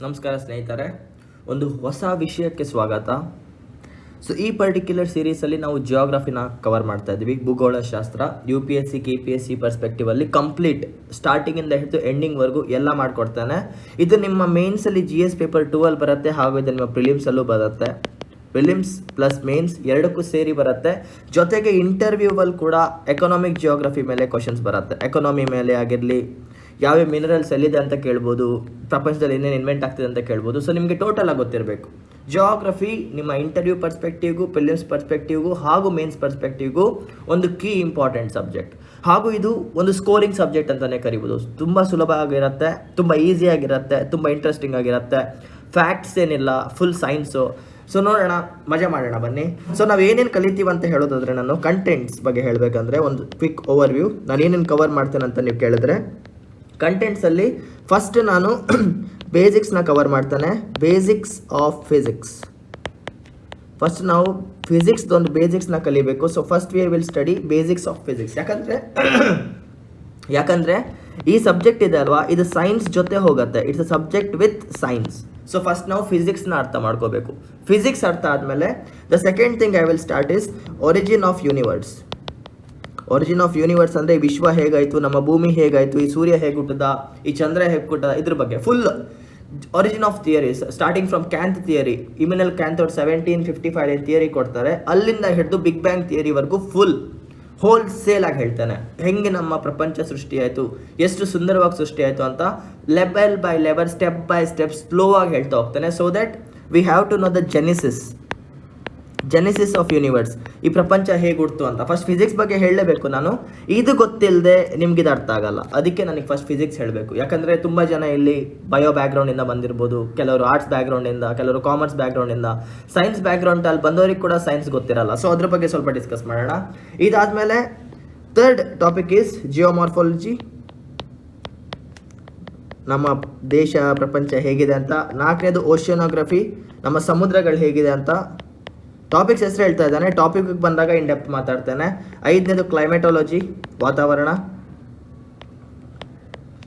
ನಮಸ್ಕಾರ ಸ್ನೇಹಿತರೆ, ಒಂದು ಹೊಸ ವಿಷಯಕ್ಕೆ ಸ್ವಾಗತ. ಸೊ ಈ ಪರ್ಟಿಕ್ಯುಲರ್ ಸೀರೀಸಲ್ಲಿ ನಾವು ಜಿಯೋಗ್ರಫಿನ ಕವರ್ ಮಾಡ್ತಾ ಇದ್ವಿ. ಭೂಗೋಳಶಾಸ್ತ್ರ UPSC KPSC ಪರ್ಸ್ಪೆಕ್ಟಿವಲ್ಲಿ ಕಂಪ್ಲೀಟ್ ಸ್ಟಾರ್ಟಿಂಗಿಂದ ಹಿಡಿದು ಎಂಡಿಂಗ್ವರೆಗೂ ಎಲ್ಲ ಮಾಡಿಕೊಡ್ತಾನೆ. ಇದು ನಿಮ್ಮ ಮೇನ್ಸಲ್ಲಿ GS ಪೇಪರ್ 2 ಅಲ್ಲಿ ಬರುತ್ತೆ, ಹಾಗೂ ಇದು ನಿಮ್ಮ ಪ್ರಿಲಿಮ್ಸಲ್ಲೂ ಬರುತ್ತೆ. ಪ್ರಿಲಿಮ್ಸ್ ಪ್ಲಸ್ ಮೇನ್ಸ್ ಎರಡಕ್ಕೂ ಸೇರಿ ಬರುತ್ತೆ. ಜೊತೆಗೆ ಇಂಟರ್ವ್ಯೂವಲ್ಲಿ ಕೂಡ ಎಕನಾಮಿಕ್ ಜಿಯೋಗ್ರಫಿ ಮೇಲೆ ಕ್ವಶನ್ಸ್ ಬರುತ್ತೆ. ಎಕನಾಮಿ ಮೇಲೆ ಆಗಿರಲಿ, ಯಾವ್ಯಾವ ಮಿನರಲ್ಸ್ ಎಲ್ಲಿದೆ ಅಂತ ಕೇಳ್ಬೋದು, ಪ್ರಪಂಚದಲ್ಲಿ ಏನೇನು ಇನ್ವೆಂಟ್ ಆಗ್ತಿದೆ ಅಂತ ಕೇಳ್ಬೋದು. ಸೊ ನಿಮಗೆ ಟೋಟಲ್ ಆಗಿ ಗೊತ್ತಿರಬೇಕು. ಜಿಯೋಗ್ರಫಿ ನಿಮ್ಮ ಇಂಟರ್ವ್ಯೂ ಪರ್ಸ್ಪೆಕ್ಟಿವ್ಗೂ, ಪ್ರಿಲಿಮ್ಸ್ ಪರ್ಸ್ಪೆಕ್ಟಿವ್ಗೂ ಹಾಗೂ ಮೇನ್ಸ್ ಪರ್ಸ್ಪೆಕ್ಟಿವ್ಗೂ ಒಂದು ಕೀ ಇಂಪಾರ್ಟೆಂಟ್ ಸಬ್ಜೆಕ್ಟ್. ಹಾಗೂ ಇದು ಒಂದು ಸ್ಕೋರಿಂಗ್ ಸಬ್ಜೆಕ್ಟ್ ಅಂತಲೇ ಕರಿಬೋದು. ತುಂಬ ಸುಲಭ ಆಗಿರುತ್ತೆ, ತುಂಬ ಈಸಿಯಾಗಿರುತ್ತೆ, ತುಂಬ ಇಂಟ್ರೆಸ್ಟಿಂಗ್ ಆಗಿರುತ್ತೆ. ಫ್ಯಾಕ್ಟ್ಸ್ ಏನಿಲ್ಲ, ಫುಲ್ ಸೈನ್ಸು. ಸೊ ನೋಡೋಣ, ಮಜಾ ಮಾಡೋಣ ಬನ್ನಿ. ಸೊ ನಾವು ಏನೇನು ಕಲಿತೀವಿ ಅಂತ ಹೇಳೋದಾದ್ರೆ, ನಾನು ಕಂಟೆಂಟ್ಸ್ ಬಗ್ಗೆ ಹೇಳಬೇಕಂದ್ರೆ ಒಂದು ಕ್ವಿಕ್ ಓವರ್ವ್ಯೂ. ನಾನು ಏನೇನು ಕವರ್ ಮಾಡ್ತೇನೆ ಅಂತ ನೀವು ಕೇಳಿದ್ರೆ, ಕಂಟೆಂಟ್ಸಲ್ಲಿ ಫಸ್ಟ್ ನಾನು ಬೇಸಿಕ್ಸ್ನ ಕವರ್ ಮಾಡ್ತಾನೆ. Basics of physics. ಫಸ್ಟ್ ನಾವು ಫಿಸಿಕ್ಸ್ದೊಂದು ಬೇಸಿಕ್ಸ್ನ ಕಲಿಬೇಕು. So first we will study basics of physics. ಯಾಕಂದರೆ ಈ ಸಬ್ಜೆಕ್ಟ್ ಇದೆ ಅಲ್ವಾ, ಇದು ಸೈನ್ಸ್ ಜೊತೆ ಹೋಗುತ್ತೆ. It's a subject with science. So first ನಾವು ಫಿಸಿಕ್ಸ್ನ ಅರ್ಥ ಮಾಡ್ಕೋಬೇಕು. ಫಿಸಿಕ್ಸ್ ಅರ್ಥ ಆದಮೇಲೆ the second thing I will start is origin of universe. Origin of universe ಅಂದರೆ ವಿಶ್ವ ಹೇಗಾಯಿತು, ನಮ್ಮ ಭೂಮಿ ಹೇಗಾಯಿತು, ಈ ಸೂರ್ಯ ಹೇಗೆ ಹುಟ್ಟದ, ಈ ಚಂದ್ರ ಹೇಗೆ ಹುಟ್ಟದ, ಇದ್ರ ಬಗ್ಗೆ full origin of theories starting from Kant theory. Immanuel Kant ಅವ್ರು 1755 ಥಿಯರಿ ಕೊಡ್ತಾರೆ. ಅಲ್ಲಿಂದ ಹಿಡಿದು ಬಿಗ್ ಬ್ಯಾಂಗ್ ಥಿಯರಿವರೆಗೂ ಫುಲ್ ಹೋಲ್ಸೇಲ್ ಆಗಿ ಹೇಳ್ತಾನೆ. ಹೆಂಗೆ ನಮ್ಮ ಪ್ರಪಂಚ ಸೃಷ್ಟಿಯಾಯಿತು, ಎಷ್ಟು ಸುಂದರವಾಗಿ ಸೃಷ್ಟಿಯಾಯಿತು ಅಂತ level by level, step by step slow ಆಗಿ ಹೇಳ್ತಾ ಹೋಗ್ತಾನೆ. So that we have to know the genesis of universe. ಈ ಪ್ರಪಂಚ ಹೇಗೆ ಹುಡ್ತು ಅಂತ ಫಸ್ಟ್ ಫಿಸಿಕ್ಸ್ ಬಗ್ಗೆ ಹೇಳಲೇಬೇಕು ನಾನು. ಇದು ಗೊತ್ತಿಲ್ಲದೆ ನಿಮ್ಗೆ ಇದು ಅರ್ಥ ಆಗಲ್ಲ. ಅದಕ್ಕೆ ನನಗೆ ಫಸ್ಟ್ ಫಿಸಿಕ್ಸ್ ಹೇಳಬೇಕು. ಯಾಕಂದರೆ ತುಂಬ ಜನ ಇಲ್ಲಿ ಬಯೋ ಬ್ಯಾಕ್ಗ್ರೌಂಡಿಂದ ಬಂದಿರ್ಬೋದು, ಕೆಲವರು ಆರ್ಟ್ಸ್ ಬ್ಯಾಕ್ಗ್ರೌಂಡಿಂದ, ಕೆಲವರು ಕಾಮರ್ಸ್ ಬ್ಯಾಕ್ಗ್ರೌಂಡಿಂದ, ಸೈನ್ಸ್ ಬ್ಯಾಕ್ಗ್ರೌಂಡ್ ಅಲ್ಲಿ ಬಂದವರಿಗೆ ಕೂಡ ಸೈನ್ಸ್ ಗೊತ್ತಿರಲ್ಲ. ಸೊ ಅದ್ರ ಬಗ್ಗೆ ಸ್ವಲ್ಪ ಡಿಸ್ಕಸ್ ಮಾಡೋಣ. ಇದಾದಮೇಲೆ ಥರ್ಡ್ ಟಾಪಿಕ್ ಈಸ್ ಜಿಯೋಮಾರ್ಫಾಲಜಿ. ನಮ್ಮ ದೇಶ ಪ್ರಪಂಚ ಹೇಗಿದೆ ಅಂತ. ನಾಲ್ಕನೇದು ಓಷಿಯೋನೋಗ್ರಫಿ, ನಮ್ಮ ಸಮುದ್ರಗಳು ಹೇಗಿದೆ ಅಂತ. ಟಾಪಿಕ್ಸ್ ಹೆಸರು ಹೇಳ್ತಾ ಇದ್ದಾನೆ, ಟಾಪಿಕ್ಗೆ ಬಂದಾಗ ಇನ್ ಡೆಪ್ತ್ ಮಾತಾಡ್ತಾನೆ. ಐದನೇದು ಕ್ಲೈಮೆಟಾಲಜಿ, ವಾತಾವರಣ,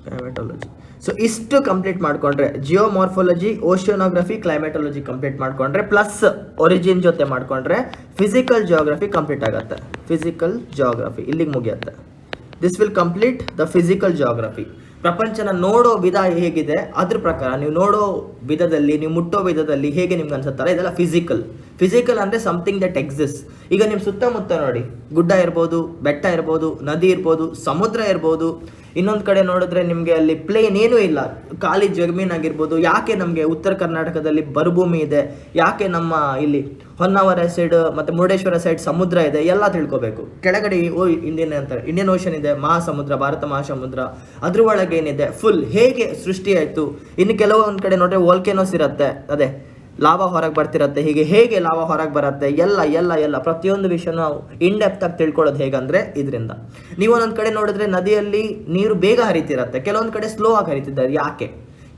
ಕ್ಲೈಮೆಟಾಲಜಿ. ಸೊ ಇಷ್ಟು ಕಂಪ್ಲೀಟ್ ಮಾಡಿಕೊಂಡ್ರೆ, ಜಿಯೋಮಾರ್ಫಾಲಜಿ, ಓಷಿಯೋನೋಗ್ರಫಿ, ಕ್ಲೈಮೆಟಾಲಜಿ ಕಂಪ್ಲೀಟ್ ಮಾಡಿಕೊಂಡ್ರೆ, ಪ್ಲಸ್ ಒರಿಜಿನ್ ಜೊತೆ ಮಾಡಿಕೊಂಡ್ರೆ ಫಿಸಿಕಲ್ ಜಿಯೋಗ್ರಫಿ ಕಂಪ್ಲೀಟ್ ಆಗುತ್ತೆ. ಫಿಸಿಕಲ್ ಜಿಯೋಗ್ರಫಿ ಇಲ್ಲಿಗೆ ಮುಗಿಯುತ್ತೆ. This will complete the physical geography. ಪ್ರಪಂಚನ ನೋಡೋ ವಿಧ ಹೇಗಿದೆ ಅದ್ರ ಪ್ರಕಾರ, ನೀವು ನೋಡೋ ವಿಧದಲ್ಲಿ, ನೀವು ಮುಟ್ಟೋ ವಿಧದಲ್ಲಿ ಹೇಗೆ ನಿಮ್ಗೆ ಅನ್ಸುತ್ತಲ್ಲ, ಇದೆಲ್ಲ ಫಿಸಿಕಲ್ ಅಂದರೆ ಸಮಥಿಂಗ್ ದಟ್ ಎಕ್ಸಿಸ್ಟ್. ಈಗ ನಿಮ್ಮ ಸುತ್ತಮುತ್ತ ನೋಡಿ, ಗುಡ್ಡ ಇರ್ಬೋದು, ಬೆಟ್ಟ ಇರ್ಬೋದು, ನದಿ ಇರ್ಬೋದು, ಸಮುದ್ರ ಇರ್ಬೋದು. ಇನ್ನೊಂದು ಕಡೆ ನೋಡಿದ್ರೆ ನಿಮಗೆ ಅಲ್ಲಿ ಪ್ಲೇನ್ ಏನೂ ಇಲ್ಲ, ಖಾಲಿ ಜಮೀನಾಗಿರ್ಬೋದು. ಯಾಕೆ ನಮಗೆ ಉತ್ತರ ಕರ್ನಾಟಕದಲ್ಲಿ ಬರಭೂಮಿ ಇದೆ, ಯಾಕೆ ನಮ್ಮ ಇಲ್ಲಿ ಹೊನ್ನಾವರ ಸೈಡ್ ಮತ್ತು ಮುರುಡೇಶ್ವರ ಸೈಡ್ ಸಮುದ್ರ ಇದೆ, ಎಲ್ಲ ತಿಳ್ಕೊಬೇಕು. ಕೆಳಗಡೆ ಇಂಡಿಯನ್ ಓಷನ್ ಇದೆ, ಮಹಾಸಮುದ್ರ, ಭಾರತ ಮಹಾಸಮುದ್ರ, ಅದ್ರ ಒಳಗೆ ಏನಿದೆ, ಫುಲ್ ಹೇಗೆ ಸೃಷ್ಟಿಯಾಯಿತು. ಇನ್ನು ಕೆಲವೊಂದು ಕಡೆ ನೋಡ್ರೆ ವೋಲ್ಕೆನೋಸ್ ಇರುತ್ತೆ, ಅದೇ ಲಾವಾ ಹೊರಗೆ ಬರ್ತಿರತ್ತೆ. ಹೇಗೆ ಲಾವಾ ಹೊರಗೆ ಬರುತ್ತೆ, ಎಲ್ಲ ಪ್ರತಿಯೊಂದು ವಿಷಯ ನಾವು ಇನ್ ಡೆಪ್ತ್ ಆಗಿ ತಿಳ್ಕೊಳ್ಳೋದು ಹೇಗಂದ್ರೆ ಇದರಿಂದ. ನೀವು ಒಂದೊಂದು ಕಡೆ ನೋಡಿದ್ರೆ ನದಿಯಲ್ಲಿ ನೀರು ಬೇಗ ಹರಿತಿರತ್ತೆ, ಕೆಲವೊಂದು ಕಡೆ ಸ್ಲೋ ಆಗಿ ಹರಿತಿದ್ದಾರೆ. ಯಾಕೆ?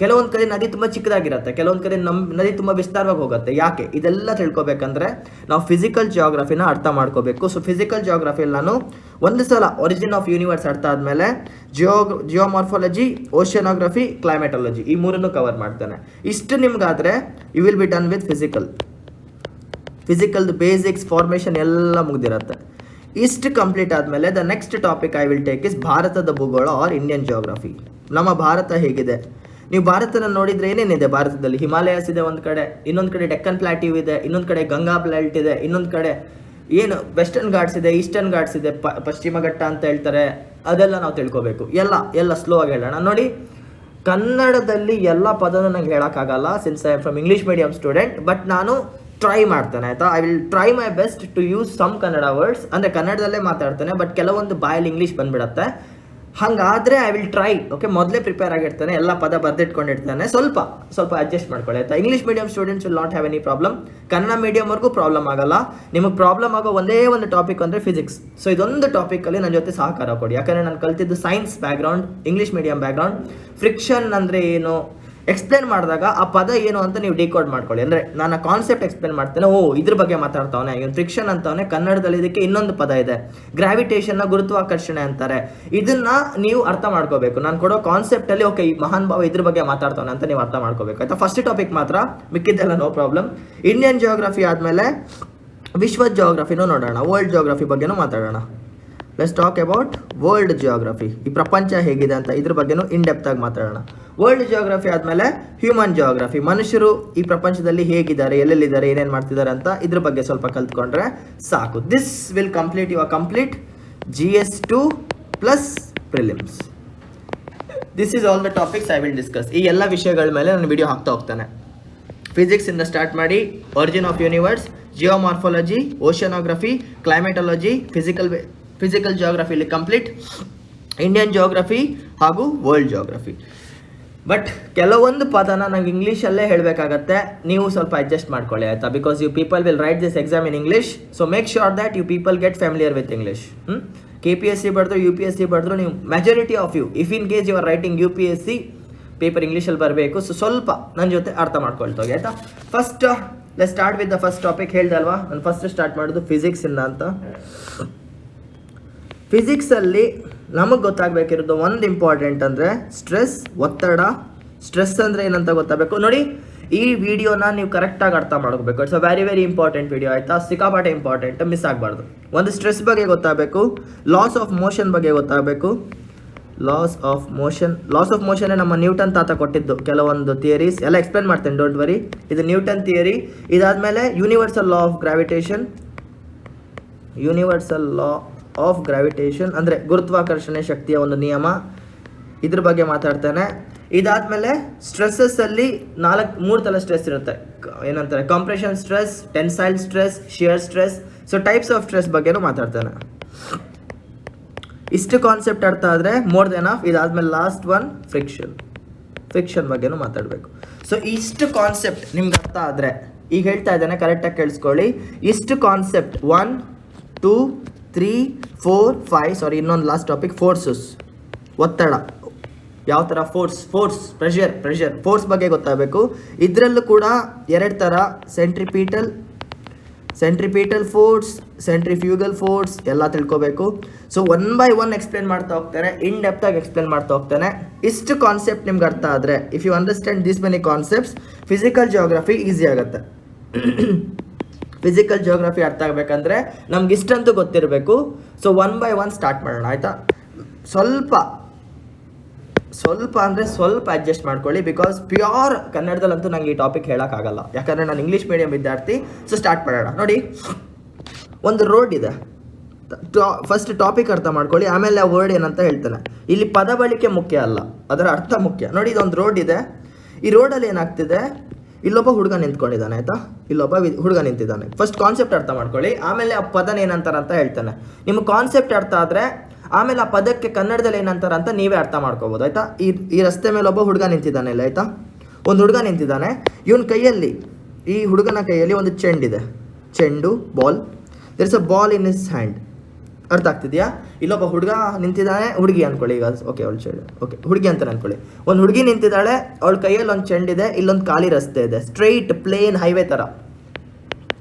ಕೆಲವೊಂದು ಕಡೆ ನದಿ ತುಂಬ ಚಿಕ್ಕದಾಗಿರುತ್ತೆ, ಕೆಲವೊಂದು ಕಡೆ ನದಿ ತುಂಬ ವಿಸ್ತಾರವಾಗಿ ಹೋಗುತ್ತೆ. ಯಾಕೆ? ಇದೆಲ್ಲ ತಿಳ್ಕೊಬೇಕಂದ್ರೆ ನಾವು ಫಿಸಿಕಲ್ ಜಿಯೋಗ್ರಫಿನ ಅರ್ಥ ಮಾಡ್ಕೋಬೇಕು. ಸೊ ಫಿಸಿಕಲ್ ಜಿಯೋಗ್ರಫಿಯಲ್ಲಿ ನಾನು ಒಂದು ಸಲ ಒರಿಜಿನ್ ಆಫ್ ಯೂನಿವರ್ಸ್ ಅರ್ಥ ಆದಮೇಲೆ ಜಿಯೋಮಾರ್ಫಾಲಜಿ, ಓಷಿಯೋನೋಗ್ರಫಿ, ಕ್ಲೈಮೆಟಾಲಜಿ ಈ ಮೂರನ್ನು ಕವರ್ ಮಾಡ್ತಾನೆ. ಇಷ್ಟು ನಿಮ್ಗಾದರೆ you will be done with ಫಿಸಿಕಲ್ದು ಬೇಸಿಕ್ಸ್, ಫಾರ್ಮೇಷನ್ ಎಲ್ಲ ಮುಗ್ದಿರುತ್ತೆ. ಇಷ್ಟು ಕಂಪ್ಲೀಟ್ ಆದಮೇಲೆ the next topic I will take is ಭಾರತದ ಭೂಗೋಳ ಆರ್ ಇಂಡಿಯನ್ ಜಿಯೋಗ್ರಫಿ. ನಮ್ಮ ಭಾರತ ಹೇಗಿದೆ, ನೀವು ಭಾರತನ ನೋಡಿದರೆ ಏನೇನಿದೆ ಭಾರತದಲ್ಲಿ? ಹಿಮಾಲಯಸ್ ಇದೆ ಒಂದು ಕಡೆ, ಇನ್ನೊಂದು ಕಡೆ ಡೆಕ್ಕನ್ ಪ್ಲಾಟ್ಯೂ ಇದೆ, ಇನ್ನೊಂದು ಕಡೆ ಗಂಗಾ ಬೆಲ್ಟ್ ಇದೆ, ಇನ್ನೊಂದು ಕಡೆ ಏನು ವೆಸ್ಟರ್ನ್ ಘಾಟ್ಸ್ ಇದೆ, ಈಸ್ಟರ್ನ್ ಘಾಟ್ಸ್ ಇದೆ, ಪಶ್ಚಿಮ ಘಟ್ಟ ಅಂತ ಹೇಳ್ತಾರೆ. ಅದೆಲ್ಲ ನಾವು ತಿಳ್ಕೊಬೇಕು. ಎಲ್ಲ ಸ್ಲೋ ಆಗಿ ಹೇಳೋಣ. ನೋಡಿ, ಕನ್ನಡದಲ್ಲಿ ಎಲ್ಲ ಪದನ ನಂಗೆ ಹೇಳೋಕ್ಕಾಗಲ್ಲ since I am from English medium student. But ನಾನು ಟ್ರೈ ಮಾಡ್ತೇನೆ, ಆಯಿತಾ? I will try my best to use some Kannada words. ಅಂದರೆ ಕನ್ನಡದಲ್ಲೇ ಮಾತಾಡ್ತೇನೆ, ಬಟ್ ಕೆಲವೊಂದು ಬಾಯಲ್ಲಿ ಇಂಗ್ಲೀಷ್ ಬಂದುಬಿಡತ್ತೆ. ಹಾಗಾದರೆ ಐ ವಿಲ್ ಟ್ರೈ. ಓಕೆ, ಮೊದಲೇ ಪ್ರಿಪೇರ್ ಆಗಿರ್ತಾನೆ, ಎಲ್ಲ ಪದ ಬರೆದಿಟ್ಕೊಂಡಿರ್ತಾನೆ. ಸ್ವಲ್ಪ ಅಡ್ಜಸ್ಟ್ ಮಾಡ್ಕೊಳ್ಳಿ, ಆಯಿತಾ? English medium students will not have any problem. Kannada ಮೀಡಿಯಮ್ವರೆಗೂ ಪ್ರಾಬ್ಲಮ್ ಆಗಲ್ಲ. ನಿಮಗೆ ಪ್ರಾಬ್ಲಮ್ ಆಗೋ ಒಂದೇ ಒಂದು ಟಾಪಿಕ್ ಅಂದರೆ ಫಿಸಿಕ್ಸ್. ಸೊ ಇದೊಂದು ಟಾಪಿಕಲ್ಲಿ ನನ್ನ ಜೊತೆ ಸಹಕಾರ ಕೊಡಿ. ಯಾಕಂದರೆ ನಾನು ಕಲ್ತಿದ್ದು science background, English medium background. Friction ಅಂದರೆ ಏನು, ಎಕ್ಸ್ಪ್ಲೇನ್ ಮಾಡಿದಾಗ ಆ ಪದ ಏನು ಅಂತ ನೀವು ಡಿಕೋಡ್ ಮಾಡ್ಕೊಳ್ಳಿ. ಅಂದರೆ ನಾನು ಕಾನ್ಸೆಪ್ಟ್ ಎಕ್ಸ್ಪ್ಲೇನ್ ಮಾಡ್ತೇನೆ, ಇದ್ರ ಬಗ್ಗೆ ಮಾತಾಡ್ತಾವನೆ, ಇವನು ಫ್ರಿಕ್ಷನ್ ಅಂತವನೇ, ಕನ್ನಡದಲ್ಲಿ ಇದಕ್ಕೆ ಇನ್ನೊಂದು ಪದ ಇದೆ, ಗ್ರಾವಿಟೇಷನ್ನ ಗುರುತ್ವಾಕರ್ಷಣೆ ಅಂತಾರೆ. ಇದನ್ನ ನೀವು ಅರ್ಥ ಮಾಡ್ಕೋಬೇಕು. ನಾನು ಕೊಡೋ ಕಾನ್ಸೆಪ್ಟಲ್ಲಿ ಓಕೆ ಈ ಮಹಾನ್ ಭಾವ ಇದ್ರ ಬಗ್ಗೆ ಮಾತಾಡ್ತಾವನೆ ಅಂತ ನೀವು ಅರ್ಥ ಮಾಡ್ಕೋಬೇಕು ಆಯ್ತಾ. ಫಸ್ಟ್ ಟಾಪಿಕ್ ಮಾತ್ರ, ಮಿಕ್ಕಿದ್ದೆಲ್ಲ ನೋ ಪ್ರಾಬ್ಲಮ್. ಇಂಡಿಯನ್ ಜಿಯೋಗ್ರಫಿ ಆದಮೇಲೆ ವಿಶ್ವದ ಜಿಯೋಗ್ರಫಿನೂ ನೋಡೋಣ, ವರ್ಲ್ಡ್ ಜಿಯೋಗ್ರಫಿ ಬಗ್ಗೆನೂ ಮಾತಾಡೋಣ. Let's talk about world geography. ಈ ಪ್ರಪಂಚ ಹೇಗಿದೆ ಅಂತ ಇದ್ರ ಬಗ್ಗೆನೂ ಇನ್ ಡೆಪ್ತ್ ಆಗಿ ಮಾತಾಡೋಣ. ವರ್ಲ್ಡ್ ಜಿಯೋಗ್ರಫಿ ಆದಮೇಲೆ ಹ್ಯೂಮನ್ ಜಿಯೋಗ್ರಫಿ, ಮನುಷ್ಯರು ಈ ಪ್ರಪಂಚದಲ್ಲಿ ಹೇಗಿದ್ದಾರೆ, ಎಲ್ಲೆಲ್ಲಿದ್ದಾರೆ, ಏನೇನು ಮಾಡ್ತಿದ್ದಾರೆ ಅಂತ ಇದ್ರ ಬಗ್ಗೆ ಸ್ವಲ್ಪ ಕಲ್ತ್ಕೊಂಡ್ರೆ ಸಾಕು. This will complete your complete GS2 plus prelims. This is all the topics I will discuss. ಈ ಎಲ್ಲ ವಿಷಯಗಳ ಮೇಲೆ ನಾನು ವಿಡಿಯೋ ಹಾಕ್ತಾ ಹೋಗ್ತಾನೆ. ಫಿಸಿಕ್ಸಿಂದ ಸ್ಟಾರ್ಟ್ ಮಾಡಿ origin of universe, geomorphology, oceanography, climatology, physical ಜಿಯೋಗ್ರಫಿಲಿ ಕಂಪ್ಲೀಟ್, ಇಂಡಿಯನ್ ಜಿಯೋಗ್ರಫಿ ಹಾಗೂ ವರ್ಲ್ಡ್ ಜಿಯೋಗ್ರಫಿ. ಬಟ್ ಕೆಲವೊಂದು ಪದನ ನಂಗೆ ಇಂಗ್ಲೀಷಲ್ಲೇ ಹೇಳಬೇಕಾಗತ್ತೆ, ನೀವು ಸ್ವಲ್ಪ ಅಡ್ಜಸ್ಟ್ ಮಾಡ್ಕೊಳ್ಳಿ ಆಯಿತಾ. Because you people will write this exam in English, so make sure that you people get familiar with English. KPSC ಬರೆದ್ರು UPSC ಬರೆದ್ರು ನೀವು majority of you, if in case you are writing UPSC paper ಇಂಗ್ಲೀಷಲ್ಲಿ ಬರಬೇಕು. So ಸ್ವಲ್ಪ ನನ್ನ ಜೊತೆ ಅರ್ಥ ಮಾಡ್ಕೊಳ್ತೋಗಿ ಆಯಿತಾ. First let's start with the first topic. ಹೇಳ್ದೆ ಅಲ್ವಾ ನಾನು ಫಸ್ಟ್ ಸ್ಟಾರ್ಟ್ ಮಾಡೋದು ಫಿಸಿಕ್ಸಿಂದ ಅಂತ. ಫಿಸಿಕ್ಸಲ್ಲಿ ನಮಗೆ ಗೊತ್ತಾಗಬೇಕಿರೋದು ಒಂದು ಇಂಪಾರ್ಟೆಂಟ್ ಅಂದರೆ ಸ್ಟ್ರೆಸ್, ಒತ್ತಡ. ಸ್ಟ್ರೆಸ್ ಅಂದರೆ ಏನಂತ ಗೊತ್ತಾಗಬೇಕು. ನೋಡಿ ಈ ವಿಡಿಯೋನ ನೀವು ಕರೆಕ್ಟಾಗಿ ಅರ್ಥ ಮಾಡ್ಕೋಬೇಕು. It's a very very important video ಆಯಿತಾ, ಸಿಕ್ಕಾಪಟ್ಟೆ ಇಂಪಾರ್ಟೆಂಟ್, ಮಿಸ್ ಆಗಬಾರ್ದು. ಒಂದು ಸ್ಟ್ರೆಸ್ ಬಗ್ಗೆ ಗೊತ್ತಾಗಬೇಕು, ಲಾಸ್ ಆಫ್ ಮೋಷನ್ ಬಗ್ಗೆ ಗೊತ್ತಾಗಬೇಕು. ಲಾಸ್ ಆಫ್ ಮೋಷನ್ ನಮ್ಮ ನ್ಯೂಟನ್ ತಾತ ಕೊಟ್ಟಿದ್ದು ಕೆಲವೊಂದು ಥಿಯರೀಸ್ ಎಲ್ಲ ಎಕ್ಸ್ಪ್ಲೇನ್ ಮಾಡ್ತೇನೆ, ಡೋಂಟ್ ವರಿ. ಇದು ನ್ಯೂಟನ್ ಥಿಯರಿ. ಇದಾದಮೇಲೆ ಯೂನಿವರ್ಸಲ್ ಲಾ ಆಫ್ ಗ್ರಾವಿಟೇಷನ್, ಅಂದರೆ ಗುರುತ್ವಾಕರ್ಷಣೆ ಶಕ್ತಿಯ ಒಂದು ನಿಯಮ, ಇದ್ರ ಬಗ್ಗೆ ಮಾತಾಡ್ತೇನೆ. ಇದಾದಮೇಲೆ ಸ್ಟ್ರೆಸ್ಸಲ್ಲಿ ಮೂರು ಥರ ಸ್ಟ್ರೆಸ್ ಇರುತ್ತೆ. ಏನಂತಾರೆ, compression stress, tensile stress, shear stress. So types of stress ಬಗ್ಗೆನೂ ಮಾತಾಡ್ತೇನೆ. ಇಷ್ಟು ಕಾನ್ಸೆಪ್ಟ್ ಅರ್ಥ ಆದರೆ ಮೋರ್ ದೆನ್ ಆಫ್. ಇದಾದಮೇಲೆ ಲಾಸ್ಟ್ ಒನ್ ಫ್ರಿಕ್ಷನ್ ಬಗ್ಗೆನೂ ಮಾತಾಡಬೇಕು. ಸೊ ಇಷ್ಟು ಕಾನ್ಸೆಪ್ಟ್ ನಿಮ್ಗೆ ಅರ್ಥ ಆದರೆ, ಈಗ ಹೇಳ್ತಾ ಇದ್ದೇನೆ ಕರೆಕ್ಟಾಗಿ ಕೇಳಿಸ್ಕೊಳ್ಳಿ. ಇಷ್ಟು ಕಾನ್ಸೆಪ್ಟ್ 1, 2, 3, 4, 5 ಸಾರಿ ಇನ್ನೊಂದು ಲಾಸ್ಟ್ ಟಾಪಿಕ್, ಫೋರ್ಸಸ್, ಒತ್ತಡ. ಯಾವ ಥರ ಫೋರ್ಸ್, ಪ್ರೆಷರ್ ಫೋರ್ಸ್ ಬಗ್ಗೆ ಗೊತ್ತಾಗಬೇಕು. ಇದರಲ್ಲೂ ಕೂಡ ಎರಡು ಥರ, ಸೆಂಟ್ರಿಪೀಟಲ್ ಫೋರ್ಸ್, ಸೆಂಟ್ರಿಫ್ಯೂಗಲ್ ಫೋರ್ಸ್ ಎಲ್ಲ ತಿಳ್ಕೊಬೇಕು. ಸೊ 1 by 1 ಎಕ್ಸ್ಪ್ಲೇನ್ ಮಾಡ್ತಾ ಹೋಗ್ತಾನೆ, ಇನ್ ಡೆಪ್ತ್ ಆಗಿ ಎಕ್ಸ್ಪ್ಲೇನ್ ಮಾಡ್ತಾ ಹೋಗ್ತಾನೆ. ಇಷ್ಟು ಕಾನ್ಸೆಪ್ಟ್ ನಿಮ್ಗೆ ಅರ್ಥ ಆದರೆ, if you understand this many concepts, physical geography easy ಆಗುತ್ತೆ. ಫಿಸಿಕಲ್ ಜಿಯೋಗ್ರಫಿ ಅರ್ಥ ಆಗಬೇಕಂದ್ರೆ ನಮ್ಗೆ ಇಷ್ಟಂತೂ ಗೊತ್ತಿರಬೇಕು. ಸೊ 1 by 1 ಸ್ಟಾರ್ಟ್ ಮಾಡೋಣ ಆಯಿತಾ. ಸ್ವಲ್ಪ ಅಂದರೆ ಸ್ವಲ್ಪ ಅಡ್ಜಸ್ಟ್ ಮಾಡ್ಕೊಳ್ಳಿ, ಬಿಕಾಸ್ ಪ್ಯೂರ್ ಕನ್ನಡದಲ್ಲಂತೂ ನಂಗೆ ಈ ಟಾಪಿಕ್ ಹೇಳೋಕ್ಕಾಗಲ್ಲ, ಯಾಕಂದರೆ ನಾನು ಇಂಗ್ಲೀಷ್ ಮೀಡಿಯಂ ವಿದ್ಯಾರ್ಥಿ. ಸೊ ಸ್ಟಾರ್ಟ್ ಮಾಡೋಣ. ನೋಡಿ, ಒಂದು ರೋಡ್ ಇದೆ. ಫಸ್ಟ್ ಟಾಪಿಕ್ ಅರ್ಥ ಮಾಡ್ಕೊಳ್ಳಿ, ಆಮೇಲೆ ಆ ವರ್ಡ್ ಏನಂತ ಹೇಳ್ತಾನೆ. ಇಲ್ಲಿ ಪದ ಬಳಕೆ ಮುಖ್ಯ ಅಲ್ಲ, ಅದರ ಅರ್ಥ ಮುಖ್ಯ. ನೋಡಿ, ಇದೊಂದು ರೋಡ್ ಇದೆ. ಈ ರೋಡಲ್ಲಿ ಏನಾಗ್ತಿದೆ, ಇಲ್ಲೊಬ್ಬ ಹುಡುಗ ನಿಂತ್ಕೊಂಡಿದ್ದಾನೆ ಆಯಿತಾ, ಇಲ್ಲೊಬ್ಬ ಹುಡುಗ ನಿಂತಿದ್ದಾನೆ. ಫಸ್ಟ್ ಕಾನ್ಸೆಪ್ಟ್ ಅರ್ಥ ಮಾಡ್ಕೊಳ್ಳಿ, ಆಮೇಲೆ ಆ ಪದನ ಏನಂತಾರೆ ಅಂತ ಹೇಳ್ತಾನೆ. ನಿಮ್ಮ ಕಾನ್ಸೆಪ್ಟ್ ಅರ್ಥ ಆದರೆ ಆಮೇಲೆ ಆ ಪದಕ್ಕೆ ಕನ್ನಡದಲ್ಲಿ ಏನಂತಾರೆ ಅಂತ ನೀವೇ ಅರ್ಥ ಮಾಡ್ಕೋಬೋದು ಆಯಿತಾ. ಈ ರಸ್ತೆ ಮೇಲೆ ಒಬ್ಬ ಹುಡುಗ ನಿಂತಿದ್ದಾನೆ ಇಲ್ಲ ಆಯಿತಾ, ಒಂದು ಹುಡುಗ ನಿಂತಿದ್ದಾನೆ. ಇವನ ಕೈಯಲ್ಲಿ, ಈ ಹುಡುಗನ ಕೈಯಲ್ಲಿ ಒಂದು ಚೆಂಡು, ball. There is a ball in his hand. ಅರ್ಥ ಆಗ್ತಿದೆಯಾ? ಇಲ್ಲೊಬ್ಬ ಹುಡುಗ ನಿಂತಿದ್ದಾನೆ, ಹುಡುಗಿ ಅಂದ್ಕೊಳ್ಳಿ ಈಗ. ಹುಡುಗಿ ಅಂತ ಅಂದ್ಕೊಳ್ಳಿ. ಒಂದು ಹುಡುಗಿ ನಿಂತಿದ್ದಾಳೆ, ಅವಳ ಕೈಯಲ್ಲಿ ಒಂದು ಚೆಂಡಿದೆ, ಇಲ್ಲೊಂದು ಖಾಲಿ ರಸ್ತೆ ಇದೆ, ಸ್ಟ್ರೈಟ್ ಪ್ಲೇನ್ ಹೈವೇ ಥರ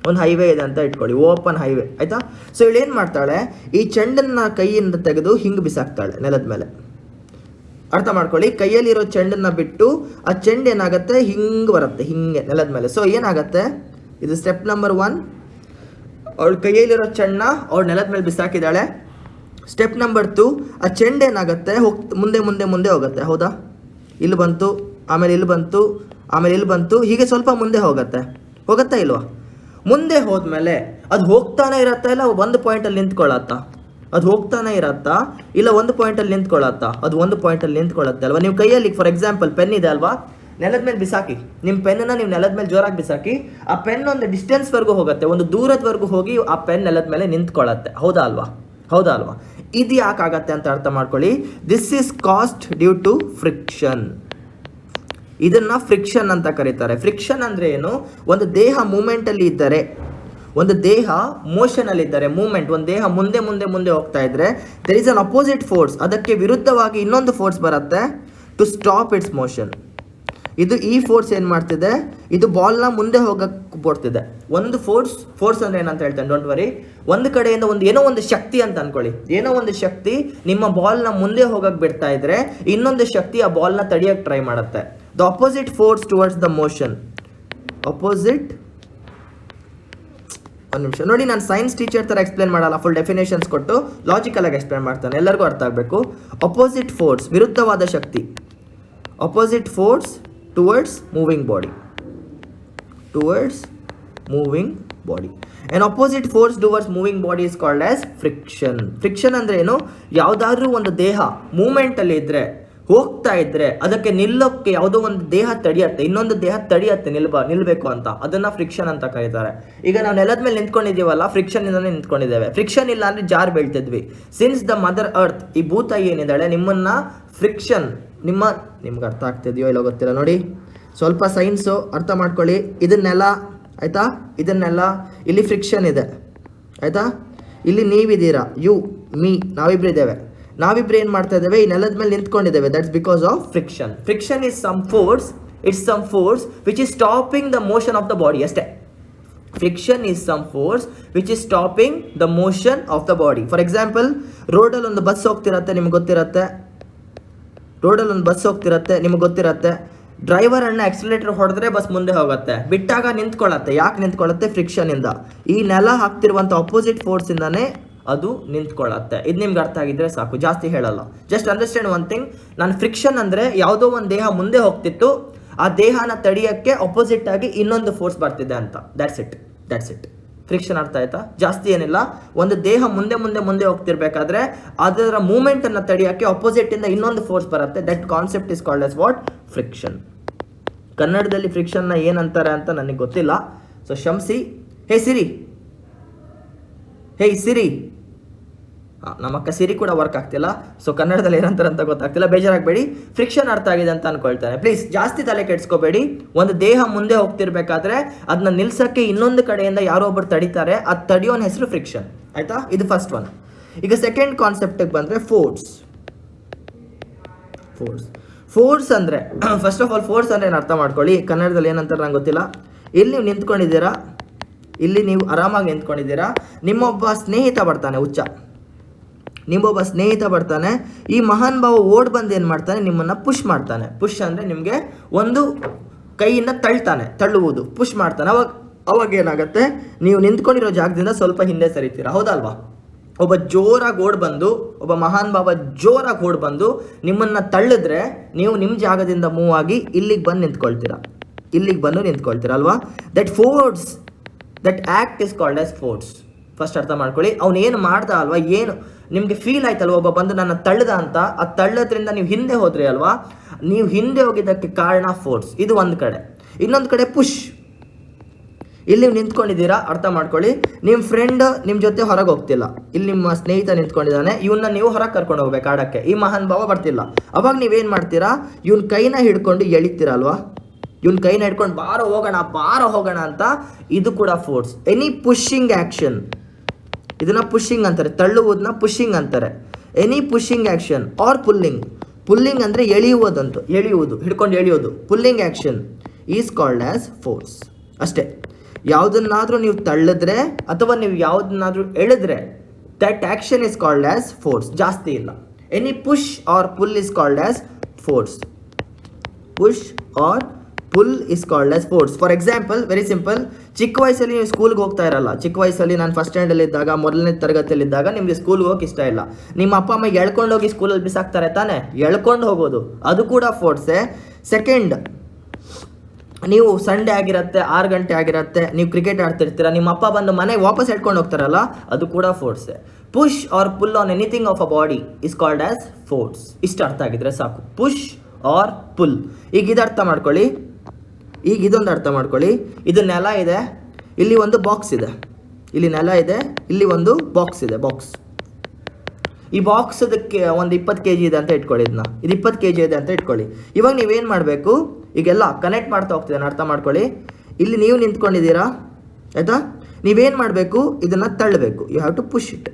ಒಂದು ಹೈವೇ ಇದೆ ಅಂತ ಇಟ್ಕೊಳ್ಳಿ, ಓಪನ್ ಹೈವೇ ಆಯಿತಾ. ಸೊ ಇವಳು ಏನು ಮಾಡ್ತಾಳೆ, ಈ ಚೆಂಡನ್ನು ಕೈಯಿಂದ ತೆಗೆದು ಹಿಂಗೆ ಬಿಸಾಕ್ತಾಳೆ ನೆಲದ ಮೇಲೆ. ಅರ್ಥ ಮಾಡ್ಕೊಳ್ಳಿ, ಕೈಯಲ್ಲಿರೋ ಚೆಂಡನ್ನು ಬಿಟ್ಟು ಆ ಚೆಂಡು ಏನಾಗುತ್ತೆ, ಹಿಂಗೆ ಬರುತ್ತೆ, ಹಿಂಗೆ ನೆಲದ ಮೇಲೆ. ಸೊ ಏನಾಗುತ್ತೆ, ಇದು ಸ್ಟೆಪ್ ನಂಬರ್ 1. ಅವಳ ಕೈಯಲ್ಲಿರೋ ಚೆಂಡನ್ನ ಅವಳು ನೆಲದ ಮೇಲೆ ಬಿಸಾಕಿದ್ದಾಳೆ. ಸ್ಟೆಪ್ ನಂಬರ್ 2, ಆ ಚೆಂಡು ಏನಾಗುತ್ತೆ, ಮುಂದೆ ಹೋಗುತ್ತೆ. ಹೌದಾ, ಇಲ್ಲಿ ಬಂತು, ಆಮೇಲೆ ಇಲ್ಲಿ ಬಂತು, ಆಮೇಲೆ ಇಲ್ಲಿ ಬಂತು, ಹೀಗೆ ಸ್ವಲ್ಪ ಮುಂದೆ ಹೋಗುತ್ತಾ ಇಲ್ವಾ? ಮುಂದೆ ಹೋದ್ಮೇಲೆ ಅದು ಹೋಗ್ತಾನೆ ಇರತ್ತಾ, ಇಲ್ಲ ಒಂದು ಪಾಯಿಂಟಲ್ಲಿ ನಿಂತ್ಕೊಳ್ಳತ್ತಾ? ಅದು ಹೋಗ್ತಾನೆ ಇರತ್ತಾ, ಇಲ್ಲ ಒಂದು ಪಾಯಿಂಟಲ್ಲಿ ನಿಂತ್ಕೊಳ್ಳತ್ತಾ? ಅದು ಒಂದು ಪಾಯಿಂಟಲ್ಲಿ ನಿಂತ್ಕೊಳ್ಳುತ್ತೆ ಅಲ್ವಾ. ನೀವು ಕೈಯಲ್ಲಿ ಫಾರ್ ಎಕ್ಸಾಂಪಲ್ ಪೆನ್ ಇದೆ ಅಲ್ವಾ, ನೆಲದ ಮೇಲೆ ಬಿಸಾಕಿ, ನಿಮ್ಮ ಪೆನ್ನನ್ನು ನೀವು ನೆಲದ ಮೇಲೆ ಜೋರಾಗಿ ಬಿಸಾಕಿ, ಆ ಪೆನ್ ಒಂದು ಡಿಸ್ಟೆನ್ಸ್ವರೆಗೂ ಹೋಗುತ್ತೆ, ಒಂದು ದೂರದವರೆಗೂ ಹೋಗಿ ಆ ಪೆನ್ ನೆಲದ ಮೇಲೆ ನಿಂತ್ಕೊಳ್ಳುತ್ತೆ. ಹೌದಾ ಅಲ್ವಾ? ಇದು ಯಾಕಾಗತ್ತೆ ಅಂತ ಅರ್ಥ ಮಾಡ್ಕೊಳ್ಳಿ. This is caused due to friction. ಇದನ್ನು ಫ್ರಿಕ್ಷನ್ ಅಂತ ಕರೀತಾರೆ. ಫ್ರಿಕ್ಷನ್ ಅಂದರೆ ಏನು, ಒಂದು ದೇಹ ಮೂಮೆಂಟಲ್ಲಿ ಇದ್ದರೆ, ಒಂದು ದೇಹ ಮೋಷನಲ್ಲಿ ಇದ್ದರೆ, ಮೂಮೆಂಟ್, ಒಂದು ದೇಹ ಮುಂದೆ ಹೋಗ್ತಾ ಇದ್ದರೆ, there is an opposite force, ಅದಕ್ಕೆ ವಿರುದ್ಧವಾಗಿ ಇನ್ನೊಂದು ಫೋರ್ಸ್ ಬರುತ್ತೆ ಟು ಸ್ಟಾಪ್ ಇಟ್ಸ್ ಮೋಷನ್. ಇದು ಈ ಫೋರ್ಸ್ ಏನು ಮಾಡ್ತಿದೆ, ಇದು ಬಾಲ್ನ ಮುಂದೆ ಹೋಗಕ್ಕೆ ಕೊಡ್ತಿದೆ. ಒಂದು ಫೋರ್ಸ್ ಅಂದರೆ ಏನಂತ ಹೇಳ್ತೇನೆ, ಡೋಂಟ್ ವರಿ. ಒಂದು ಕಡೆಯಿಂದ ಏನೋ ಒಂದು ಶಕ್ತಿ ಅಂತ ಅನ್ಕೊಳ್ಳಿ, ಏನೋ ಒಂದು ಶಕ್ತಿ ನಿಮ್ಮ ಬಾಲ್ನ ಮುಂದೆ ಹೋಗಕ್ಕೆ ಬಿಡ್ತಾ ಇದ್ರೆ ಇನ್ನೊಂದು ಶಕ್ತಿ ಆ ಬಾಲ್ನ ತಡೆಯಕ್ಕೆ ಟ್ರೈ ಮಾಡುತ್ತೆ. The opposite force towards the motion. ಒಂದು ನಿಮಿಷ ನೋಡಿ, ನಾನು ಸೈನ್ಸ್ ಟೀಚರ್ ಥರ ಎಕ್ಸ್ಪ್ಲೇನ್ ಮಾಡಲ್ಲ, ಫುಲ್ ಡೆಫಿನೇಷನ್ಸ್ ಕೊಟ್ಟು ಲಾಜಿಕಲ್ ಆಗಿ ಎಕ್ಸ್ಪ್ಲೇನ್ ಮಾಡ್ತಾನೆ, ಎಲ್ಲರಿಗೂ ಅರ್ಥ ಆಗಬೇಕು. ಅಪೋಸಿಟ್ ಫೋರ್ಸ್, ವಿರುದ್ಧವಾದ ಶಕ್ತಿ. Opposite force towards moving body. An opposite force towards moving body is called as friction. Friction ಅಂದ್ರೆ ಏನು, ಯಾವುದಾದ್ರೂ ಒಂದು ದೇಹ ಮೂಮೆಂಟ್ ಅಲ್ಲಿ ಇದ್ರೆ, ಹೋಗ್ತಾ ಇದ್ರೆ ಅದಕ್ಕೆ ನಿಲ್ಲೋಕ್ಕೆ ಯಾವುದೋ ಒಂದು ದೇಹ ತಡೆಯುತ್ತೆ, ಇನ್ನೊಂದು ದೇಹ ತಡೆಯುತ್ತೆ ನಿಲ್ಬೇಕು ಅಂತ, ಅದನ್ನ ಫ್ರಿಕ್ಷನ್ ಅಂತ ಕರೀತಾರೆ. ಈಗ ನಾವು ನೆಲದ ಮೇಲೆ ನಿಂತ್ಕೊಂಡಿದ್ದೀವಲ್ಲ, ಫ್ರಿಕ್ಷನ್ ಇಂದಾನೆ ನಿಂತ್ಕೊಂಡಿದ್ದೇವೆ. ಫ್ರಿಕ್ಷನ್ ಇಲ್ಲ ಅಂದ್ರೆ ಜಾರ್ ಬೀಳ್ತಿದ್ವಿ. ಸಿನ್ಸ್ ದ ಮದರ್ ಅರ್ತ್, ಈ ಭೂತಾಯಿ ಏನಿದ್ದಾಳೆ ನಿಮ್ಮನ್ನ ಫ್ರಿಕ್ಷನ್, ನಿಮ್ಗೆ ಅರ್ಥ ಆಗ್ತಿದೆಯೋ ಇಲ್ಲೋ ಗೊತ್ತಿಲ್ಲ ನೋಡಿ, ಸ್ವಲ್ಪ ಸೈನ್ಸು ಅರ್ಥ ಮಾಡ್ಕೊಳ್ಳಿ. ಇದನ್ನೆಲ್ಲ ಆಯ್ತಾ, ಇದನ್ನೆಲ್ಲ ಇಲ್ಲಿ ಫ್ರಿಕ್ಷನ್ ಇದೆ ಆಯ್ತಾ, ಇಲ್ಲಿ ನೀವಿದ್ದೀರಾ, ಯು ಮೀ, ನಾವಿಬ್ರಿದ್ದೇವೆ. ನಾವಿಬ್ರು ಏನು ಮಾಡ್ತಾ ಇದ್ದೇವೆ, ಈ ನೆಲದ ಮೇಲೆ ನಿಂತ್ಕೊಂಡಿದ್ದೇವೆ. That's because of friction. Friction is some force, it's some force which is stopping the motion of the body ಅಷ್ಟೇ. Friction is some force which is stopping the motion of the body. For example, ರೋಡಲ್ಲಿ ಒಂದು bus ಹೋಗ್ತಿರತ್ತೆ, ನಿಮ್ಗೆ ಗೊತ್ತಿರತ್ತೆ. ನಿಮ್ಗೆ ಗೊತ್ತಿರತ್ತೆ, driver ಅನ್ನ accelerator ಹೊಡೆದ್ರೆ ಬಸ್ ಮುಂದೆ ಹೋಗುತ್ತೆ, ಬಿಟ್ಟಾಗ ನಿಂತ್ಕೊಳ್ಳುತ್ತೆ. ಯಾಕೆ ನಿಂತ್ಕೊಳ್ಳುತ್ತೆ? ಫ್ರಿಕ್ಷನ್ ಇಂದ. ಈ ನೆಲ ಹಾಕ್ತಿರುವಂಥ ಅಪೋಸಿಟ್ ಫೋರ್ಸ್ ಇಂದಾನೆ ಅದು ನಿಂತ್ಕೊಳ್ಳುತ್ತೆ. ಇದು ನಿಮ್ಗೆ ಅರ್ಥ ಆಗಿದ್ರೆ ಸಾಕು, ಜಾಸ್ತಿ ಹೇಳಲ್ಲ. ಜಸ್ಟ್ ಅಂಡರ್ಸ್ಟ್ಯಾಂಡ್ ಒನ್ ಥಿಂಗ್, ನಾನು ಫ್ರಿಕ್ಷನ್ ಅಂದ್ರೆ ಯಾವುದೋ ಒಂದು ದೇಹ ಮುಂದೆ ಹೋಗ್ತಿತ್ತು, ಆ ದೇಹನ ತಡೆಯಕ್ಕೆ ಅಪೋಸಿಟ್ ಆಗಿ ಇನ್ನೊಂದು ಫೋರ್ಸ್ ಬರ್ತಿದೆ ಅಂತ. That's it. ಫ್ರಿಕ್ಷನ್ ಅರ್ಥ ಆಯ್ತಾ? ಜಾಸ್ತಿ ಏನಿಲ್ಲ. ಒಂದು ದೇಹ ಮುಂದೆ ಹೋಗ್ತಿರ್ಬೇಕಾದ್ರೆ ಅದರ ಮೂವ್ಮೆಂಟ್ ಅನ್ನ ತಡೆಯಕ್ಕೆ ಅಪೋಸಿಟ್ ಇಂದ ಇನ್ನೊಂದು ಫೋರ್ಸ್ ಬರುತ್ತೆ. That concept is called as what? Friction. ಕನ್ನಡದಲ್ಲಿ ಫ್ರಿಕ್ಷನ್ನ ಏನಂತಾರೆ ಅಂತ ನನಗೆ ಗೊತ್ತಿಲ್ಲ, ಸೊ ಕ್ಷಮಿಸಿ. ಹೇ ಸಿರಿ, ನಮ್ಮ ಅಕ್ಕ ಸಿರಿ ಕೂಡ ವರ್ಕ್ ಆಗ್ತಿಲ್ಲ, ಸೊ ಕನ್ನಡದಲ್ಲಿ ಏನಂತಾರೆ ಅಂತ ಗೊತ್ತಾಗ್ತಿಲ್ಲ, ಬೇಜಾರಾಗಬೇಡಿ. ಫ್ರಿಕ್ಷನ್ ಅರ್ಥ ಆಗಿದೆ ಅಂತ ಅನ್ಕೊಳ್ತಾನೆ. ಪ್ಲೀಸ್ ಜಾಸ್ತಿ ತಲೆ ಕೆಡಿಸ್ಕೋಬೇಡಿ. ಒಂದು ದೇಹ ಮುಂದೆ ಹೋಗ್ತಿರ್ಬೇಕಾದ್ರೆ ಅದನ್ನ ನಿಲ್ಸಕ್ಕೆ ಇನ್ನೊಂದು ಕಡೆಯಿಂದ ಯಾರೋ ಒಬ್ಬರು ತಡಿತಾರೆ, ಅದು ತಡೆಯೋನ ಹೆಸರು ಫ್ರಿಕ್ಷನ್. ಆಯ್ತಾ? ಇದು ಫಸ್ಟ್ ಒನ್. ಈಗ ಸೆಕೆಂಡ್ ಕಾನ್ಸೆಪ್ಟಿಗೆ ಬಂದರೆ ಫೋರ್ಸ್ ಅಂದರೆ, ಫಸ್ಟ್ ಆಫ್ ಆಲ್ ಫೋರ್ಸ್ ಅಂದರೆ ಏನು ಅರ್ಥ ಮಾಡ್ಕೊಳ್ಳಿ. ಕನ್ನಡದಲ್ಲಿ ಏನಂತಾರೆ ನಂಗೆ ಗೊತ್ತಿಲ್ಲ. ಇಲ್ಲಿ ನೀವು ನಿಂತ್ಕೊಂಡಿದ್ದೀರಾ, ಇಲ್ಲಿ ನೀವು ಆರಾಮಾಗಿ ನಿಂತ್ಕೊಂಡಿದ್ದೀರಾ, ನಿಮ್ಮೊಬ್ಬ ಸ್ನೇಹಿತ ಬರ್ತಾನೆ. ಈ ಮಹಾನ್ ಭಾವ ಓಡ್ ಬಂದು ಏನು ಮಾಡ್ತಾನೆ, ನಿಮ್ಮನ್ನು ಪುಷ್ ಮಾಡ್ತಾನೆ. ಪುಷ್ ಅಂದರೆ ನಿಮಗೆ ಒಂದು ಕೈಯಿಂದ ತಳ್ಳುವುದು, ಪುಷ್ ಮಾಡ್ತಾನೆ. ಅವಾಗ ಏನಾಗುತ್ತೆ, ನೀವು ನಿಂತ್ಕೊಂಡಿರೋ ಜಾಗದಿಂದ ಸ್ವಲ್ಪ ಹಿಂದೆ ಸರಿತೀರಾ, ಹೌದಲ್ವಾ? ಒಬ್ಬ ಮಹಾನ್ ಭಾವ ಜೋರಾಗಿ ಓಡ್ ಬಂದು ನಿಮ್ಮನ್ನ ತಳ್ಳಿದ್ರೆ ನೀವು ನಿಮ್ಮ ಜಾಗದಿಂದ ಮೂವ್ ಆಗಿ ಇಲ್ಲಿಗೆ ಬಂದು ನಿಂತ್ಕೊಳ್ತೀರಾ ಅಲ್ವಾ? That act is called as force. First ಅರ್ಥ ಮಾಡ್ಕೊಳ್ಳಿ. ಅವನು ಏನು ಮಾಡ್ದ ಅಲ್ವಾ, ಏನು ನಿಮಗೆ ಫೀಲ್ ಆಯ್ತಲ್ವ, ಒಬ್ಬ ಬಂದು ನನ್ನ ತಳ್ಳಿದ ಅಂತ, ಆ ತಳ್ಳೋದ್ರಿಂದ ನೀವು ಹಿಂದೆ ಹೋದ್ರಿ ಅಲ್ವಾ, ನೀವು ಹಿಂದೆ ಹೋಗಿದ್ದಕ್ಕೆ ಕಾರಣ ಫೋರ್ಸ್. ಇದು ಒಂದು ಕಡೆ. ಇನ್ನೊಂದು ಕಡೆ ಪುಷ್. ಇಲ್ಲಿ ನೀವು ನಿಂತ್ಕೊಂಡಿದ್ದೀರಾ, ಅರ್ಥ ಮಾಡ್ಕೊಳ್ಳಿ. ನಿಮ್ಮ ಫ್ರೆಂಡ್ ನಿಮ್ಮ ಜೊತೆ ಹೊರಗೆ ಹೋಗ್ತಿಲ್ಲ, ಇಲ್ಲಿ ನಿಮ್ಮ ಸ್ನೇಹಿತ ನಿಂತ್ಕೊಂಡಿದ್ದಾನೆ, ಇವನ್ನ ನೀವು ಹೊರಗೆ ಕರ್ಕೊಂಡು ಹೋಗ್ಬೇಕು ಆಡಕ್ಕೆ, ಈ ಮಹಾನ್ ಭಾವ ಬರ್ತಿಲ್ಲ. ಅವಾಗ ನೀವೇನು ಮಾಡ್ತೀರಾ, ಇವನ್ ಕೈನ ಹಿಡ್ಕೊಂಡು ಎಳಿತೀರಾ ಅಲ್ವಾ, ಇವನ್ ಕೈನ ಹಿಡ್ಕೊಂಡು ಬಾರೋ ಹೋಗೋಣ ಅಂತ. ಇದು ಕೂಡ ಫೋರ್ಸ್. ಎನಿ ಪುಷಿಂಗ್ ಆಕ್ಷನ್, ಇದನ್ನ ಪುಷಿಂಗ್ ಅಂತಾರೆ, ತಳ್ಳುವುದನ್ನ ಪುಷಿಂಗ್ ಅಂತಾರೆ. Any pushing action or pulling ಅಂದರೆ ಎಳೆಯುವುದು, ಹಿಡ್ಕೊಂಡು ಎಳೆಯೋದು. Pulling action is called as force. ಅಷ್ಟೇ. ಯಾವುದನ್ನಾದ್ರೂ ನೀವು ತಳ್ಳಿದ್ರೆ ಅಥವಾ ನೀವು ಯಾವುದನ್ನಾದ್ರೂ ಎಳೆದ್ರೆ that action is called as force. ಜಾಸ್ತಿ ಇಲ್ಲ. Any push or pull is called as force. For example, very simple. ಚಿಕ್ಕ ವಯಸ್ಸಲ್ಲಿ ನೀವು ಸ್ಕೂಲ್ಗೆ ಹೋಗ್ತಾ ಇರಲ್ಲ. ಚಿಕ್ಕ ವಯಸ್ಸಲ್ಲಿ ನಾನು ಫಸ್ಟ್ ಸ್ಟ್ಯಾಂಡಲ್ಲಿ ಇದ್ದಾಗ, ಮೊದಲನೇ ತರಗತಿಯಲ್ಲಿದ್ದಾಗ ನಿಮಗೆ ಸ್ಕೂಲ್ಗೆ ಹೋಗಿ ಇಷ್ಟ ಇಲ್ಲ. ನಿಮ್ಮ ಅಪ್ಪ ಅಮ್ಮ ಎಳ್ಕೊಂಡು ಹೋಗಿ ಸ್ಕೂಲಲ್ಲಿ ಬಿಸಾಕ್ತಾರೆ ತಾನೆ, ಎಳ್ಕೊಂಡು ಹೋಗೋದು ಅದು ಕೂಡ ಫೋರ್ಸೇ. ಸೆಕೆಂಡ್, ನೀವು ಸಂಡೇ ಆಗಿರುತ್ತೆ, 6 ಗಂಟೆ ಆಗಿರುತ್ತೆ, ನೀವು ಕ್ರಿಕೆಟ್ ಆಡ್ತಿರ್ತೀರ, ನಿಮ್ಮ ಅಪ್ಪ ಬಂದು ಮನೆಗೆ ವಾಪಸ್ ಹೇಳ್ಕೊಂಡು ಹೋಗ್ತಾರಲ್ಲ, ಅದು ಕೂಡ ಫೋರ್ಸೇ. Push or pull on anything of a body is called as force. ಇಷ್ಟು ಅರ್ಥ ಆಗಿದ್ರೆ ಸಾಕು, ಪುಷ್ ಆರ್ ಪುಲ್. ಈಗ ಇದೊಂದು ಅರ್ಥ ಮಾಡ್ಕೊಳ್ಳಿ. ಇದು ನೆಲ ಇದೆ, ಇಲ್ಲಿ ಒಂದು ಬಾಕ್ಸ್ ಇದೆ, ಇಲ್ಲಿ ನೆಲ ಇದೆ, ಇಲ್ಲಿ ಒಂದು ಬಾಕ್ಸ್ ಇದೆ. ಈ ಬಾಕ್ಸ್ ಅದಕ್ಕೆ ಒಂದು 20 kg ಇದೆ ಅಂತ ಇಟ್ಕೊಳ್ಳಿ. ಇದು 20 kg ಇದೆ ಅಂತ ಇಟ್ಕೊಳ್ಳಿ. ಇವಾಗ ನೀವೇನು ಮಾಡಬೇಕು, ಈಗೆಲ್ಲ ಕನೆಕ್ಟ್ ಮಾಡ್ತಾ ಹೋಗ್ತಿದ್ದಾನೆ, ಅರ್ಥ ಮಾಡ್ಕೊಳ್ಳಿ. ಇಲ್ಲಿ ನೀವು ನಿಂತ್ಕೊಂಡಿದ್ದೀರಾ ಆಯ್ತಾ, ನೀವೇನು ಮಾಡಬೇಕು, ಇದನ್ನು ತಳ್ಳಬೇಕು. You have to push it.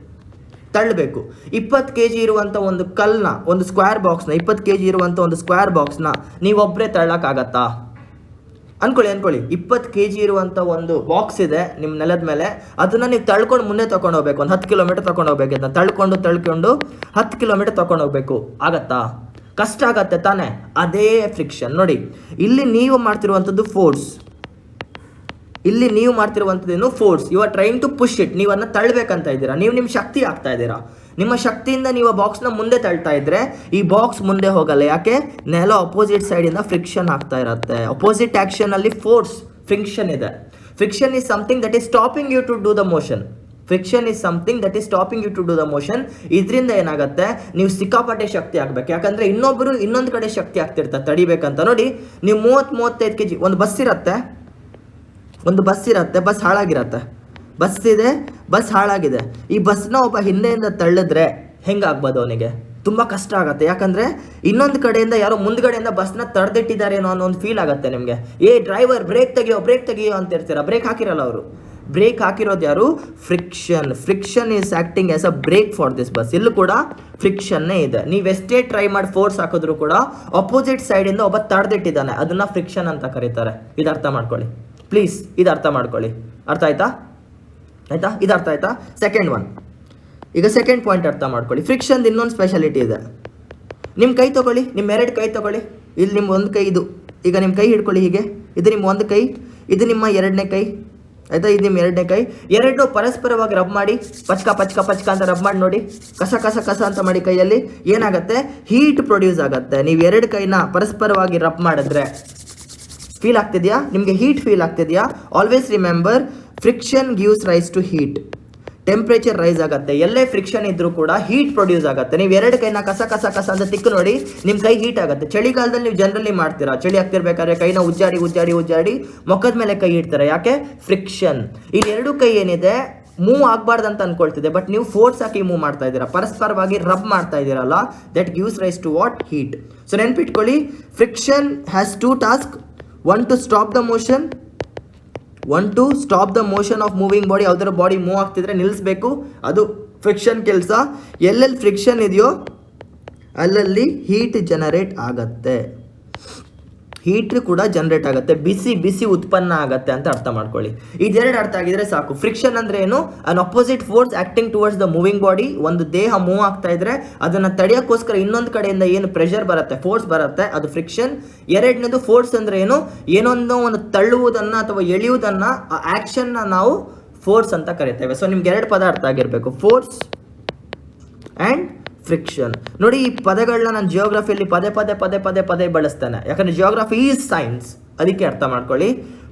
ತಳ್ಳಬೇಕು. 20 kg ಇರುವಂಥ ಒಂದು ಕಲ್ಲನ್ನ, ಒಂದು ಸ್ಕ್ವೇರ್ ಬಾಕ್ಸ್ನ, 20 kg ಇರುವಂಥ ಒಂದು ಸ್ಕ್ವೇರ್ ಬಾಕ್ಸ್ನ ನೀವೊಬ್ಬರೇ ತಳ್ಳೋಕ್ಕಾಗತ್ತಾ? ಅನ್ಕೊಳ್ಳಿ 20 kg ಇರುವಂಥ ಒಂದು ಬಾಕ್ಸ್ ಇದೆ ನಿಮ್ಮ ನೆಲದ ಮೇಲೆ, ಅದನ್ನು ನೀವು ತಳ್ಕೊಂಡು ಮುಂದೆ ತೊಗೊಂಡು ಹೋಗ್ಬೇಕು. ಒಂದು 10 ಕಿಲೋಮೀಟರ್ ತೊಗೊಂಡು ಹೋಗ್ಬೇಕು. ಅದನ್ನ ತಳ್ಕೊಂಡು 10 ಕಿಲೋಮೀಟರ್ ತೊಗೊಂಡು ಹೋಗ್ಬೇಕು. ಆಗತ್ತಾ? ಕಷ್ಟ ಆಗತ್ತೆ ತಾನೇ? ಅದೇ ಫ್ರಿಕ್ಷನ್. ನೋಡಿ, ಇಲ್ಲಿ ನೀವು ಮಾಡ್ತಿರುವಂಥದ್ದು ಫೋರ್ಸ್, ಇಲ್ಲಿ ನೀವು ಮಾಡ್ತಿರುವಂಥದ್ದೇನು force. You are trying to push it. ನೀವು ಅದನ್ನ ತಳ್ಳಬೇಕಂತ ಇದ್ದೀರಾ, ನೀವು ನಿಮ್ಮ ಶಕ್ತಿ ಆಗ್ತಾ ಇದ್ದೀರಾ. ನಿಮ್ಮ ಶಕ್ತಿಯಿಂದ ನೀವು ಬಾಕ್ಸ್ನ ಮುಂದೆ ತಳ್ತಾ ಇದ್ರೆ ಈ ಬಾಕ್ಸ್ ಮುಂದೆ ಹೋಗಲ್ಲ. ಯಾಕೆ? ನೆಲ ಅಪೋಸಿಟ್ ಸೈಡಿಂದ ಫ್ರಿಕ್ಷನ್ ಆಗ್ತಾ ಇರುತ್ತೆ. ಅಪೋಸಿಟ್ ಆ್ಯಕ್ಷನಲ್ಲಿ ಫೋರ್ಸ್, ಫ್ರಿಕ್ಷನ್ ಇದೆ. Friction is something that is stopping you to do the motion. Friction is something that is stopping you to do the motion. ಇದರಿಂದ ಏನಾಗುತ್ತೆ, ನೀವು ಸಿಕ್ಕಾಪಟ್ಟೆ ಶಕ್ತಿ ಆಗಬೇಕು. ಯಾಕಂದರೆ ಇನ್ನೊಬ್ಬರು ಇನ್ನೊಂದು ಕಡೆ ಶಕ್ತಿ ಆಗ್ತಿರ್ತಾರೆ ತಡಿಬೇಕಂತ. ನೋಡಿ, ನೀವು 30-35 kg ಒಂದು ಬಸ್ ಇರುತ್ತೆ, ಬಸ್ ಹಾಳಾಗಿರತ್ತೆ, ಬಸ್ ಹಾಳಾಗಿದೆ. ಈ ಬಸ್ನ ಒಬ್ಬ ಹಿಂದೆಯಿಂದ ತಳ್ಳಿದ್ರೆ ಹೆಂಗಾಗ್ಬೋದು ಅವನಿಗೆ? ತುಂಬ ಕಷ್ಟ ಆಗುತ್ತೆ. ಯಾಕಂದರೆ ಇನ್ನೊಂದು ಕಡೆಯಿಂದ ಯಾರೋ ಮುಂದ್ಗಡೆಯಿಂದ ಬಸ್ನ ತಡೆದಿಟ್ಟಿದ್ದಾರೇನೋ ಅನ್ನೋ ಒಂದು ಫೀಲ್ ಆಗುತ್ತೆ ನಿಮಗೆ. ಡ್ರೈವರ್ ಬ್ರೇಕ್ ತೆಗಿಯೋ ಅಂತ ಇರ್ತೀರ. ಬ್ರೇಕ್ ಹಾಕಿರಲ್ಲ ಅವರು. ಬ್ರೇಕ್ ಹಾಕಿರೋದು ಯಾರು? Friction is acting as a brake for this bus. ಇಲ್ಲೂ ಕೂಡ ಫ್ರಿಕ್ಷನ್ನೇ ಇದೆ. ನೀವೆಷ್ಟೇ ಟ್ರೈ ಮಾಡಿ ಫೋರ್ಸ್ ಹಾಕಿದ್ರು ಕೂಡ ಅಪೋಸಿಟ್ ಸೈಡಿಂದ ಒಬ್ಬ ತಡೆದಿಟ್ಟಿದ್ದಾನೆ. ಅದನ್ನು ಫ್ರಿಕ್ಷನ್ ಅಂತ ಕರೀತಾರೆ. ಇದು ಅರ್ಥ ಮಾಡ್ಕೊಳ್ಳಿ ಪ್ಲೀಸ್, ಇದು ಅರ್ಥ ಮಾಡ್ಕೊಳ್ಳಿ. ಅರ್ಥ ಆಯ್ತಾ? ಇದು ಅರ್ಥ ಆಯ್ತಾ? ಸೆಕೆಂಡ್ ಒನ್, ಈಗ ಸೆಕೆಂಡ್ ಪಾಯಿಂಟ್ ಅರ್ಥ ಮಾಡ್ಕೊಳ್ಳಿ. ಫ್ರಿಕ್ಷನ್ ಇನ್ನೊಂದು ಸ್ಪೆಷಾಲಿಟಿ ಇದೆ. ನಿಮ್ಮ ಕೈ ತೊಗೊಳ್ಳಿ, ನಿಮ್ಮ 2 ಕೈ ತೊಗೊಳ್ಳಿ. ಇಲ್ಲಿ ನಿಮ್ಮ ಒಂದು ಕೈ, ಇದು ಈಗ ನಿಮ್ಮ ಕೈ ಹಿಡ್ಕೊಳ್ಳಿ ಹೀಗೆ. ಇದು ನಿಮ್ಮ ಒಂದು ಕೈ, ಇದು ನಿಮ್ಮ 2ನೇ ಕೈ. ಆಯಿತಾ? ಇದು ನಿಮ್ಮ 2ನೇ ಕೈ. ಎರಡು ಪರಸ್ಪರವಾಗಿ ರಬ್ ಮಾಡಿ, ಪಚ್ಕ ಅಂತ ರಬ್ ಮಾಡಿ ನೋಡಿ. ಕಸ ಅಂತ ಮಾಡಿ ಕೈಯಲ್ಲಿ ಏನಾಗುತ್ತೆ? ಹೀಟ್ ಪ್ರೊಡ್ಯೂಸ್ ಆಗುತ್ತೆ. ನೀವು 2 ಕೈನ ಪರಸ್ಪರವಾಗಿ ರಬ್ ಮಾಡಿದ್ರೆ ಫೀಲ್ ಆಗ್ತಿದೆಯಾ? ನಿಮಗೆ ಹೀಟ್ ಫೀಲ್ ಆಗ್ತಿದೆಯಾ? Always remember, friction gives rise to heat. Temperature rise ಆಗುತ್ತೆ. ಎಲ್ಲೇ ಫ್ರಿಕ್ಷನ್ ಇದ್ರೂ ಕೂಡ ಹೀಟ್ ಪ್ರೊಡ್ಯೂಸ್ ಆಗುತ್ತೆ. ನೀವು 2 ಕೈನ ಕಸ ಅಂತ ತಿಕ್ಕು ನೋಡಿ, ನಿಮ್ಮ ಕೈ ಹೀಟ್ ಆಗುತ್ತೆ. ಚಳಿಗಾಲದಲ್ಲಿ ನೀವು ಜನರಲಿ ಮಾಡ್ತೀರಾ, ಚಳಿ ಆಗ್ತಿರ್ಬೇಕಾದ್ರೆ ಕೈನ ಉಜ್ಜಾಡಿ ಮುಖದ ಮೇಲೆ ಕೈ ಇಡ್ತಾರೆ. ಯಾಕೆ? ಫ್ರಿಕ್ಷನ್. ಇಲ್ಲಿ 2 ಕೈ ಏನಿದೆ ಮೂವ್ ಆಗಬಾರ್ದು ಅಂತ ಅನ್ಕೊಳ್ತಿದೆ, ಬಟ್ ನೀವು ಫೋರ್ಸ್ ಹಾಕಿ ಮೂವ್ ಮಾಡ್ತಾ ಇದ್ದೀರಾ, ಪರಸ್ಪರವಾಗಿ ರಬ್ ಮಾಡ್ತಾ ಇದ್ದೀರಲ್ಲ, that gives rise to what? Heat. So ನೆನ್ಪಿಟ್ಕೊಳ್ಳಿ, friction has 2 task. One to stop the motion of moving body. ಯಾವ್ದಾರ ಬಾಡಿ ಮೂವ್ ಆಗ್ತಿದ್ರೆ ನಿಲ್ಲಿಸಬೇಕು, ಅದು ಫ್ರಿಕ್ಷನ್ ಕೆಲಸ. ಎಲ್ಲೆಲ್ಲಿ ಫ್ರಿಕ್ಷನ್ ಇದೆಯೋ ಅಲ್ಲಲ್ಲಿ ಹೀಟ್ ಜನರೇಟ್ ಆಗತ್ತೆ. ಹೀಟ್ ಕೂಡ ಜನರೇಟ್ ಆಗುತ್ತೆ, ಬಿಸಿ ಉತ್ಪನ್ನ ಆಗುತ್ತೆ ಅಂತ ಅರ್ಥ ಮಾಡ್ಕೊಳ್ಳಿ. ಇದೆರಡು ಅರ್ಥ ಆಗಿದ್ರೆ ಸಾಕು. ಫ್ರಿಕ್ಷನ್ ಅಂದ್ರೆ ಏನು? An opposite force acting towards the moving body. ಒಂದು ದೇಹ ಮೂವ್ ಆಗ್ತಾ ಇದ್ರೆ ಅದನ್ನ ತಡೆಯೋಕ್ಕೋಸ್ಕರ ಇನ್ನೊಂದು ಕಡೆಯಿಂದ ಏನು ಪ್ರೆಷರ್ ಬರುತ್ತೆ, ಫೋರ್ಸ್ ಬರುತ್ತೆ, ಅದು ಫ್ರಿಕ್ಷನ್. ಎರಡನೇದು ಫೋರ್ಸ್ ಅಂದ್ರೆ ಏನು? ಏನೊಂದು ಒಂದು ತಳ್ಳುವುದನ್ನ ಅಥವಾ ಎಳೆಯುವುದನ್ನ, ಆ ಆಕ್ಷನ್ ನಾವು ಫೋರ್ಸ್ ಅಂತ ಕರಿತೇವೆ. ಸೊ ನಿಮ್ಗೆ 2 ಪದ ಅರ್ಥ ಆಗಿರಬೇಕು, ಫೋರ್ಸ್ ಆ್ಯಂಡ್ ಫ್ರಿಕ್ಷನ್. ನೋಡಿ, ಈ ಪದಗಳನ್ನ ನಾನು ಜಿಯೋಗ್ರಫಿಯಲ್ಲಿ ಪದೇ ಬಳಸ್ತೇನೆ. ಯಾಕಂದರೆ ಜಿಯೋಗ್ರಫಿ ಈಸ್ ಸೈನ್ಸ್, ಅದಕ್ಕೆ ಅರ್ಥ ಮಾಡ್ಕೊಳ್ಳಿ.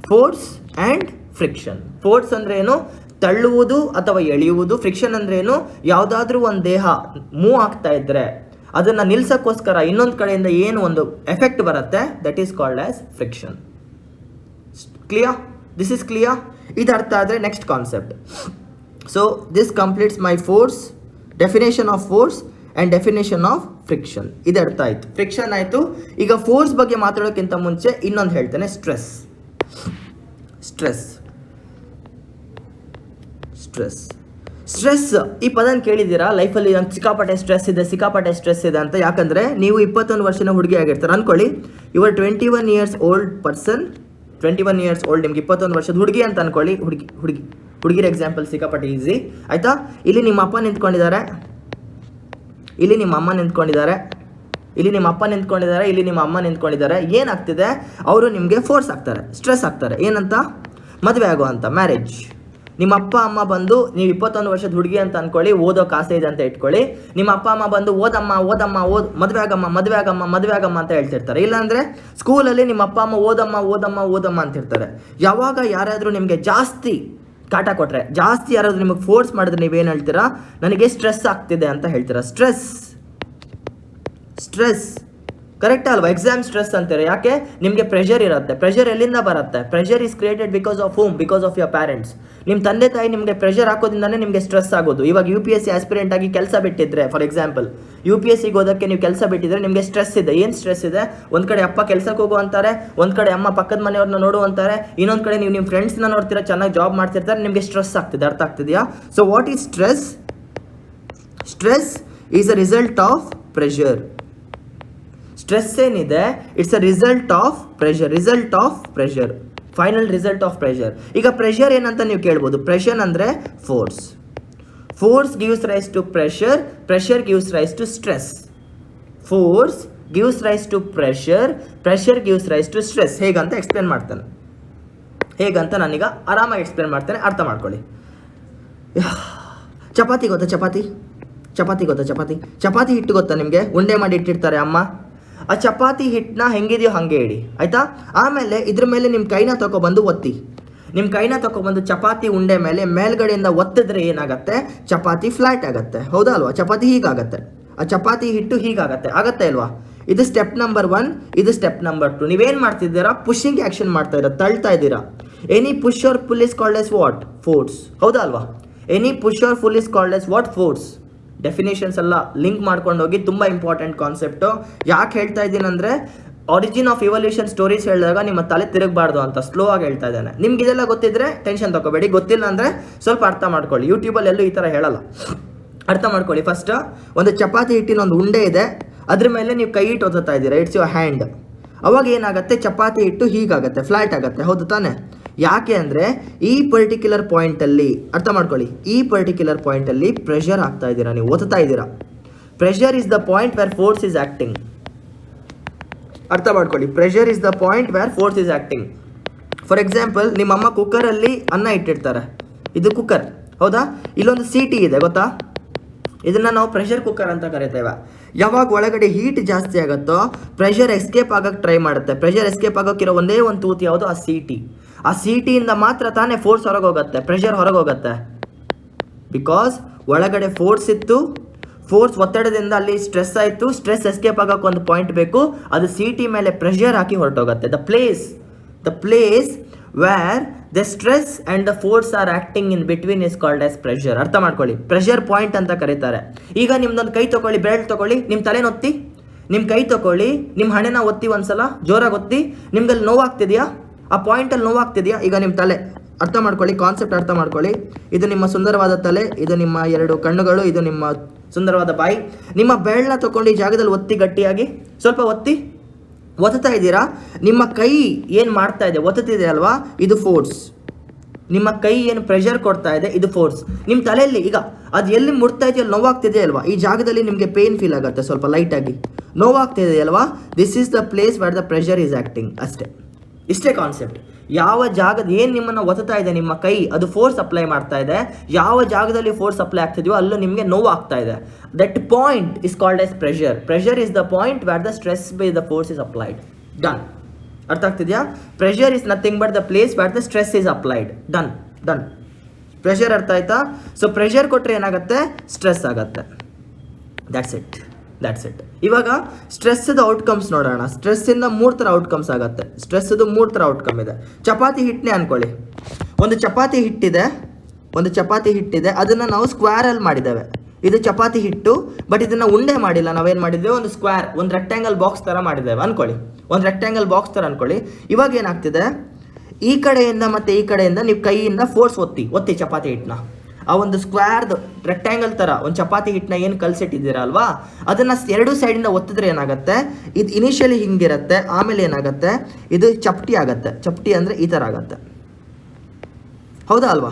Force and friction. ಫೋರ್ಸ್ ಅಂದ್ರೆ ಏನು? ತಳ್ಳುವುದು ಅಥವಾ ಎಳೆಯುವುದು. ಫ್ರಿಕ್ಷನ್ ಅಂದ್ರೆ ಏನು? ಯಾವುದಾದ್ರೂ ಒಂದು ದೇಹ ಮೂವ್ ಆಗ್ತಾ ಇದ್ರೆ ಅದನ್ನು ನಿಲ್ಸೋಕ್ಕೋಸ್ಕರ ಇನ್ನೊಂದು ಕಡೆಯಿಂದ ಏನು ಒಂದು ಎಫೆಕ್ಟ್ ಬರುತ್ತೆ, that is called as friction. Clear? This is clear? ಇದು ಅರ್ಥ ಆದರೆ next concept. So this completes my force, definition of force and definition of friction. ಇದು ಅರ್ಥ ಆಯಿತು. ಫ್ರಿಕ್ಷನ್ ಆಯಿತು. ಈಗ ಫೋರ್ಸ್ ಬಗ್ಗೆ ಮಾತಾಡೋಕ್ಕಿಂತ ಮುಂಚೆ ಇನ್ನೊಂದು ಹೇಳ್ತೇನೆ, ಸ್ಟ್ರೆಸ್. ಈ ಪದನ ಕೇಳಿದ್ದೀರಾ ಲೈಫಲ್ಲಿ? ನಂಗೆ ಸಿಕ್ಕಾಪಟ್ಟೆ ಸ್ಟ್ರೆಸ್ ಇದೆ ಅಂತ. ಯಾಕಂದರೆ ನೀವು 21 ವರ್ಷದ ಹುಡುಗಿ ಆಗಿರ್ತಾರೆ ಅನ್ಕೊಳ್ಳಿ. ಇವರು 21 years old person, 21 years old, ನಿಮ್ಗೆ 21 ವರ್ಷದ ಹುಡುಗಿ ಅಂತ ಅನ್ಕೊಳ್ಳಿ. ಹುಡುಗಿರ ಎಕ್ಸಾಂಪಲ್ ಸಿಕ್ಕಾಪಟ್ಟೆ ಈಸಿ ಆಯಿತಾ? ಇಲ್ಲಿ ನಿಮ್ಮ ಅಪ್ಪ ನಿಂತ್ಕೊಂಡಿದ್ದಾರೆ, ಇಲ್ಲಿ ನಿಮ್ಮ ಅಮ್ಮ ನಿಂತ್ಕೊಂಡಿದ್ದಾರೆ, ಇಲ್ಲಿ ನಿಮ್ಮ ಅಪ್ಪ ನಿಂತ್ಕೊಂಡಿದ್ದಾರೆ, ಇಲ್ಲಿ ನಿಮ್ಮ ಅಮ್ಮ ನಿಂತ್ಕೊಂಡಿದ್ದಾರೆ. ಏನಾಗ್ತಿದೆ? ಅವರು ನಿಮಗೆ ಫೋರ್ಸ್ ಆಗ್ತಾರೆ, ಸ್ಟ್ರೆಸ್ ಆಗ್ತಾರೆ. ಏನಂತ? ಮದುವೆ ಆಗೋ ಅಂತ, ಮ್ಯಾರೇಜ್. ನಿಮ್ಮ ಅಪ್ಪ ಅಮ್ಮ ಬಂದು, ನೀವು 21 ವರ್ಷದ ಹುಡುಗಿ ಅಂತ ಅನ್ಕೊಳ್ಳಿ, ಓದೋಕೆ ಆಸೆ ಇದೆ ಅಂತ ಇಟ್ಕೊಳ್ಳಿ. ನಿಮ್ಮ ಅಪ್ಪ ಅಮ್ಮ ಬಂದು ಓದಮ್ಮ, ಮದುವೆ ಆಗಮ್ಮ ಅಂತ ಹೇಳ್ತಿರ್ತಾರೆ. ಇಲ್ಲಾಂದರೆ ಸ್ಕೂಲಲ್ಲಿ ನಿಮ್ಮ ಅಪ್ಪ ಅಮ್ಮ ಓದಮ್ಮ ಅಂತಿರ್ತಾರೆ. ಯಾವಾಗ ಯಾರಾದರೂ ನಿಮಗೆ ಜಾಸ್ತಿ ಕಾಟ ಕೊಟ್ಟರೆ, ಜಾಸ್ತಿ ಯಾರಾದರೂ ನಿಮಗೆ ಫೋರ್ಸ್ ಮಾಡಿದ್ರೆ ನೀವೇನು ಹೇಳ್ತೀರಾ? ನನಗೆ ಸ್ಟ್ರೆಸ್ ಆಗ್ತಿದೆ ಅಂತ ಹೇಳ್ತೀರಾ. ಸ್ಟ್ರೆಸ್ ಕರೆಕ್ಟ್ ಅಲ್ವಾ? ಎಕ್ಸಾಮ್ ಸ್ಟ್ರೆಸ್ ಅಂತಾರೆ. ಯಾಕೆ? ನಿಮಗೆ ಪ್ರೆಷರ್ ಇರುತ್ತೆ. ಪ್ರೆಷರ್ ಎಲ್ಲಿಂದ ಬರುತ್ತೆ? Pressure is created because of home, because of your parents. ನಿಮ್ಮ ತಂದೆ ತಾಯಿ ನಿಮಗೆ ಪ್ರೆಷರ್ ಹಾಕೋದ್ರಿಂದನೇ ನಿಮಗೆ ಸ್ಟ್ರೆಸ್ ಆಗೋದು. ಇವಾಗ UPSC ಆಸ್ಪಿರೆಂಟ್ ಆಗಿ ಕೆಲಸ ಬಿಟ್ಟಿದ್ರೆ, ಫಾರ್ ಎಕ್ಸಾಂಪಲ್ UPSCಗೆ ಓದೋಕ್ಕೆ ನೀವು ಕೆಲಸ ಬಿಟ್ಟಿದ್ರೆ ನಿಮಗೆ ಸ್ಟ್ರೆಸ್ ಇದೆ. ಏನು ಸ್ಟ್ರೆಸ್ ಇದೆ? ಒಂದು ಕಡೆ ಅಪ್ಪ ಕೆಲಸಕ್ಕೆ ಹೋಗು ಅಂತಾರೆ, ಒಂದು ಕಡೆ ಅಮ್ಮ ಪಕ್ಕದ ಮನೆಯವ್ರನ್ನ ನೋಡು ಅಂತಾರೆ, ಇನ್ನೊಂದು ಕಡೆ ನೀವು ನಿಮ್ಮ ಫ್ರೆಂಡ್ಸ್ನ ನೋಡ್ತೀರಾ, ಚೆನ್ನಾಗಿ ಜಾಬ್ ಮಾಡ್ತಿರ್ತಾರೆ, ನಿಮಗೆ ಸ್ಟ್ರೆಸ್ ಆಗ್ತಿದೆ. ಅರ್ಥ ಆಗ್ತಿದೆಯಾ? So what is stress? Stress is a result of pressure. Stress ಏನಿದೆ it's a result of pressure, final result of pressure. ಈಗ ಪ್ರೆಷರ್ ಏನಂತ ನೀವು ಕೇಳ್ಬೋದು. ಪ್ರೆಷರ್ ಅಂದರೆ force gives rise to pressure gives rise to stress. Force gives rise to pressure gives rise to stress. ಹೇಗಂತ explain ಮಾಡ್ತಾನೆ, ಹೇಗಂತ ನಾನೀಗ ಆರಾಮಾಗಿ ಎಕ್ಸ್ಪ್ಲೇನ್ ಮಾಡ್ತೇನೆ, ಅರ್ಥ ಮಾಡ್ಕೊಳ್ಳಿ. ಚಪಾತಿ ಗೊತ್ತಾ? ಚಪಾತಿ ಹಿಟ್ಟು ಗೊತ್ತಾ ನಿಮಗೆ? ಉಂಡೆ ಮಾಡಿ ಇಟ್ಟಿರ್ತಾರೆ ಅಮ್ಮ. ಆ ಚಪಾತಿ ಹಿಟ್ಟನ್ನ ಹೆಂಗಿದೆಯೋ ಹಾಗೆ ಇಡಿ, ಆಯಿತಾ? ಆಮೇಲೆ ಇದ್ರ ಮೇಲೆ ನಿಮ್ಮ ಕೈನ ತೊಗೊಬಂದು ಒತ್ತಿ. ನಿಮ್ಮ ಕೈನ ತೊಗೊಬಂದು ಚಪಾತಿ ಉಂಡೆ ಮೇಲೆ ಮೇಲ್ಗಡೆಯಿಂದ ಒತ್ತಿದ್ರೆ ಏನಾಗುತ್ತೆ? ಚಪಾತಿ ಫ್ಲಾಟ್ ಆಗುತ್ತೆ, ಹೌದಾ ಅಲ್ವಾ? ಚಪಾತಿ ಹೀಗಾಗತ್ತೆ, ಆ ಚಪಾತಿ ಹಿಟ್ಟು ಹೀಗಾಗತ್ತೆ, ಆಗತ್ತೆ ಅಲ್ವಾ? ಇದು ಸ್ಟೆಪ್ ನಂಬರ್ 1, ಇದು ಸ್ಟೆಪ್ ನಂಬರ್ 2. ನೀವೇನು ಮಾಡ್ತಿದ್ದೀರಾ? ಪುಷಿಂಗ್ ಆ್ಯಕ್ಷನ್ ಮಾಡ್ತಾ ಇದ್ದೀರಾ, ತಳ್ತಾ ಇದ್ದೀರಾ. Any push or pull is called as what? Force, ಹೌದಾ ಅಲ್ವಾ? Any push or pull is called as what? Force. Definitions ಎಲ್ಲ ಲಿಂಕ್ ಮಾಡ್ಕೊಂಡು ಹೋಗಿ, ತುಂಬ ಇಂಪಾರ್ಟೆಂಟ್ ಕಾನ್ಸೆಪ್ಟು. ಯಾಕೆ ಹೇಳ್ತಾ ಇದ್ದೀನಿ ಅಂದರೆ, ಆರಿಜಿನ್ ಆಫ್ ಇವಲ್ಯೂಷನ್ ಸ್ಟೋರೀಸ್ ಹೇಳಿದಾಗ ನಿಮ್ಮ ತಲೆ ತಿರುಗಬಾರ್ದು ಅಂತ ಸ್ಲೋ ಆಗಿ ಹೇಳ್ತಾ ಇದ್ದಾನೆ. ನಿಮ್ಗೆ ಇದೆಲ್ಲ ಗೊತ್ತಿದ್ರೆ ಟೆನ್ಷನ್ ತಗೋಬೇಡಿ, ಗೊತ್ತಿಲ್ಲ ಅಂದರೆ ಸ್ವಲ್ಪ ಅರ್ಥ ಮಾಡ್ಕೊಳ್ಳಿ. ಯೂಟ್ಯೂಬಲ್ಲಿ ಎಲ್ಲೂ ಈ ಥರ ಹೇಳಲ್ಲ, ಅರ್ಥ ಮಾಡ್ಕೊಳ್ಳಿ. ಫಸ್ಟ್ ಒಂದು ಚಪಾತಿ ಹಿಟ್ಟಿನ ಒಂದು ಉಂಡೆ ಇದೆ, ಅದ್ರ ಮೇಲೆ ನೀವು ಕೈ ಇಟ್ಟು ಒತ್ತಾ ಇದ್ದೀರಾ, ಇಟ್ಸ್ ಯುವರ್ ಹ್ಯಾಂಡ್. ಅವಾಗ ಏನಾಗುತ್ತೆ? ಚಪಾತಿ ಹಿಟ್ಟು ಹೀಗಾಗುತ್ತೆ, ಫ್ಲಾಟ್ ಆಗುತ್ತೆ, ಹೌದು ತಾನೆ? ಯಾಕೆ ಅಂದರೆ ಈ ಪರ್ಟಿಕ್ಯುಲರ್ ಪಾಯಿಂಟಲ್ಲಿ, ಅರ್ಥ ಮಾಡ್ಕೊಳ್ಳಿ, ಈ ಪರ್ಟಿಕ್ಯುಲರ್ ಪಾಯಿಂಟಲ್ಲಿ ಪ್ರೆಷರ್ ಆಗ್ತಾ ಇದ್ದೀರಾ, ನೀವು ಒತ್ತಾ ಇದ್ದೀರಾ. Pressure is the point wear force is acting. ಅರ್ಥ ಮಾಡ್ಕೊಳ್ಳಿ, pressure is the point wear force is acting. For example, ನಿಮ್ಮಮ್ಮ ಕುಕ್ಕರಲ್ಲಿ ಅನ್ನ ಇಟ್ಟಿರ್ತಾರೆ, ಇದು ಕುಕ್ಕರ್, ಹೌದಾ? ಇಲ್ಲೊಂದು ಸೀಟಿ ಇದೆ, ಗೊತ್ತಾ? ಇದನ್ನು ನಾವು ಪ್ರೆಷರ್ ಕುಕ್ಕರ್ ಅಂತ ಕರಿತೇವೆ. ಯಾವಾಗ ಒಳಗಡೆ ಹೀಟ್ ಜಾಸ್ತಿ ಆಗುತ್ತೋ ಪ್ರೆಷರ್ ಎಸ್ಕೇಪ್ ಆಗೋಕ್ಕೆ ಟ್ರೈ ಮಾಡುತ್ತೆ. ಪ್ರೆಷರ್ ಎಸ್ಕೇಪ್ ಆಗೋಕ್ಕಿರೋ ಒಂದೇ ಒಂದು ತೂತು ಯಾವುದು? ಆ ಸೀಟಿ. ಆ ಸೀಟಿಯಿಂದ ಮಾತ್ರ ತಾನೇ ಫೋರ್ಸ್ ಹೊರಗೋಗುತ್ತೆ, ಪ್ರೆಷರ್ ಹೊರಗೋಗುತ್ತೆ. ಬಿಕಾಸ್ ಒಳಗಡೆ ಫೋರ್ಸ್ ಇತ್ತು, ಫೋರ್ಸ್ ಒತ್ತಡದಿಂದ ಅಲ್ಲಿ ಸ್ಟ್ರೆಸ್ ಆಯಿತು, ಸ್ಟ್ರೆಸ್ ಎಸ್ಕೇಪ್ ಆಗೋಕ್ಕೆ ಒಂದು ಪಾಯಿಂಟ್ ಬೇಕು, ಅದು ಸೀಟಿ ಮೇಲೆ ಪ್ರೆಷರ್ ಹಾಕಿ ಹೊರಟೋಗುತ್ತೆ. The place where the stress and the force are acting in between is called as pressure. ಅರ್ಥ ಮಾಡ್ಕೊಳ್ಳಿ, ಪ್ರೆಷರ್ ಪಾಯಿಂಟ್ ಅಂತ ಕರೀತಾರೆ. ಈಗ ನಿಮ್ದೊಂದು ಕೈ ತೊಗೊಳ್ಳಿ, ಬೆರಳು ತೊಗೊಳ್ಳಿ, ನಿಮ್ಮ ತಲೆನ ಒತ್ತಿ, ನಿಮ್ಮ ಕೈ ತೊಗೊಳ್ಳಿ, ನಿಮ್ಮ ಹಣೆನ ಒತ್ತಿ, ಒಂದ್ಸಲ ಜೋರಾಗಿ ಒತ್ತಿ. ನಿಮ್ಗಲ್ಲಿ ನೋವಾಗ್ತಿದೆಯಾ? ಆ ಪಾಯಿಂಟಲ್ಲಿ ನೋವಾಗ್ತಿದೆಯಾ? ಈಗ ನಿಮ್ಮ ತಲೆ, ಅರ್ಥ ಮಾಡ್ಕೊಳ್ಳಿ, ಕಾನ್ಸೆಪ್ಟ್ ಅರ್ಥ ಮಾಡ್ಕೊಳ್ಳಿ. ಇದು ನಿಮ್ಮ ಸುಂದರವಾದ ತಲೆ, ಇದು ನಿಮ್ಮ 2 ಕಣ್ಣುಗಳು, ಇದು ನಿಮ್ಮ ಸುಂದರವಾದ ಬಾಯಿ. ನಿಮ್ಮ ಬೆರಳನ್ನ ತೊಗೊಂಡು ಈ ಜಾಗದಲ್ಲಿ ಒತ್ತಿ, ಗಟ್ಟಿಯಾಗಿ ಸ್ವಲ್ಪ ಒತ್ತಾ ಇದ್ದೀರಾ. ನಿಮ್ಮ ಕೈ ಏನು ಮಾಡ್ತಾ ಇದೆ? ಒತ್ತುತ್ತಿದೆ ಅಲ್ವಾ? ಇದು ಫೋರ್ಸ್. ನಿಮ್ಮ ಕೈ ಏನು ಪ್ರೆಷರ್ ಕೊಡ್ತಾ ಇದೆ, ಇದು ಫೋರ್ಸ್. ನಿಮ್ಮ ತಲೆಯಲ್ಲಿ ಈಗ ಅದು ಎಲ್ಲಿ ಮುಟ್ತಾ ಇದೆಯಲ್ಲ, ನೋವಾಗ್ತಿದೆ ಅಲ್ವಾ? ಈ ಜಾಗದಲ್ಲಿ ನಿಮಗೆ ಪೇನ್ ಫೀಲ್ ಆಗುತ್ತೆ, ಸ್ವಲ್ಪ ಲೈಟಾಗಿ ನೋವಾಗ್ತಿದೆ ಅಲ್ವಾ? This is the place where the pressure is acting. ಇಷ್ಟೇ ಕಾನ್ಸೆಪ್ಟ್. ಯಾವ ಜಾಗದ ಏನು ನಿಮ್ಮನ್ನು ಒತ್ತಾ ಇದೆ ನಿಮ್ಮ ಕೈ, ಅದು ಫೋರ್ಸ್ ಅಪ್ಲೈ ಮಾಡ್ತಾ ಇದೆ. ಯಾವ ಜಾಗದಲ್ಲಿ ಫೋರ್ಸ್ ಅಪ್ಲೈ ಆಗ್ತಿದೆಯೋ ಅಲ್ಲೂ ನಿಮಗೆ ನೋವು ಆಗ್ತಾ ಇದೆ. That point is called as pressure. Pressure is the point where the stress by the force is applied. Done. ಅರ್ಥ ಆಗ್ತಿದೆಯಾ? Pressure is nothing but the place where the stress is applied. Done. Pressure ಅರ್ಥ ಆಯ್ತಾ? So pressure ಕೊಟ್ಟರೆ ಏನಾಗುತ್ತೆ? Stress ಆಗುತ್ತೆ. That's it. ಇವಾಗ ಸ್ಟ್ರೆಸ್ದ outcomes ನೋಡೋಣ. ಸ್ಟ್ರೆಸ್ಸಿಂದ 3 ಥರ ಔಟ್ಕಮ್ಸ್ ಆಗುತ್ತೆ. ಸ್ಟ್ರೆಸ್ದು 3 ಥರ ಔಟ್ಕಮ್ ಇದೆ. ಚಪಾತಿ ಹಿಟ್ಟನ್ನೇ ಅನ್ಕೊಳ್ಳಿ. ಒಂದು ಚಪಾತಿ ಹಿಟ್ಟಿದೆ, ಅದನ್ನು ನಾವು ಸ್ಕ್ವೇರಲ್ಲಿ ಮಾಡಿದ್ದೇವೆ. ಇದು ಚಪಾತಿ ಹಿಟ್ಟು, ಬಟ್ ಇದನ್ನು ಉಂಡೆ ಮಾಡಿಲ್ಲ. ನಾವೇನು ಮಾಡಿದ್ದೇವೆ? ಒಂದು ಸ್ಕ್ವೇರ್, ಒಂದು ರೆಕ್ಟ್ಯಾಂಗಲ್ ಬಾಕ್ಸ್ ಥರ ಮಾಡಿದ್ದೇವೆ ಅನ್ಕೊಳ್ಳಿ. ಇವಾಗ ಏನಾಗ್ತಿದೆ? ಈ ಕಡೆಯಿಂದ ಮತ್ತು ಈ ಕಡೆಯಿಂದ ನೀವು ಕೈಯಿಂದ ಫೋರ್ಸ್ ಒತ್ತಿ ಚಪಾತಿ ಹಿಟ್ಟನ್ನ. ಆ ಒಂದು ಸ್ಕ್ವೇರ್ದು ರೆಕ್ಟ್ಯಾಂಗಲ್ ಥರ ಒಂದು ಚಪಾತಿ ಹಿಟ್ಟನ್ನ ಏನು ಕಲಸಿಟ್ಟಿದ್ದೀರಾ ಅಲ್ವಾ, ಅದನ್ನು 2 ಸೈಡಿಂದ ಒತ್ತಿದ್ರೆ ಏನಾಗುತ್ತೆ? ಇದು ಇನಿಷಿಯಲಿ ಹಿಂಗಿರುತ್ತೆ, ಆಮೇಲೆ ಏನಾಗುತ್ತೆ? ಇದು ಚಪ್ಟಿ ಆಗುತ್ತೆ. ಚಪ್ಟಿ ಅಂದರೆ ಈ ಥರ ಆಗುತ್ತೆ, ಹೌದಾ ಅಲ್ವಾ?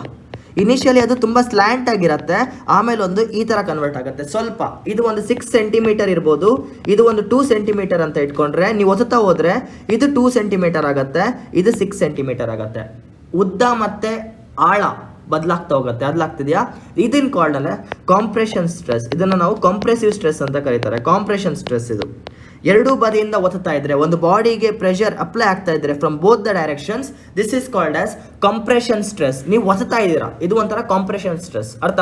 ಇನಿಷಿಯಲಿ ಅದು ತುಂಬ ಸ್ಲ್ಯಾಂಟ್ ಆಗಿರುತ್ತೆ, ಆಮೇಲೆ ಒಂದು ಈ ಥರ ಕನ್ವರ್ಟ್ ಆಗುತ್ತೆ ಸ್ವಲ್ಪ. ಇದು ಒಂದು 6 ಸೆಂಟಿಮೀಟರ್ ಇರ್ಬೋದು, ಇದು ಒಂದು 2 ಸೆಂಟಿಮೀಟರ್ ಅಂತ ಇಟ್ಕೊಂಡ್ರೆ ನೀವು ಒತ್ತಾ ಹೋದರೆ ಇದು 2 ಸೆಂಟಿಮೀಟರ್ ಆಗುತ್ತೆ, ಇದು 6 ಸೆಂಟಿಮೀಟರ್ ಆಗುತ್ತೆ. ಉದ್ದ ಮತ್ತು ಆಳ ಬದಲಾಗ್ತಾ ಹೋಗುತ್ತೆ. ಅದಾಗ್ತಿದೆಯಾ? ಇದನ್ನ ಕಾಲ್ಡ್ ಅಂದರೆ ಕಾಂಪ್ರೆಷನ್ ಸ್ಟ್ರೆಸ್. ಇದನ್ನು ನಾವು ಕಾಂಪ್ರೆಸಿವ್ ಸ್ಟ್ರೆಸ್ ಅಂತ ಕರೀತಾರೆ. ಕಾಂಪ್ರೆಷನ್ ಸ್ಟ್ರೆಸ್ ಇದು. 2 ಬದಿಯಿಂದ ಒತ್ತಾ ಇದ್ರೆ, ಒಂದು ಬಾಡಿಗೆ ಪ್ರೆಷರ್ ಅಪ್ಲೈ ಆಗ್ತಾ ಇದ್ರೆ from both the directions, this is called as compression stress. ನೀವು ಒತ್ತಾ ಇದ್ದೀರಾ, ಇದು ಒಂಥರ ಕಾಂಪ್ರೆಷನ್ ಸ್ಟ್ರೆಸ್. ಅರ್ಥ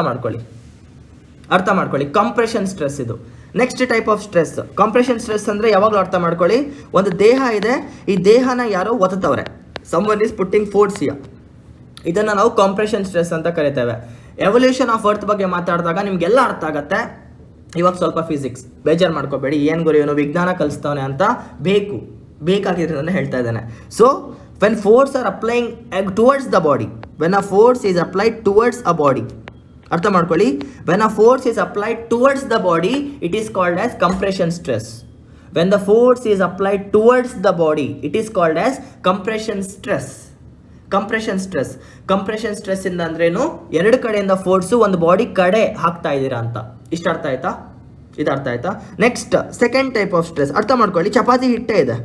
ಮಾಡ್ಕೊಳ್ಳಿ. ಕಂಪ್ರೆಷನ್ ಸ್ಟ್ರೆಸ್ ಇದು. Next type of stress compression stress ಅಂದರೆ ಯಾವಾಗಲೂ ಅರ್ಥ ಮಾಡ್ಕೊಳ್ಳಿ, ಒಂದು ದೇಹ ಇದೆ, ಈ ದೇಹನ ಯಾರೋ ಒತ್ತವ್ರೆ, someone is putting force here. ಇದನ್ನು ನಾವು ಕಂಪ್ರೆಷನ್ ಸ್ಟ್ರೆಸ್ ಅಂತ ಕರಿತೇವೆ. ಎವಲ್ಯೂಷನ್ ಆಫ್ ಅರ್ತ್ ಬಗ್ಗೆ ಮಾತಾಡಿದಾಗ ನಿಮಗೆಲ್ಲ ಅರ್ಥ ಆಗುತ್ತೆ. ಇವಾಗ ಸ್ವಲ್ಪ ಫಿಸಿಕ್ಸ್, ಬೇಜಾರು ಮಾಡ್ಕೋಬೇಡಿ, ಏನು ಗುರು ಇವನು ವಿಜ್ಞಾನ ಕಲಿಸ್ತವನೆ ಅಂತ ಬೇಕಾಗಿರೋದನ್ನು ಹೇಳ್ತಾ ಇದ್ದಾನೆ. So when force are applying towards the body, when a force is applied towards a body, ಅರ್ಥ ಮಾಡ್ಕೊಳ್ಳಿ. When a force is applied towards the body it is called as compression stress. When the force is applied towards the body it is called as compression stress. Compression stress ಇಂದ ಅಂದ್ರೇನು, ಎರಡು ಕಡೆಯಿಂದ force ಒಂದು body ಕಡೆ ಹಾಕ್ತಾ ಇದ್ದೀರಾ ಅಂತ. ಇಷ್ಟು ಅರ್ಥ ಆಯ್ತಾ? ಇದು ಅರ್ಥ ಆಯ್ತಾ? Next second type of stress ಅರ್ಥ ಮಾಡ್ಕೊಳ್ಳಿ. ಚಪಾತಿ ಹಿಟ್ಟೆ ಇದೆ,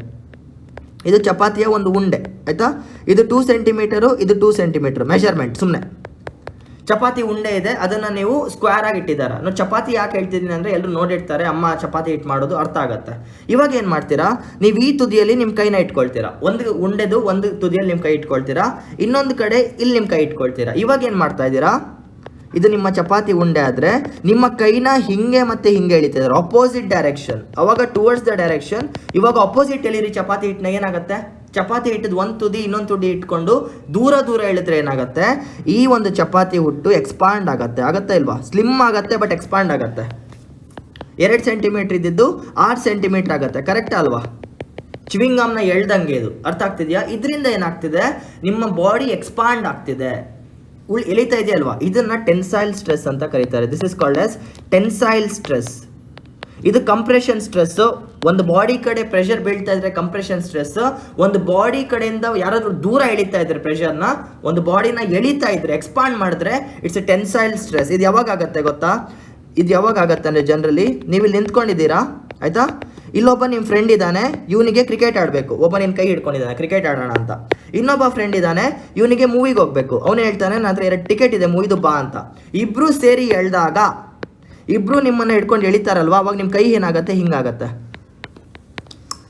ಇದು ಚಪಾತಿಯ ಒಂದು ಉಂಡೆ ಆಯ್ತಾ. ಇದು 2 ಸೆಂಟಿಮೀಟರು, ಇದು 2 ಸೆಂಟಿಮೀಟರ್ ಮೆಷರ್ಮೆಂಟ್. ಸುಮ್ಮನೆ ಚಪಾತಿ ಉಂಡೆ ಇದೆ, ಅದನ್ನು ನೀವು ಸ್ಕ್ವೇರ್ ಆಗಿ ಇಟ್ಟಿದ್ದಾರೆ. ನಾನು ಚಪಾತಿ ಯಾಕೆ ಹೇಳ್ತಿದ್ದೀನಿ ಅಂದರೆ ಎಲ್ಲರೂ ನೋಡಿರ್ತಾರೆ ಅಮ್ಮ ಚಪಾತಿ ಹಿಟ್ಟು ಮಾಡೋದು, ಅರ್ಥ ಆಗುತ್ತೆ. ಇವಾಗ ಏನು ಮಾಡ್ತೀರಾ, ನೀವು ಈ ತುದಿಯಲ್ಲಿ ನಿಮ್ಮ ಕೈನ ಇಟ್ಕೊಳ್ತೀರಾ, ಒಂದು ಉಂಡೆದು ಒಂದು ತುದಿಯಲ್ಲಿ ನಿಮ್ಮ ಕೈ ಇಟ್ಕೊಳ್ತೀರಾ, ಇನ್ನೊಂದು ಕಡೆ ಇಲ್ಲಿ ನಿಮ್ಮ ಕೈ ಇಟ್ಕೊಳ್ತೀರಾ. ಇವಾಗ ಏನು ಮಾಡ್ತಾ ಇದ್ದೀರಾ, ಇದು ನಿಮ್ಮ ಚಪಾತಿ ಉಂಡೆ ಆದರೆ ನಿಮ್ಮ ಕೈನ ಹಿಂಗೆ ಮತ್ತೆ ಹಿಂಗೆ ಎಳಿತಿದ್ದಾರೆ, ಅಪೋಸಿಟ್ ಡೈರೆಕ್ಷನ್. ಅವಾಗ ಟುವರ್ಡ್ಸ್ ದ ಡೈರೆಕ್ಷನ್. ಇವಾಗ ಅಪೋಸಿಟ್ ಎಳಿರಿ ಚಪಾತಿ ಹಿಟ್ಟನ್ನ, ಏನಾಗುತ್ತೆ, ಚಪಾತಿ ಹಿಟ್ಟದ ಒಂದು ತುದಿ ಇನ್ನೊಂದು ತುದಿ ಇಟ್ಕೊಂಡು ದೂರ ಎಳಿದ್ರೆ ಏನಾಗುತ್ತೆ, ಈ ಒಂದು ಚಪಾತಿ ಹುಟ್ಟು ಎಕ್ಸ್ಪಾಂಡ್ ಆಗತ್ತೆ ಇಲ್ವಾ? ಸ್ಲಿಮ್ ಆಗುತ್ತೆ ಬಟ್ ಎಕ್ಸ್ಪಾಂಡ್ ಆಗುತ್ತೆ. 2 ಸೆಂಟಿಮೀಟರ್ ಇದ್ದಿದ್ದು 6 ಸೆಂಟಿಮೀಟರ್ ಆಗುತ್ತೆ, ಕರೆಕ್ಟ್ ಅಲ್ವಾ? ಚಿವಿಂಗಮ್ನ ಎಳ್ದಂಗೆ ಇದು, ಅರ್ಥ ಆಗ್ತಿದೆಯಾ? ಇದರಿಂದ ಏನಾಗ್ತಿದೆ, ನಿಮ್ಮ ಬಾಡಿ ಎಕ್ಸ್ಪಾಂಡ್ ಆಗ್ತಿದೆ, ಎಳಿತಾ ಇದೆಯಲ್ವಾ? ಇದನ್ನ ಟೆನ್ಸೈಲ್ ಸ್ಟ್ರೆಸ್ ಅಂತ ಕರೀತಾರೆ. This is called as tensile stress. ಇದು ಕಂಪ್ರೆಷನ್ ಸ್ಟ್ರೆಸ್. ಒಂದು ಬಾಡಿ ಕಡೆ ಪ್ರೆಷರ್ ಬೀಳ್ತಾ ಇದ್ರೆ ಕಂಪ್ರೆಷನ್ ಸ್ಟ್ರೆಸ್. ಒಂದು ಬಾಡಿ ಕಡೆಯಿಂದ ಯಾರಾದ್ರೂ ದೂರ ಎಳಿತಾ ಇದ್ರೆ ಪ್ರೆಷರ್ನ, ಒಂದು ಬಾಡಿನ ಎಳಿತಾ ಇದ್ರೆ ಎಕ್ಸ್ಪಾಂಡ್ ಮಾಡಿದ್ರೆ ಇಟ್ಸ್ ಎ ಟೆನ್ಸೈಲ್ ಸ್ಟ್ರೆಸ್. ಇದು ಯಾವಾಗ ಆಗುತ್ತೆ ಗೊತ್ತಾ? ಇದು ಯಾವಾಗ ಆಗುತ್ತೆ ಅಂದರೆ ಜನರಲಿ ನೀವು ಇಲ್ಲಿ ನಿಂತ್ಕೊಂಡಿದ್ದೀರಾ ಆಯ್ತಾ, ಇಲ್ಲೊಬ್ಬ ನಿಮ್ಮ ಫ್ರೆಂಡ್ ಇದ್ದಾನೆ, ಇವನಿಗೆ ಕ್ರಿಕೆಟ್ ಆಡಬೇಕು, ಒಬ್ಬ ನಿನ್ನ ಕೈ ಹಿಡ್ಕೊಂಡಿದ್ದಾನೆ ಕ್ರಿಕೆಟ್ ಆಡೋಣ ಅಂತ. ಇನ್ನೊಬ್ಬ ಫ್ರೆಂಡ್ ಇದ್ದಾನೆ, ಇವನಿಗೆ ಮೂವಿಗೆ ಹೋಗ್ಬೇಕು, ಅವನು ಹೇಳ್ತಾನೆ ನನ್ನ ಹತ್ರ 2 ಟಿಕೆಟ್ ಇದೆ ಮೂವಿದು ಬಾ ಅಂತ. ಇಬ್ರು ಸೇರಿ ಎಳ್ದಾಗ, ಇಬ್ರು ನಿಮ್ಮನ್ನು ಹಿಡ್ಕೊಂಡು ಎಳಿತಾರಲ್ವಾ, ಅವಾಗ ನಿಮ್ಮ ಕೈ ಏನಾಗುತ್ತೆ, ಹಿಂಗಾಗತ್ತೆ.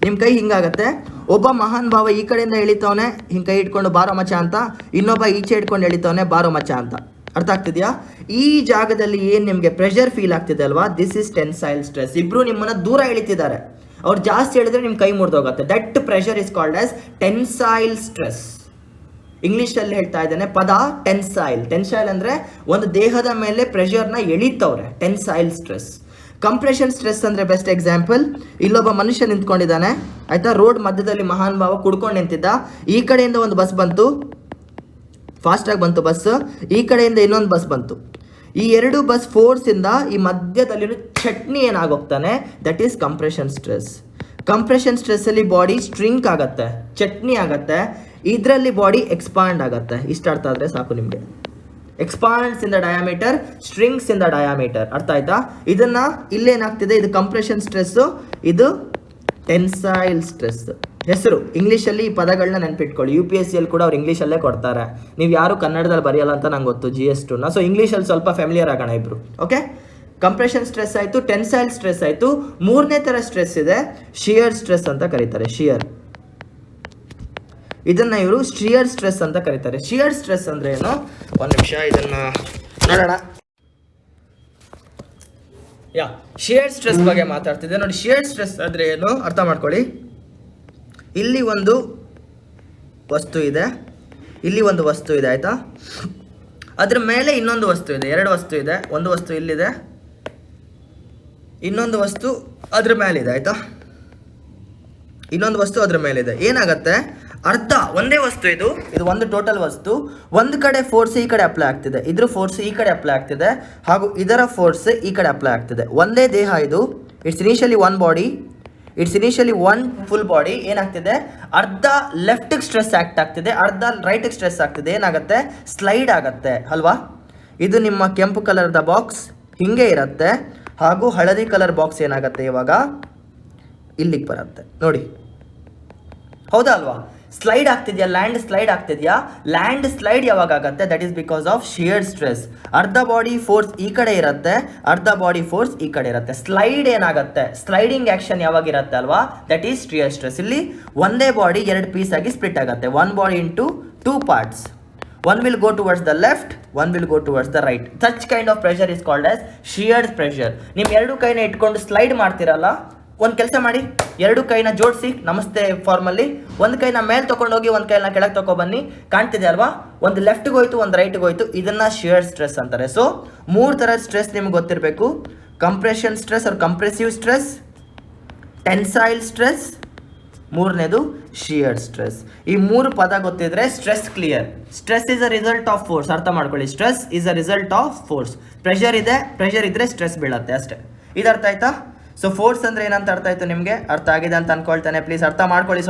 ನಿಮ್ಮ ಕೈ ಹಿಂಗಾಗತ್ತೆ. ಒಬ್ಬ ಮಹಾನ್ ಭಾವ ಈ ಕಡೆಯಿಂದ ಎಳಿತವನೆ ಹಿಂಗೆ ಕೈ ಇಟ್ಕೊಂಡು ಬಾರೋ ಮಚ್ಚ ಅಂತ, ಇನ್ನೊಬ್ಬ ಈಚೆ ಹಿಡ್ಕೊಂಡು ಎಳಿತವನೆ ಬಾರೋ ಮಚ್ಚ ಅಂತ. ಅರ್ಥ ಆಗ್ತಿದೆಯಾ? ಈ ಜಾಗದಲ್ಲಿ ಏನು ನಿಮಗೆ ಪ್ರೆಷರ್ ಫೀಲ್ ಆಗ್ತಿದೆ ಅಲ್ವಾ, ದಿಸ್ ಇಸ್ ಟೆನ್ಸೈಲ್ ಸ್ಟ್ರೆಸ್. ಇಬ್ರು ನಿಮ್ಮನ್ನ ದೂರ ಎಳಿತಿದ್ದಾರೆ, ಅವ್ರು ಜಾಸ್ತಿ ಹೇಳಿದ್ರೆ ನಿಮ್ಮ ಕೈ ಮುರಿದೋಗುತ್ತೆ. That pressure is called as tensile stress. ಇಂಗ್ಲೀಷಲ್ಲಿ ಹೇಳ್ತಾ ಇದ್ದಾನೆ ಪದ ಟೆನ್ಸೈಲ್. ಟೆನ್ಸೈಲ್ ಅಂದರೆ ಒಂದು ದೇಹದ ಮೇಲೆ ಪ್ರೆಷರ್ನ ಎಳಿತವ್ರೆ, ಟೆನ್ಸೈಲ್ ಸ್ಟ್ರೆಸ್. ಕಂಪ್ರೆಷನ್ ಸ್ಟ್ರೆಸ್ ಅಂದರೆ ಬೆಸ್ಟ್ ಎಕ್ಸಾಂಪಲ್, ಇಲ್ಲೊಬ್ಬ ಮನುಷ್ಯ ನಿಂತ್ಕೊಂಡಿದ್ದಾನೆ ಆಯ್ತಾ, ರೋಡ್ ಮಧ್ಯದಲ್ಲಿ ಮಹಾನ್ ಭಾವ ಕುಡ್ಕೊಂಡು ನಿಂತಿದ್ದ. ಈ ಕಡೆಯಿಂದ ಒಂದು ಬಸ್ ಬಂತು, ಫಾಸ್ಟಾಗಿ ಬಂತು ಬಸ್, ಈ ಕಡೆಯಿಂದ ಇನ್ನೊಂದು ಬಸ್ ಬಂತು. ಈ 2 ಬಸ್ ಫೋರ್ಸಿಂದ ಈ ಮಧ್ಯದಲ್ಲಿ ಚಟ್ನಿ ಏನಾಗೋಗ್ತಾನೆ, that is compression stress. Compression ಸ್ಟ್ರೆಸ್ಸಲ್ಲಿ ಬಾಡಿ ಸ್ಟ್ರಿಂಕ್ ಆಗುತ್ತೆ, ಚಟ್ನಿ ಆಗುತ್ತೆ, ಇದರಲ್ಲಿ ಬಾಡಿ ಎಕ್ಸ್ಪಾಂಡ್ ಆಗುತ್ತೆ. ಇಷ್ಟ ಅರ್ಥ ಆದರೆ ಸಾಕು ನಿಮಗೆ. Expands in the diameter, strings in the diameter. ಅರ್ಥ ಆಯ್ತಾ? ಇದನ್ನ ಇಲ್ಲೇನಾಗ್ತಿದೆ, ಇದು ಕಂಪ್ರೆಷನ್ ಸ್ಟ್ರೆಸ್ಸು, ಇದು ಟೆನ್ಸೈಲ್ ಸ್ಟ್ರೆಸ್. ಹೆಸರು ಇಂಗ್ಲೀಷಲ್ಲಿ ಈ ಪದಗಳನ್ನ ನೆನ್ಪಿಟ್ಕೊಳ್ಳಿ. UPSCಯಲ್ಲಿ ಕೂಡ ಅವ್ರು ಇಂಗ್ಲೀಷಲ್ಲೇ ಕೊಡ್ತಾರೆ, ನೀವು ಯಾರು ಕನ್ನಡದಲ್ಲಿ ಬರೆಯಲ್ಲ ಅಂತ ನಂಗೆ ಗೊತ್ತು GS2ನ. ಸೊ ಇಂಗ್ಲೀಷಲ್ಲಿ ಸ್ವಲ್ಪ ಫ್ಯಾಮಿಲಿಯರ್ ಆಗೋಣ ಇಬ್ರು. ಓಕೆ, ಕಂಪ್ರೆಷನ್ ಸ್ಟ್ರೆಸ್ ಆಯಿತು, ಟೆನ್ಸೈಲ್ ಸ್ಟ್ರೆಸ್ ಆಯಿತು. 3ನೇ ಥರ ಸ್ಟ್ರೆಸ್ ಇದೆ, ಶಿಯರ್ ಸ್ಟ್ರೆಸ್ ಅಂತ ಕರೀತಾರೆ. ಶಿಯರ್, ಇದನ್ನ ಇವರು ಶಿಯರ್ ಸ್ಟ್ರೆಸ್ ಅಂತ ಕರೀತಾರೆ. ಶಿಯರ್ ಸ್ಟ್ರೆಸ್ ಅಂದ್ರೆ ಏನು, ಒಂದು ನಿಮಿಷ ಇದನ್ನ ನೋಡೋಣ. ಶಿಯರ್ ಸ್ಟ್ರೆಸ್ ಬಗ್ಗೆ ಮಾತಾಡ್ತಿದ್ದೆ ನೋಡಿ. ಶಿಯರ್ ಸ್ಟ್ರೆಸ್ ಅಂದ್ರೆ ಏನು ಅರ್ಥ ಮಾಡ್ಕೊಳ್ಳಿ. ಇಲ್ಲಿ ಒಂದು ವಸ್ತು ಇದೆ, ಇಲ್ಲಿ ಒಂದು ವಸ್ತು ಇದೆ ಆಯ್ತಾ, ಅದ್ರ ಮೇಲೆ ಇನ್ನೊಂದು ವಸ್ತು ಇದೆ, 2 ವಸ್ತು ಇದೆ. ಒಂದು ವಸ್ತು ಇಲ್ಲಿದೆ, ಇನ್ನೊಂದು ವಸ್ತು ಅದ್ರ ಮೇಲಿದೆ ಆಯ್ತಾ, ಇನ್ನೊಂದು ವಸ್ತು ಅದ್ರ ಮೇಲಿದೆ. ಏನಾಗತ್ತೆ, ಅರ್ಧ ಒಂದೇ ವಸ್ತು ಇದು ಒಂದು ಟೋಟಲ್ ವಸ್ತು. ಒಂದು ಕಡೆ ಫೋರ್ಸ್ ಈ ಕಡೆ ಅಪ್ಲೈ ಆಗ್ತಿದೆ, ಇದ್ರ ಫೋರ್ಸ್ ಈ ಕಡೆ ಅಪ್ಲೈ ಆಗ್ತಿದೆ, ಹಾಗೂ ಇದರ ಫೋರ್ಸ್ ಈ ಕಡೆ ಅಪ್ಲೈ ಆಗ್ತಿದೆ. ಒಂದೇ ದೇಹ ಇದು. It's initially one body, it's initially one full body. ಏನಾಗ್ತಿದೆ, ಅರ್ಧ ಲೆಫ್ಟಿಗೆ ಸ್ಟ್ರೆಸ್ ಆಕ್ಟ್ ಆಗ್ತಿದೆ, ಅರ್ಧ ರೈಟಿಗೆ ಸ್ಟ್ರೆಸ್ ಆಗ್ತಿದೆ. ಏನಾಗುತ್ತೆ, ಸ್ಲೈಡ್ ಆಗುತ್ತೆ ಅಲ್ವಾ. ಇದು ನಿಮ್ಮ ಕೆಂಪು ಕಲರ್ದ ಬಾಕ್ಸ್ ಹಿಂಗೆ ಇರುತ್ತೆ, ಹಾಗೂ ಹಳದಿ ಕಲರ್ ಬಾಕ್ಸ್ ಏನಾಗುತ್ತೆ ಇವಾಗ ಇಲ್ಲಿಗೆ ಬರುತ್ತೆ ನೋಡಿ, ಹೌದಾ ಅಲ್ವಾ? ಸ್ಲೈಡ್ ಆಗ್ತಿದ್ಯಾ, ಲ್ಯಾಂಡ್ ಸ್ಲೈಡ್ ಆಗ್ತಿದ್ಯಾ. ಲ್ಯಾಂಡ್ ಸ್ಲೈಡ್ ಯಾವಾಗ ಆಗುತ್ತೆ, that is because of shear stress. ಅರ್ಧ ಬಾಡಿ ಫೋರ್ಸ್ ಈ ಕಡೆ ಇರುತ್ತೆ, ಅರ್ಧ ಬಾಡಿ ಫೋರ್ಸ್ ಈ ಕಡೆ ಇರುತ್ತೆ. ಸ್ಲೈಡ್ ಏನಾಗುತ್ತೆ, ಸ್ಲೈಡಿಂಗ್ ಆಕ್ಷನ್ ಯಾವಾಗ ಇರುತ್ತೆ ಅಲ್ವಾ, ದಟ್ ಈಸ್ ಶಿಯರ್ ಸ್ಟ್ರೆಸ್. ಇಲ್ಲಿ ಒಂದೇ ಬಾಡಿ 2 ಪೀಸ್ ಆಗಿ ಸ್ಪ್ಲಿಟ್ ಆಗುತ್ತೆ. One body into 2 parts. One will go towards the left, one will go towards the right. Such kind of pressure is called as shear pressure. ನೀವು 2 ಕೈನ ಇಟ್ಕೊಂಡು slide ಮಾಡ್ತಿರಲ್ಲ, ಒಂದು ಕೆಲಸ ಮಾಡಿ, 2 ಕೈನ ಜೋಡಿಸಿ ನಮಸ್ತೆ ಫಾರ್ಮಲ್ಲಿ, ಒಂದು ಕೈನ ಮೇಲೆ ತೊಗೊಂಡೋಗಿ ಒಂದು ಕೈನ ಕೆಳಗೆ ತೊಗೊಬನ್ನಿ. ಕಾಣ್ತಿದೆ ಅಲ್ವಾ, ಒಂದು ಲೆಫ್ಟ್ಗೆ ಹೋಯ್ತು, ಒಂದು ರೈಟ್ಗೆ ಹೋಯ್ತು. ಇದನ್ನ ಶಿಯರ್ ಸ್ಟ್ರೆಸ್ ಅಂತಾರೆ. ಸೊ 3 ಥರದ ಸ್ಟ್ರೆಸ್ ನಿಮ್ಗೆ ಗೊತ್ತಿರಬೇಕು: compression stress or compressive stress, tensile stress ಮೂರನೇದು ಶಿಯರ್ ಸ್ಟ್ರೆಸ್. ಈ ಮೂರು ಪದ ಗೊತ್ತಿದ್ರೆ stress clear. Stress is a result of force, ಅರ್ಥ ಮಾಡ್ಕೊಳ್ಳಿ. Stress is a result of force. Pressure ಇದ್ರೆ ಸ್ಟ್ರೆಸ್ ಬೀಳತ್ತೆ ಅಷ್ಟೇ. ಇದು ಅರ್ಥ ಆಯ್ತಾ? ಸೊ ಫೋರ್ಸ್ ಅಂದರೆ ಏನಂತ ಅರ್ಥ ಆಯಿತು ನಿಮಗೆ? ಅರ್ಥ ಆಗಿದೆ ಅಂತ ಅನ್ಕೊಳ್ತಾನೆ. ಪ್ಲೀಸ್ ಅರ್ಥ ಮಾಡ್ಕೊಳ್ಳಿ.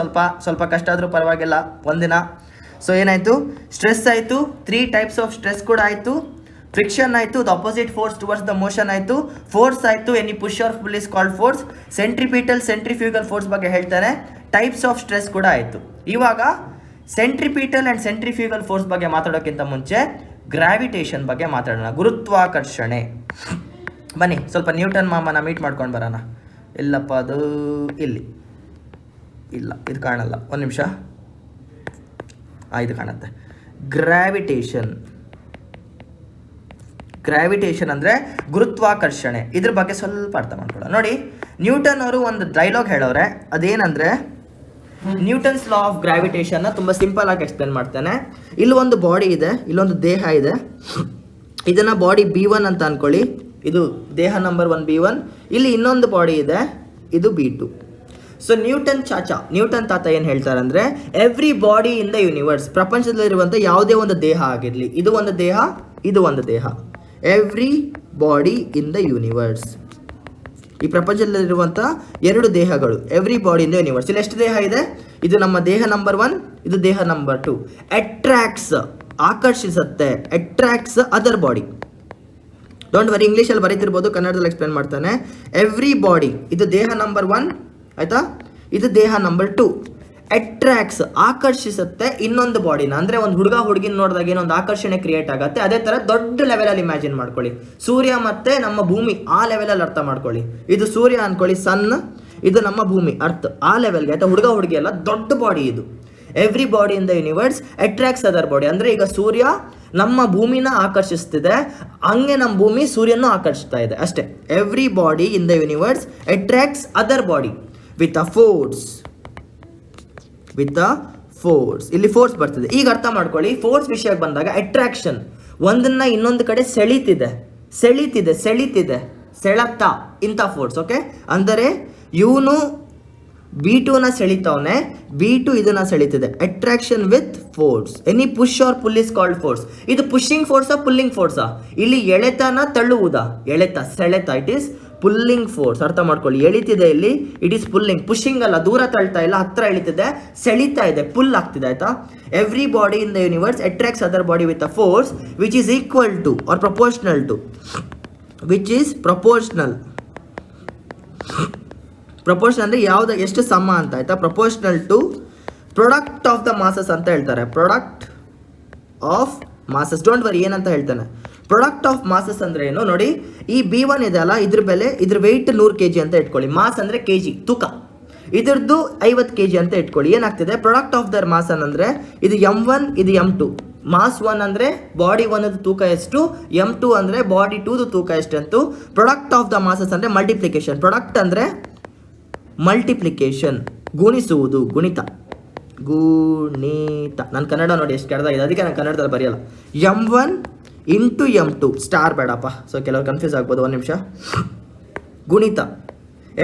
ಸ್ವಲ್ಪ ಕಷ್ಟ ಆದರೂ ಪರವಾಗಿಲ್ಲ, ಒಂದಿನ. ಸೊ ಏನಾಯಿತು? ಸ್ಟ್ರೆಸ್ ಆಯಿತು, 3 ಟೈಪ್ಸ್ ಆಫ್ ಸ್ಟ್ರೆಸ್ ಕೂಡ ಆಯಿತು. ಫ್ರಿಕ್ಷನ್ ಆಯಿತು, the opposite force towards the motion ಆಯಿತು. ಫೋರ್ಸ್ ಆಯಿತು, any push or pull is called force. Centrifugal force ಬಗ್ಗೆ ಹೇಳ್ತಾನೆ. ಟೈಪ್ಸ್ ಆಫ್ ಸ್ಟ್ರೆಸ್ ಕೂಡ ಆಯಿತು. ಇವಾಗ ಸೆಂಟ್ರಿಪಿಟಲ್ ಆ್ಯಂಡ್ ಸೆಂಟ್ರಿಫ್ಯೂಗಲ್ ಫೋರ್ಸ್ ಬಗ್ಗೆ ಮಾತಾಡೋಕ್ಕಿಂತ ಮುಂಚೆ ಗ್ರಾವಿಟೇಷನ್ ಬಗ್ಗೆ ಮಾತಾಡೋಣ. ಗುರುತ್ವಾಕರ್ಷಣೆ. ಬನ್ನಿ ಸ್ವಲ್ಪ ನ್ಯೂಟನ್ ಮಾಮನ ಮೀಟ್ ಮಾಡ್ಕೊಂಡು ಬರೋಣ. ಇಲ್ಲಪ್ಪ, ಅದು ಇಲ್ಲಿ ಇಲ್ಲ, ಇದು ಕಾಣಲ್ಲ. ಒಂದು ನಿಮಿಷ. ಇದು ಕಾಣುತ್ತೆ. ಗ್ರಾವಿಟೇಷನ್ ಅಂದರೆ ಗುರುತ್ವಾಕರ್ಷಣೆ. ಇದ್ರ ಬಗ್ಗೆ ಸ್ವಲ್ಪ ಅರ್ಥ ಮಾಡ್ಕೊಳ್ಳೋಣ. ನೋಡಿ, ನ್ಯೂಟನ್ ಅವರು ಒಂದು ಡೈಲಾಗ್ ಹೇಳೋರೆ. ಅದೇನಂದರೆ, ನ್ಯೂಟನ್ಸ್ ಲಾ ಆಫ್ ಗ್ರಾವಿಟೇಷನ್ನ ತುಂಬ ಸಿಂಪಲ್ ಆಗಿ ಎಕ್ಸ್ಪ್ಲೇನ್ ಮಾಡ್ತಾನೆ. ಇಲ್ಲೊಂದು ಬಾಡಿ ಇದೆ, ಇಲ್ಲೊಂದು ದೇಹ ಇದೆ. ಇದನ್ನು ಬಾಡಿ B1 ಅಂತ ಅಂದ್ಕೊಳ್ಳಿ. ಇದು ದೇಹ ನಂಬರ್ 1 B1. ಇಲ್ಲಿ ಇನ್ನೊಂದು ಬಾಡಿ ಇದೆ, ಇದು B2. ಸೊ ನ್ಯೂಟನ್ ತಾತ ಏನು ಹೇಳ್ತಾರೆ ಅಂದರೆ, every body in the universe, ಪ್ರಪಂಚದಲ್ಲಿರುವಂಥ ಯಾವುದೇ ಒಂದು ದೇಹ ಆಗಿರಲಿ, ಇದು ಒಂದು ದೇಹ, ಇದು ಒಂದು ದೇಹ. Every body in the universe, ಈ ಪ್ರಪಂಚದಲ್ಲಿರುವಂಥ 2 ದೇಹಗಳು. Every body in the universe. ಇಲ್ಲಿ ಎಷ್ಟು ದೇಹ ಇದೆ? ಇದು ನಮ್ಮ ದೇಹ ನಂಬರ್ 1, ಇದು ದೇಹ ನಂಬರ್ 2. ಅಟ್ರಾಕ್ಟ್ಸ್, ಆಕರ್ಷಿಸುತ್ತೆ. Attracts other body. Don't worry, ಇಂಗ್ಲೀಷಲ್ಲಿ ಬರೀತಿರ್ಬೋದು, ಕನ್ನಡದಲ್ಲಿ ಎಕ್ಸ್ಪ್ಲೇನ್ ಮಾಡ್ತಾನೆ. ಎವ್ರಿ ಬಾಡಿ, ಇದು ದೇಹ ನಂಬರ್ 1 ಆಯಿತಾ, ಇದು ದೇಹ ನಂಬರ್ 2. ಅಟ್ರಾಕ್ಟ್ಸ್, ಆಕರ್ಷಿಸುತ್ತೆ ಇನ್ನೊಂದು ಬಾಡಿನ. ಅಂದರೆ ಒಂದು ಹುಡುಗಿನ ನೋಡಿದಾಗ ಏನೊಂದು ಆಕರ್ಷಣೆ ಕ್ರಿಯೇಟ್ ಆಗುತ್ತೆ. ಅದೇ ಥರ ದೊಡ್ಡ ಲೆವೆಲಲ್ಲಿ ಇಮ್ಯಾಜಿನ್ ಮಾಡ್ಕೊಳ್ಳಿ. ಸೂರ್ಯ ಮತ್ತು ನಮ್ಮ ಭೂಮಿ, ಆ ಲೆವೆಲಲ್ಲಿ ಅರ್ಥ ಮಾಡ್ಕೊಳ್ಳಿ. ಇದು ಸೂರ್ಯ ಅಂದ್ಕೊಳ್ಳಿ, ಸನ್. ಇದು ನಮ್ಮ ಭೂಮಿ, ಅರ್ತ್. ಆ ಲೆವೆಲ್ಗೆ ಆಯಿತಾ. ಹುಡುಗಿ ಎಲ್ಲ ದೊಡ್ಡ ಬಾಡಿ ಇದು. Every body in the universe attracts other body. ಅಂದರೆ ಈಗ ಸೂರ್ಯ ನಮ್ಮ ಭೂಮಿನ ಆಕರ್ಷಿಸ್ತಿದೆ, ಹಂಗೆ ನಮ್ಮ ಭೂಮಿ ಸೂರ್ಯನೂ ಆಕರ್ಷಿಸ್ತಾ ಇದೆ ಅಷ್ಟೇ. Every body in the universe attracts other body with a force. ಇಲ್ಲಿ ಫೋರ್ಸ್ ಬರ್ತದೆ. ಈಗ ಅರ್ಥ ಮಾಡ್ಕೊಳ್ಳಿ, ಫೋರ್ಸ್ ವಿಷಯಕ್ಕೆ ಬಂದಾಗ ಅಟ್ರಾಕ್ಷನ್, ಒಂದನ್ನ ಇನ್ನೊಂದು ಕಡೆ ಸೆಳೆತ, ಇಂಥ ಫೋರ್ಸ್. ಓಕೆ, ಅಂದರೆ ಇವನು B2ನ ಸೆಳಿತವನೆ, B2 ಇದನ್ನ ಸೆಳಿತಿದೆ. Attraction with force. Any push or pull is called force. ಇದು ಪುಷಿಂಗ್ ಫೋರ್ಸಾ, ಪುಲ್ಲಿಂಗ್ ಫೋರ್ಸಾ? ಇಲ್ಲಿ ಎಳೆತನ ತಳ್ಳುವುದಾ? ಸೆಳೆತ. It is pulling force. ಅರ್ಥ ಮಾಡ್ಕೊಳ್ಳಿ, ಎಳಿತಿದೆ ಇಲ್ಲಿ, ಇಟ್ ಈಸ್ ಪುಲ್ಲಿಂಗ್. ಪುಷಿಂಗ್ ಅಲ್ಲ, ದೂರ ತಳ್ತಾ ಇಲ್ಲ, ಹತ್ರ ಎಳಿತಿದೆ, ಸೆಳಿತಾ ಇದೆ, ಪುಲ್ ಆಗ್ತಿದೆ ಆಯ್ತಾ. Every body in the universe attracts other body with a force which is equal to or proportional to, proportion ಅಂದರೆ ಯಾವ್ದು, ಎಷ್ಟು ಸಮ ಅಂತ ಆಯ್ತಾ. Proportional to product of the masses ಅಂತ ಹೇಳ್ತಾರೆ. Product of masses. Don't worry, ಏನಂತ ಹೇಳ್ತಾನೆ. ಪ್ರೊಡಕ್ಟ್ ಆಫ್ ಮಾಸಸ್ ಅಂದ್ರೆ ಏನು ನೋಡಿ. ಈ B1 ಇದೆ ಅಲ್ಲ, ಇದ್ರ ಬೆಲೆ, ಇದ್ರ ವೆಯ್ಟ್ 100 kg ಅಂತ ಇಟ್ಕೊಳ್ಳಿ. ಮಾಸ್ ಅಂದರೆ kg, ತೂಕ. ಇದ್ರದ್ದು 50 kg ಅಂತ ಇಟ್ಕೊಳ್ಳಿ. ಏನಾಗ್ತಿದೆ? ಪ್ರಾಡಕ್ಟ್ ಆಫ್ ದರ್ ಮಾಸ್ ಅಂದರೆ ಇದು M1, ಇದು M2. ಮಾಸ್ 1 ಅಂದರೆ ಬಾಡಿ 1 ತೂಕ ಎಷ್ಟು, M2 ಅಂದರೆ ಬಾಡಿ 2 ತೂಕ ಎಷ್ಟಂತು. ಪ್ರಾಡಕ್ಟ್ ಆಫ್ ದ ಮಾಸಸ್ ಅಂದರೆ ಮಲ್ಟಿಪ್ಲಿಕೇಶನ್. ಪ್ರಾಡಕ್ಟ್ ಅಂದರೆ ಮಲ್ಟಿಪ್ಲಿಕೇಶನ್, ಗುಣಿಸುವುದು, ಗುಣಿತ. ನಾನು ಕನ್ನಡ ನೋಡಿ ಎಷ್ಟು ಕೆಡ್ದಾಗಿದೆ, ಅದಕ್ಕೆ ನಾನು ಕನ್ನಡದಲ್ಲಿ ಬರೆಯಲ್ಲ. M1 ಇಂಟು M2 ಸ್ಟಾರ್ ಬೇಡಪ್ಪ, ಸೊ ಕೆಲವರು ಕನ್ಫ್ಯೂಸ್ ಆಗ್ಬೋದು. ಒಂದು ನಿಮಿಷ. ಗುಣಿತ.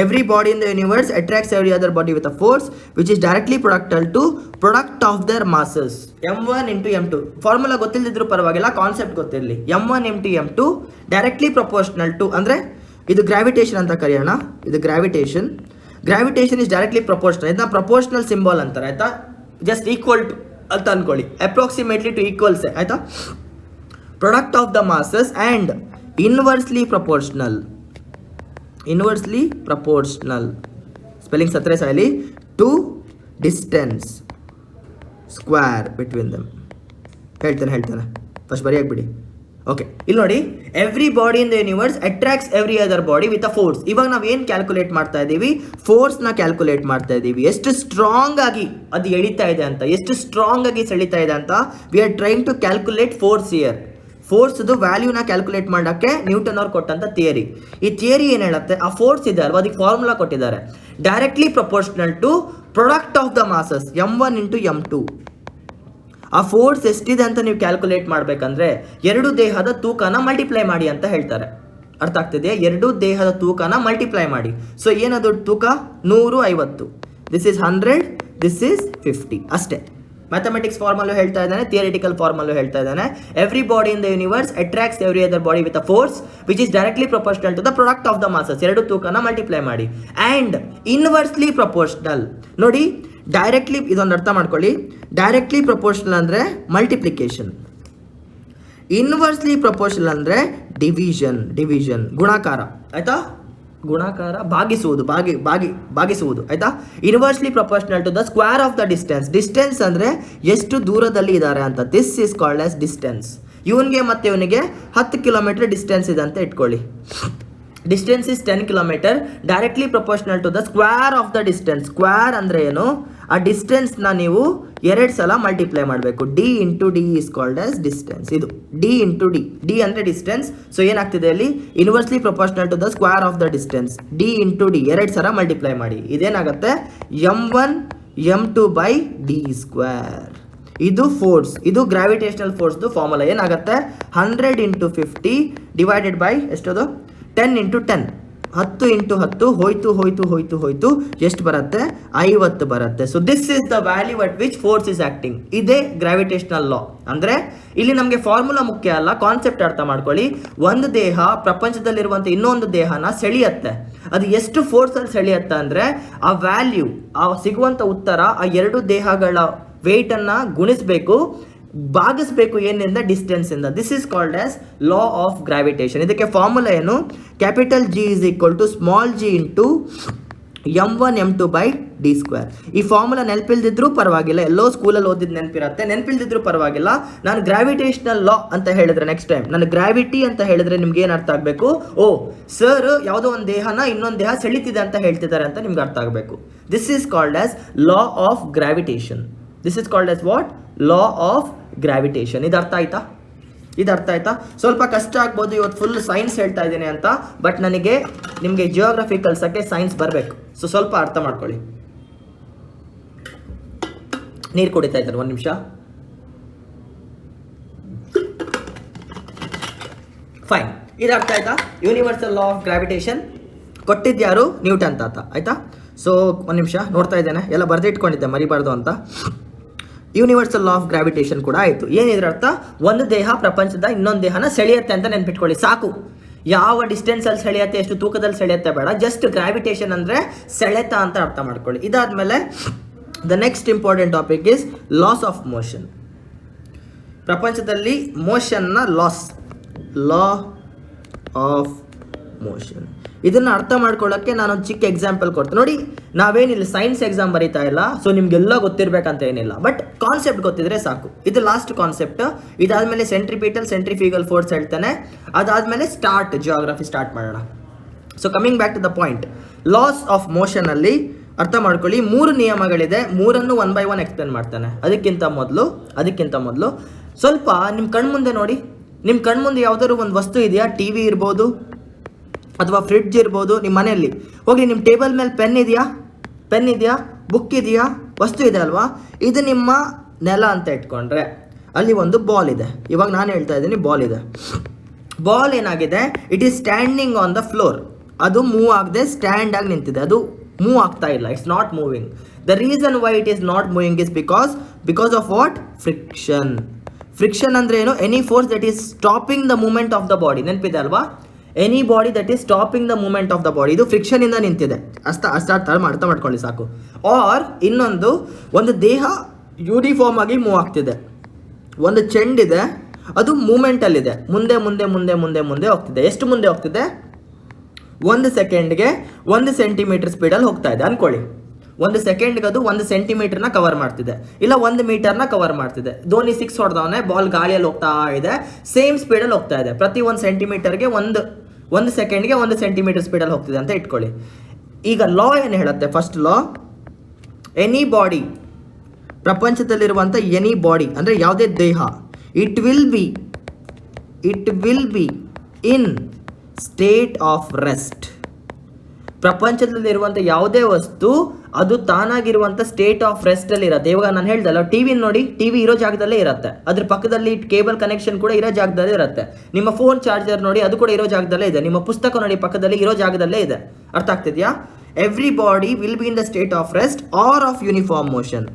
Every body in the universe attracts every other body with a force which is directly ಪ್ರೊಡಕ್ಟಲ್ to product of their masses. M1 into M2 formula ಗೊತ್ತಿಲ್ಲದಿದ್ರು ಪರವಾಗಿಲ್ಲ, ಕಾನ್ಸೆಪ್ಟ್ ಗೊತ್ತಿರಲಿ. M1 into M2 directly proportional to, ಅಂದರೆ ಇದು gravitation ಅಂತ ಕರೆಯೋಣ. ಇದು gravitation is directly proportional. ಇದನ್ನ ಪ್ರಪೋರ್ಷನಲ್ ಸಿಂಬಲ್ ಅಂತಾರೆ ಆಯ್ತಾ. ಜಸ್ಟ್ ಈಕ್ವಲ್ ಟು ಅಂತ ಅನ್ಕೊಳ್ಳಿ, ಅಪ್ರಾಕ್ಸಿಮೇಟ್ಲಿ ಟು ಈಕ್ವಲ್ಸ್ ಆಯ್ತಾ. Product of the masses and inversely proportional. Spelling ಸತ್ರೆ ಸಾಯಲಿ. To distance square between them. ಹೇಳ್ತಾನೆ ಫಸ್ಟ್ ಬರೆಯಾಕ್ಬಿಡಿ. ಓಕೆ, ಇಲ್ಲಿ ನೋಡಿ. Every body in the universe attracts every other body with a force. ಇವಾಗ ನಾವು ಏನು ಕ್ಯಾಲ್ಕುಲೇಟ್ ಮಾಡ್ತಾ ಇದ್ದೀವಿ? ಫೋರ್ಸ್ನ ಕ್ಯಾಲ್ಕುಲೇಟ್ ಮಾಡ್ತಾ ಇದ್ದೀವಿ. ಎಷ್ಟು ಸ್ಟ್ರಾಂಗ್ ಆಗಿ ಅದು ಎಳಿತಾ ಇದೆ ಅಂತ, ಎಷ್ಟು ಸ್ಟ್ರಾಂಗ್ ಆಗಿ ಸೆಳಿತಾ ಇದೆ ಅಂತ. We are trying to calculate force here. ಫೋರ್ಸ್ದು ವ್ಯಾಲ್ಯೂನ ಕ್ಯಾಲ್ಕುಲೇಟ್ ಮಾಡೋಕ್ಕೆ ನ್ಯೂಟನ್ ಅವ್ರು ಕೊಟ್ಟಂಥ ಥಿಯರಿ. ಈ ಥಿಯರಿ ಏನು ಹೇಳುತ್ತೆ? ಆ ಫೋರ್ಸ್ ಇದೆ ಅಲ್ವಾ, ಅದಕ್ಕೆ ಫಾರ್ಮುಲಾ ಕೊಟ್ಟಿದ್ದಾರೆ. Directly proportional to product of the masses M1 into M2. ಆ ಫೋರ್ಸ್ ಎಷ್ಟಿದೆ ಅಂತ ನೀವು ಕ್ಯಾಲ್ಕುಲೇಟ್ ಮಾಡಬೇಕಂದ್ರೆ 2 ದೇಹದ ತೂಕನ ಮಲ್ಟಿಪ್ಲೈ ಮಾಡಿ ಅಂತ ಹೇಳ್ತಾರೆ. ಅರ್ಥ ಆಗ್ತಿದೆಯಾ? 2 ದೇಹದ ತೂಕನ ಮಲ್ಟಿಪ್ಲೈ ಮಾಡಿ. ಸೊ ಏನದು ತೂಕ? 150. ದಿಸ್ ಈಸ್ 100, ದಿಸ್ ಈಸ್ 50 ಅಷ್ಟೇ. ಮ್ಯಾಥಮೆಟಿಕ್ಸ್ ಫಾರ್ಮಲ್ಲೂ ಹೇಳ್ತಾ ಇದ್ದಾನೆ, ಥಿಯರಿಟಿಕಲ್ ಫಾರ್ಮಲ್ಲೂ ಹೇಳ್ತಾ ಇದ್ದಾನೆ. Every body in the universe attracts every other body with a force which is directly proportional to the product of the masses. ಎರಡು ತೂಕನ ಮಲ್ಟಿಪ್ಲೈ ಮಾಡಿ. And inversely proportional. ನೋಡಿ, ಡೈರೆಕ್ಟ್ಲಿ ಇದೊಂದು ಅರ್ಥ ಮಾಡ್ಕೊಳ್ಳಿ. ಡೈರೆಕ್ಟ್ಲಿ ಪ್ರಪೋರ್ಷನಲ್ ಅಂದರೆ ಮಲ್ಟಿಪ್ಲಿಕೇಶನ್, ಇನ್ವರ್ಸ್ಲಿ ಪ್ರಪೋರ್ಷನಲ್ ಅಂದರೆ division ಗುಣಾಕಾರ. ಆಯ್ತಾ? ಗುಣಾಕಾರ, ಭಾಗಿಸುವುದು. ಆಯ್ತಾ? Inversely proportional to the square of the distance ಅಂದರೆ ಎಷ್ಟು ದೂರದಲ್ಲಿ ಇದ್ದಾರೆ ಅಂತ. This is called as distance. ಇವನಿಗೆ ಮತ್ತು ಇವನಿಗೆ 10 ಕಿಲೋಮೀಟರ್ ಡಿಸ್ಟೆನ್ಸ್ ಇದೆ ಅಂತ ಇಟ್ಕೊಳ್ಳಿ. Distance is 10 kilometre. Directly proportional to the square of the distance. Square ಅಂದರೆ ಏನು? ಆ ಡಿಸ್ಟೆನ್ಸ್ನ ನೀವು 2 ಸಲ ಮಲ್ಟಿಪ್ಲೈ ಮಾಡಬೇಕು. D into D is called as distance. ಇದು ಡಿ ಇಂಟು ಡಿ. ಡಿ ಅಂದರೆ ಡಿಸ್ಟೆನ್ಸ್. ಸೊ ಏನಾಗ್ತಿದೆ ಅಲ್ಲಿ? Inversely proportional to the square of the distance. D into D 2 ಸಲ ಮಲ್ಟಿಪ್ಲೈ ಮಾಡಿ. ಇದೇನಾಗುತ್ತೆ? m1 m2 by D square. ಇದು force, ಇದು gravitational ಫೋರ್ಸ್ದು ಫಾರ್ಮುಲಾ. ಏನಾಗುತ್ತೆ? 100 ಇಂಟು 50 ಡಿವೈಡೆಡ್ ಬೈ ಎಷ್ಟದು? 10 ಇಂಟು 10. 10 ಇಂಟು 10 ಹೋಯ್ತು ಎಷ್ಟು ಬರುತ್ತೆ? 50 ಬರುತ್ತೆ. So this is the value at which force is acting. ಇದೇ ಗ್ರಾವಿಟೇಷನಲ್ ಲಾ. ಅಂದರೆ ಇಲ್ಲಿ ನಮಗೆ ಫಾರ್ಮುಲಾ ಮುಖ್ಯ ಅಲ್ಲ, ಕಾನ್ಸೆಪ್ಟ್ ಅರ್ಥ ಮಾಡ್ಕೊಳ್ಳಿ. ಒಂದು ದೇಹ ಪ್ರಪಂಚದಲ್ಲಿರುವಂಥ ಇನ್ನೊಂದು ದೇಹನ ಸೆಳೆಯತ್ತೆ. ಅದು ಎಷ್ಟು ಫೋರ್ಸಲ್ಲಿ ಸೆಳೆಯತ್ತೆ ಅಂದರೆ ಆ ವ್ಯಾಲ್ಯೂ, ಆ ಸಿಗುವಂಥ ಉತ್ತರ ಆ 2 ದೇಹಗಳ ವೆಯ್ಟನ್ನು ಗುಣಿಸಬೇಕು, ಭಾಗಿಸ್ಬೇಕು. ಏನಿಂದ? ಡಿಸ್ಟೆನ್ಸಿಂದ. This is called as law of gravitation. ಇದಕ್ಕೆ ಫಾರ್ಮುಲಾ ಏನು? Capital G is equal to small g into m1 m2 by D square. ಈ ಫಾರ್ಮುಲಾ ನೆನಪಿಲ್ದಿದ್ರೂ ಪರವಾಗಿಲ್ಲ, ಎಲ್ಲೋ ಸ್ಕೂಲಲ್ಲಿ ಓದಿದ್ದು ನೆನಪಿರುತ್ತೆ. ನೆನಪಿಲ್ದಿದ್ರೂ ಪರವಾಗಿಲ್ಲ. ನಾನು ಗ್ರಾವಿಟೇಷನಲ್ ಲಾ ಅಂತ ಹೇಳಿದ್ರೆ ನೆಕ್ಸ್ಟ್ ಟೈಮ್, ನಾನು ಗ್ರಾವಿಟಿ ಅಂತ ಹೇಳಿದ್ರೆ ನಿಮ್ಗೆ ಏನು ಅರ್ಥ ಆಗಬೇಕು? ಓ ಸರ್, ಯಾವುದೋ ಒಂದು ದೇಹನ ಇನ್ನೊಂದು ದೇಹ ಸೆಳಿತಿದೆ ಅಂತ ಹೇಳ್ತಿದ್ದಾರೆ ಅಂತ ನಿಮ್ಗೆ ಅರ್ಥ ಆಗಬೇಕು. This is called as law of gravitation. This is called as what? Law of gravitation. ಇದು ಅರ್ಥ ಆಯ್ತಾ? ಸ್ವಲ್ಪ ಕಷ್ಟ ಆಗ್ಬೋದು, ಇವತ್ತು ಫುಲ್ ಸೈನ್ಸ್ ಹೇಳ್ತಾ ಇದ್ದೀನಿ ಅಂತ. ಬಟ್ ನನಗೆ ನಿಮಗೆ ಜಿಯೋಗ್ರಫಿ ಕಲ್ಸಕ್ಕೆ ಸೈನ್ಸ್ ಬರಬೇಕು. ಸೊ ಸ್ವಲ್ಪ ಅರ್ಥ ಮಾಡ್ಕೊಳ್ಳಿ. ನೀರು ಕುಡಿತಾ ಇದ್ದಾರೆ, 1 ನಿಮಿಷ. ಫೈನ್. ಇದು ಅರ್ಥ ಆಯ್ತಾ? ಯೂನಿವರ್ಸಲ್ ಲಾ ಆಫ್ ಗ್ರಾವಿಟೇಷನ್ ಕೊಟ್ಟಿದ್ಯಾರು? ನ್ಯೂಟನ್ ತಾತ. ಆಯ್ತಾ? ಸೊ 1 ನಿಮಿಷ ನೋಡ್ತಾ ಇದ್ದೇನೆ, ಎಲ್ಲ ಬರೆದಿಟ್ಕೊಂಡಿದ್ದೆ ಮರಿಬಾರ್ದು ಅಂತ. ಯೂನಿವರ್ಸಲ್ ಲಾ ಆಫ್ ಗ್ರಾವಿಟೇಷನ್ ಕೂಡ ಆಯಿತು. ಏನಿದ್ರ ಅರ್ಥ? ಒಂದು ದೇಹ ಪ್ರಪಂಚದ ಇನ್ನೊಂದು ದೇಹನ ಸೆಳೆಯುತ್ತೆ ಅಂತ ನೆನ್ಪಿಟ್ಕೊಳ್ಳಿ ಸಾಕು. ಯಾವ ಡಿಸ್ಟೆನ್ಸಲ್ಲಿ ಸೆಳೆಯುತ್ತೆ, ಎಷ್ಟು ತೂಕದಲ್ಲಿ ಸೆಳೆಯುತ್ತೆ ಬೇಡ, ಜಸ್ಟ್ ಗ್ರಾವಿಟೇಷನ್ ಅಂದರೆ ಸೆಳೆತ ಅಂತ ಅರ್ಥ ಮಾಡ್ಕೊಳ್ಳಿ. ಇದಾದಮೇಲೆ the next important topic is loss of motion. ಪ್ರಪಂಚದಲ್ಲಿ ಮೋಷನ್ನ ಲಾ ಆಫ್ ಮೋಷನ್. ಇದನ್ನು ಅರ್ಥ ಮಾಡ್ಕೊಳ್ಳೋಕ್ಕೆ ನಾನೊಂದು ಚಿಕ್ಕ ಎಕ್ಸಾಂಪಲ್ ಕೊಡ್ತೀನಿ ನೋಡಿ. ನಾವೇನಿಲ್ಲ ಸೈನ್ಸ್ ಎಕ್ಸಾಮ್ ಬರೀತಾ ಇಲ್ಲ, ಸೊ ನಿಮಗೆಲ್ಲ ಗೊತ್ತಿರಬೇಕಂತ ಏನಿಲ್ಲ, ಬಟ್ ಕಾನ್ಸೆಪ್ಟ್ ಗೊತ್ತಿದ್ರೆ ಸಾಕು. ಇದು ಲಾಸ್ಟ್ ಕಾನ್ಸೆಪ್ಟ್. ಇದಾದಮೇಲೆ ಸೆಂಟ್ರಿಫಿಗಲ್ ಫೋರ್ಸ್ ಹೇಳ್ತಾನೆ. ಅದಾದಮೇಲೆ ಜಿಯೋಗ್ರಫಿ ಸ್ಟಾರ್ಟ್ ಮಾಡೋಣ. So coming back to the point, laws of ಮೋಷನಲ್ಲಿ ಅರ್ಥ ಮಾಡ್ಕೊಳ್ಳಿ 3 ನಿಯಮಗಳಿದೆ. 3 1 by 1 ಎಕ್ಸ್ಪ್ಲೇನ್ ಮಾಡ್ತಾನೆ. ಅದಕ್ಕಿಂತ ಮೊದಲು ಸ್ವಲ್ಪ ನಿಮ್ಮ ಕಣ್ಮುಂದೆ ನೋಡಿ. ನಿಮ್ಮ ಕಣ್ಮುಂದೆ ಯಾವುದಾದ್ರು ಒಂದು ವಸ್ತು ಇದೆಯಾ? ಟಿ ವಿ ಇರ್ಬೋದು ಅಥವಾ ಫ್ರಿಡ್ಜ್ ಇರ್ಬೋದು. ನಿಮ್ಮ ಮನೆಯಲ್ಲಿ ಹೋಗಿ ನಿಮ್ಮ ಟೇಬಲ್ ಮೇಲೆ ಪೆನ್ ಇದೆಯಾ, ಬುಕ್ ಇದೆಯಾ, ವಸ್ತು ಇದೆ ಅಲ್ವಾ? ಇದು ನಿಮ್ಮ ನೆಲ ಅಂತ ಇಟ್ಕೊಂಡ್ರೆ ಅಲ್ಲಿ ಒಂದು ಬಾಲ್ ಇದೆ. ಇವಾಗ ನಾನು ಹೇಳ್ತಾ ಇದ್ದೀನಿ ಬಾಲ್ ಇದೆ. ಬಾಲ್ ಏನಾಗಿದೆ? It is standing on the floor. ಅದು ಮೂವ್ ಆಗದೆ ಸ್ಟ್ಯಾಂಡ್ ಆಗಿ ನಿಂತಿದೆ. ಅದು ಮೂವ್ ಆಗ್ತಾ ಇಲ್ಲ. It's not moving. The reason why it is not moving is because of what? Friction ಅಂದರೆ ಏನು? Any force that is stopping the movement of the body. ನೆನಪಿದೆ ಅಲ್ವಾ? Any body that is stopping the movement of the body. ಇದು ಫ್ರಿಕ್ಷನಿಂದ ನಿಂತಿದೆ. ಅರ್ಥ ಮಾಡ್ಕೊಳ್ಳಿ ಸಾಕು. ಆರ್ ಇನ್ನೊಂದು, ಒಂದು ದೇಹ ಯೂನಿಫಾರ್ಮ್ ಆಗಿ ಮೂವ್ ಆಗ್ತಿದೆ. ಒಂದು ಚೆಂಡಿದೆ, ಅದು ಮೂಮೆಂಟಲ್ಲಿದೆ. ಮುಂದೆ ಹೋಗ್ತಿದೆ. ಎಷ್ಟು ಮುಂದೆ ಹೋಗ್ತಿದೆ? 1 ಸೆಕೆಂಡ್ಗೆ 1 ಸೆಂಟಿಮೀಟರ್ ಸ್ಪೀಡಲ್ಲಿ ಹೋಗ್ತಾ ಇದೆ ಅನ್ಕೊಳ್ಳಿ. 1 ಸೆಕೆಂಡ್ಗೆ ಅದು 1 ಸೆಂಟಿಮೀಟರ್ನ ಕವರ್ ಮಾಡ್ತಿದೆ, ಇಲ್ಲ 1 ಮೀಟರ್ನ ಕವರ್ ಮಾಡ್ತಿದೆ. ಧೋನಿ 6 ಹೊಡೆದವನೇ, ಬಾಲ್ ಗಾಳಿಯಲ್ಲಿ ಹೋಗ್ತಾ ಇದೆ, ಸೇಮ್ ಸ್ಪೀಡಲ್ಲಿ ಹೋಗ್ತಾ ಇದೆ. ಪ್ರತಿ 1 ಸೆಂಟಿಮೀಟರ್ಗೆ 1 ಸೆಕೆಂಡ್ಗೆ 1 ಸೆಂಟಿಮೀಟರ್ ಸ್ಪೀಡಲ್ಲಿ ಹೋಗ್ತಿದೆ ಅಂತ ಇಟ್ಕೊಳ್ಳಿ. ಈಗ ಲಾ ಏನು ಹೇಳುತ್ತೆ? ಫಸ್ಟ್ ಲಾ, ಎನಿ ಬಾಡಿ, ಪ್ರಪಂಚದಲ್ಲಿರುವಂಥ ಎನಿ ಬಾಡಿ ಅಂದರೆ ಯಾವುದೇ ದೇಹ, it will be in state of rest. ಪ್ರಪಂಚದಲ್ಲಿರುವಂಥ ಯಾವುದೇ ವಸ್ತು ಅದು ತಾನಾಗಿರುವಂಥ ಸ್ಟೇಟ್ ಆಫ್ ರೆಸ್ಟಲ್ಲಿ ಇರುತ್ತೆ. ಇವಾಗ ನಾನು ಹೇಳ್ದಲ್ಲ, ಟಿವಿ ನೋಡಿ, ಟಿವಿ ಇರೋ ಜಾಗದಲ್ಲೇ ಇರುತ್ತೆ. ಅದ್ರ ಪಕ್ಕದಲ್ಲಿ ಕೇಬಲ್ ಕನೆಕ್ಷನ್ ಕೂಡ ಇರೋ ಜಾಗದಲ್ಲೇ ಇರುತ್ತೆ. ನಿಮ್ಮ ಫೋನ್ ಚಾರ್ಜರ್ ನೋಡಿ, ಅದು ಕೂಡ ಇರೋ ಜಾಗದಲ್ಲೇ ಇದೆ. ನಿಮ್ಮ ಪುಸ್ತಕ ನೋಡಿ, ಪಕ್ಕದಲ್ಲಿ ಇರೋ ಜಾಗದಲ್ಲೇ ಇದೆ. ಅರ್ಥ ಆಗ್ತಿದೆಯಾ? Every body will be in the state of rest or of uniform motion.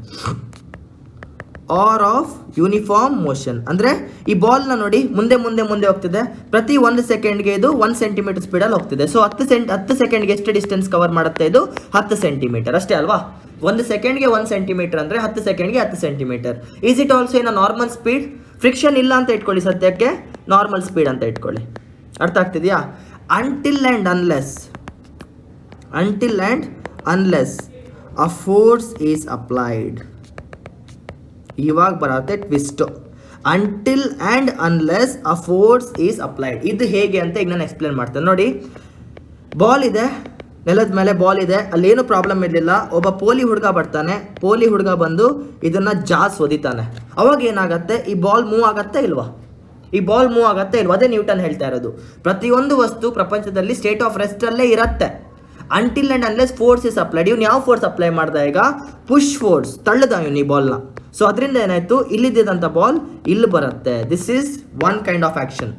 Or of uniform motion ಅಂದರೆ ಈ ಬಾಲ್ನ ನೋಡಿ ಮುಂದೆ ಮುಂದೆ ಮುಂದೆ ಹೋಗ್ತಿದೆ, ಪ್ರತಿ 1 ಸೆಕೆಂಡ್ಗೆ ಇದು 1 ಸೆಂಟಿಮೀಟರ್ ಸ್ಪೀಡಲ್ಲಿ ಹೋಗ್ತಿದೆ. ಸೊ 10 ಸೆಕೆಂಡ್ಗೆ ಎಷ್ಟು ಡಿಸ್ಟೆನ್ಸ್ ಕವರ್ ಮಾಡುತ್ತೆ ಇದು? 10 ಸೆಂಟಿಮೀಟರ್ ಅಷ್ಟೇ ಅಲ್ವಾ? 1 ಸೆಕೆಂಡ್ಗೆ 1 ಸೆಂಟಿಮೀಟರ್ ಅಂದರೆ 10 ಸೆಕೆಂಡ್ಗೆ 10 centimetre. Is it also in a normal speed? Friction ಇಲ್ಲ ಅಂತ ಇಟ್ಕೊಳ್ಳಿ ಸದ್ಯಕ್ಕೆ, ನಾರ್ಮಲ್ ಸ್ಪೀಡ್ ಅಂತ ಇಟ್ಕೊಳ್ಳಿ. ಅರ್ಥ ಆಗ್ತಿದೆಯಾ? Until and unless a force is applied. ಇವಾಗ ಬರುತ್ತೆ twist. Until and unless a force is applied. ಇದು ಹೇಗೆ ಅಂತ ಈಗ ನಾನು ಎಕ್ಸ್ಪ್ಲೇನ್ ಮಾಡ್ತೇನೆ ನೋಡಿ. ಬಾಲ್ ಇದೆ, ನೆಲದ ಮೇಲೆ ಬಾಲ್ ಇದೆ, ಅಲ್ಲೇನು ಪ್ರಾಬ್ಲಮ್ ಇರಲಿಲ್ಲ. ಒಬ್ಬ ಪೋಲಿ ಹುಡುಗ ಬರ್ತಾನೆ, ಪೋಲಿ ಹುಡುಗ ಬಂದು ಇದನ್ನು ಜಾಸ್ ಒದಿತಾನೆ. ಅವಾಗ ಏನಾಗುತ್ತೆ? ಈ ಬಾಲ್ ಮೂವ್ ಆಗತ್ತೆ ಇಲ್ವಾ? ಈ ಬಾಲ್ ಮೂವ್ ಆಗತ್ತೆ ಇಲ್ವಾ? ಅದೇ ನ್ಯೂಟನ್ ಹೇಳ್ತಾ ಇರೋದು. ಪ್ರತಿಯೊಂದು ವಸ್ತು ಪ್ರಪಂಚದಲ್ಲಿ ಸ್ಟೇಟ್ ಆಫ್ ರೆಸ್ಟಲ್ಲೇ ಇರುತ್ತೆ. Until and unless force is applied. ಇವ್ನು ಯಾವ ಫೋರ್ಸ್ ಅಪ್ಲೈ ಮಾಡ್ದ? ಈಗ ಪುಷ್ ಫೋರ್ಸ್, ತಳ್ಳದ ಇವನು ಈ ಬಾಲ್ನ. ಸೊ ಅದರಿಂದ ಏನಾಯಿತು? ಇಲ್ಲಿದ್ದಂಥ ಬಾಲ್ ಇಲ್ಲಿ ಬರುತ್ತೆ. This is one kind of action.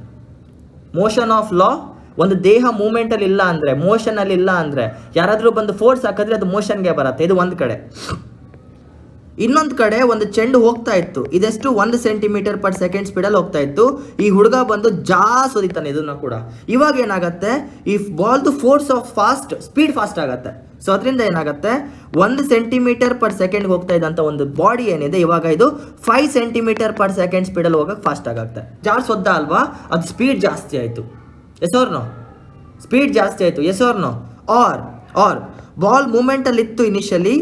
Motion of law. ಒಂದು ದೇಹ ಮೂಮೆಂಟಲ್ಲಿ ಇಲ್ಲ ಅಂದರೆ, ಮೋಷನಲ್ಲಿ ಇಲ್ಲ ಅಂದರೆ, ಯಾರಾದರೂ ಬಂದು ಫೋರ್ಸ್ ಹಾಕಿದ್ರೆ ಅದು ಮೋಷನ್ಗೆ ಬರುತ್ತೆ. ಇದು ಒಂದು ಕಡೆ. ಇನ್ನೊಂದು ಕಡೆ ಒಂದು ಚೆಂಡು ಹೋಗ್ತಾ ಇತ್ತು, ಇದೆಷ್ಟು 1 ಸೆಂಟಿಮೀಟರ್ ಪರ್ ಸೆಕೆಂಡ್ ಸ್ಪೀಡಲ್ಲಿ ಹೋಗ್ತಾ ಇತ್ತು. ಈ ಹುಡುಗ ಬಂದು ಜಾಸ್ ಹೊಡಿತಾನೆ ಇದನ್ನು ಕೂಡ. ಇವಾಗ ಏನಾಗುತ್ತೆ? ಈ ಬಾಲ್ದು ಫೋರ್ಸ್ ಆಫ್ ಸ್ಪೀಡ್ ಫಾಸ್ಟ್ ಆಗುತ್ತೆ. ಸೊ ಅದರಿಂದ ಏನಾಗುತ್ತೆ? 1 ಸೆಂಟಿಮೀಟರ್ ಪರ್ ಸೆಕೆಂಡ್ಗೆ ಹೋಗ್ತಾ ಇದ್ದಂಥ ಒಂದು ಬಾಡಿ ಏನಿದೆ, ಇವಾಗ ಇದು 5 ಸೆಂಟಿಮೀಟರ್ ಪರ್ ಸೆಕೆಂಡ್ ಸ್ಪೀಡಲ್ಲಿ ಹೋಗಕ್ಕೆ ಫಾಸ್ಟ್ ಆಗುತ್ತೆ. ಜಾರ್ಸ್ ಒದ್ದ ಅಲ್ವಾ? ಅದು ಸ್ಪೀಡ್ ಜಾಸ್ತಿ ಆಯಿತು. Yes or no? ಸ್ಪೀಡ್ ಜಾಸ್ತಿ ಆಯಿತು. Yes or no? Or ball ಮೂಮೆಂಟಲ್ಲಿ ಇತ್ತು ಇನಿಷಿಯಲಿ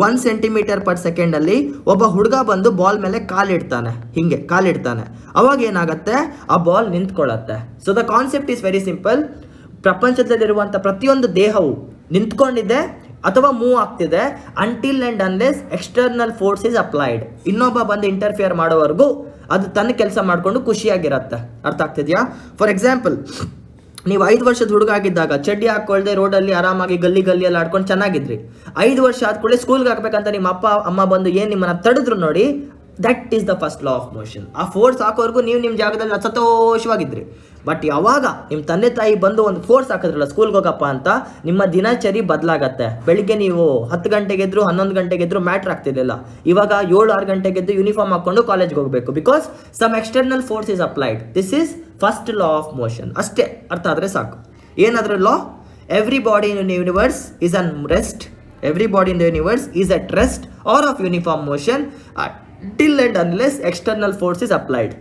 1 ಸೆಂಟಿಮೀಟರ್ ಪರ್ ಸೆಕೆಂಡಲ್ಲಿ. ಒಬ್ಬ ಹುಡುಗ ಬಂದು ಬಾಲ್ ಮೇಲೆ ಕಾಲಿಡ್ತಾನೆ, ಹಿಂಗೆ ಕಾಲಿಡ್ತಾನೆ. ಅವಾಗ ಏನಾಗುತ್ತೆ? ಆ ಬಾಲ್ ನಿಂತ್ಕೊಳ್ಳುತ್ತೆ. So the concept is very simple. ಪ್ರಪಂಚದಲ್ಲಿರುವಂಥ ಪ್ರತಿಯೊಂದು ದೇಹವು ನಿಂತ್ಕೊಂಡಿದೆ ಅಥವಾ ಮೂವ್ ಆಗ್ತಿದೆ until and unless external force is applied. ಇನ್ನೊಬ್ಬ ಬಂದು ಇಂಟರ್ಫಿಯರ್ ಮಾಡೋವರೆಗೂ ಅದು ತನ್ನ ಕೆಲಸ ಮಾಡಿಕೊಂಡು ಖುಷಿಯಾಗಿರುತ್ತೆ. ಅರ್ಥ ಆಗ್ತಿದೆಯಾ? ಫಾರ್ ಎಕ್ಸಾಂಪಲ್, ನೀವು 5 ವರ್ಷದ ಹುಡುಗ ಆಗಿದ್ದಾಗ ಚಡ್ಡಿ ಹಾಕ್ಕೊಳ್ದೆ ರೋಡಲ್ಲಿ ಆರಾಮಾಗಿ ಗಲ್ಲಿಯಲ್ಲಿ ಆಡ್ಕೊಂಡು ಚೆನ್ನಾಗಿದ್ರಿ. 5 ವರ್ಷ ಆದ್ಕೊಳ್ಳಿ ಸ್ಕೂಲ್ಗೆ ಹಾಕ್ಬೇಕಂತ ನಿಮ್ಮ ಅಪ್ಪ ಅಮ್ಮ ಬಂದು ಏನು ನಿಮ್ಮನ್ನು ತಡೆದ್ರು ನೋಡಿ, that is the first law of motion. ಆ ಫೋರ್ಸ್ ಹಾಕೋವರೆಗೂ ನೀವು ನಿಮ್ಮ ಜಾಗದಲ್ಲಿ ಸಂತೋಷವಾಗಿದ್ರಿ. ಬಟ್ ಯಾವಾಗ ನಿಮ್ಮ ತಂದೆ ತಾಯಿ ಬಂದು ಒಂದು ಫೋರ್ಸ್ ಹಾಕಿದ್ರಲ್ಲ ಸ್ಕೂಲ್ಗೆ ಹೋಗಪ್ಪ ಅಂತ, ನಿಮ್ಮ ದಿನಚರಿ ಬದಲಾಗತ್ತೆ. ಬೆಳಿಗ್ಗೆ ನೀವು 10 ಗಂಟೆಗೆದ್ರು 11 ಗಂಟೆಗೆದ್ರು ಮ್ಯಾಟ್ರ್ ಆಗ್ತಿರ್ಲಿಲ್ಲ. ಇವಾಗ 7-6 ಗಂಟೆಗೆದ್ದು ಯೂನಿಫಾರ್ಮ್ ಹಾಕ್ಕೊಂಡು ಕಾಲೇಜ್ಗೆ ಹೋಗಬೇಕು. Because some external force is applied. This is first law of motion. ಅಷ್ಟೇ ಅರ್ಥ ಆದರೆ ಸಾಕು. ಏನಾದರೂ law? Every body in universe is on rest. Every body in the universe is at rest or of uniform motion till and unless external force is applied.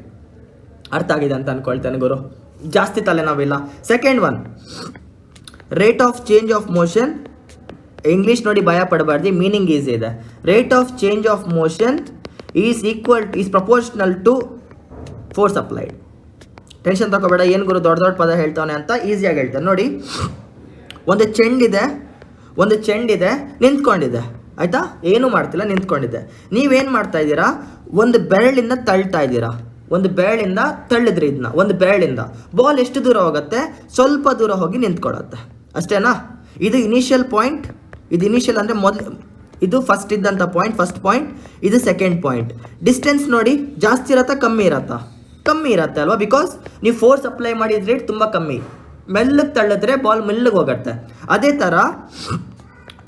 ಅರ್ಥ ಆಗಿದೆ ಅಂತ ಅನ್ಕೊಳ್ತೇನೆ ಗುರು, ಜಾಸ್ತಿ ತಲೆನೋವಿಲ್ಲ. Second one, rate of change of motion. English ನೋಡಿ ಭಯ ಪಡಬಾರ್ದು, ಮೀನಿಂಗ್ ಈಸಿ ಇದೆ. Rate of change of motion is proportional to force applied. Tension ತಗೋಬೇಡ, ಏನು ಗುರು ದೊಡ್ಡ ಪದ ಹೇಳ್ತಾನೆ ಅಂತ ಈಸಿಯಾಗಿ ಹೇಳ್ತಾನೆ ನೋಡಿ. ಒಂದು ಚೆಂಡಿದೆ ನಿಂತ್ಕೊಂಡಿದೆ, ಆಯಿತಾ? ಏನೂ ಮಾಡ್ತಿಲ್ಲ, ನಿಂತ್ಕೊಂಡಿದೆ. ನೀವೇನು ಮಾಡ್ತಾ ಇದ್ದೀರಾ? ಒಂದು ಬೆರಳಿಂದ ತಳ್ತಾ ಇದ್ದೀರಾ. ಒಂದು ಬೆರಳಿಂದ ತಳ್ಳಿದ್ರಿ ಇದನ್ನ, ಒಂದು ಬೆರಳಿಂದ. ಬಾಲ್ ಎಷ್ಟು ದೂರ ಹೋಗುತ್ತೆ? ಸ್ವಲ್ಪ ದೂರ ಹೋಗಿ ನಿಂತ್ಕೊಳ್ಳುತ್ತೆ. ಅಷ್ಟೇನಾ? ಇದು ಇನಿಷಿಯಲ್ ಪಾಯಿಂಟ್. ಇದು ಇನಿಷಿಯಲ್ ಅಂದರೆ ಇದು ಫಸ್ಟ್ ಇದ್ದಂಥ ಪಾಯಿಂಟ್, ಫಸ್ಟ್ ಪಾಯಿಂಟ್. ಇದು ಸೆಕೆಂಡ್ ಪಾಯಿಂಟ್. ಡಿಸ್ಟೆನ್ಸ್ ನೋಡಿ, ಜಾಸ್ತಿ ಇರತ್ತಾ ಕಮ್ಮಿ ಇರತ್ತಾ? ಕಮ್ಮಿ ಇರುತ್ತೆ ಅಲ್ವಾ? ಬಿಕಾಸ್ ನೀವು ಫೋರ್ಸ್ ಅಪ್ಲೈ ಮಾಡಿದ ರೇಟ್ ತುಂಬ ಕಮ್ಮಿ. ಮೆಲ್ಲಗೆ ತಳ್ಳಿದ್ರೆ ಬಾಲ್ ಮೆಲ್ಲಗೆ ಹೋಗುತ್ತೆ. ಅದೇ ಥರ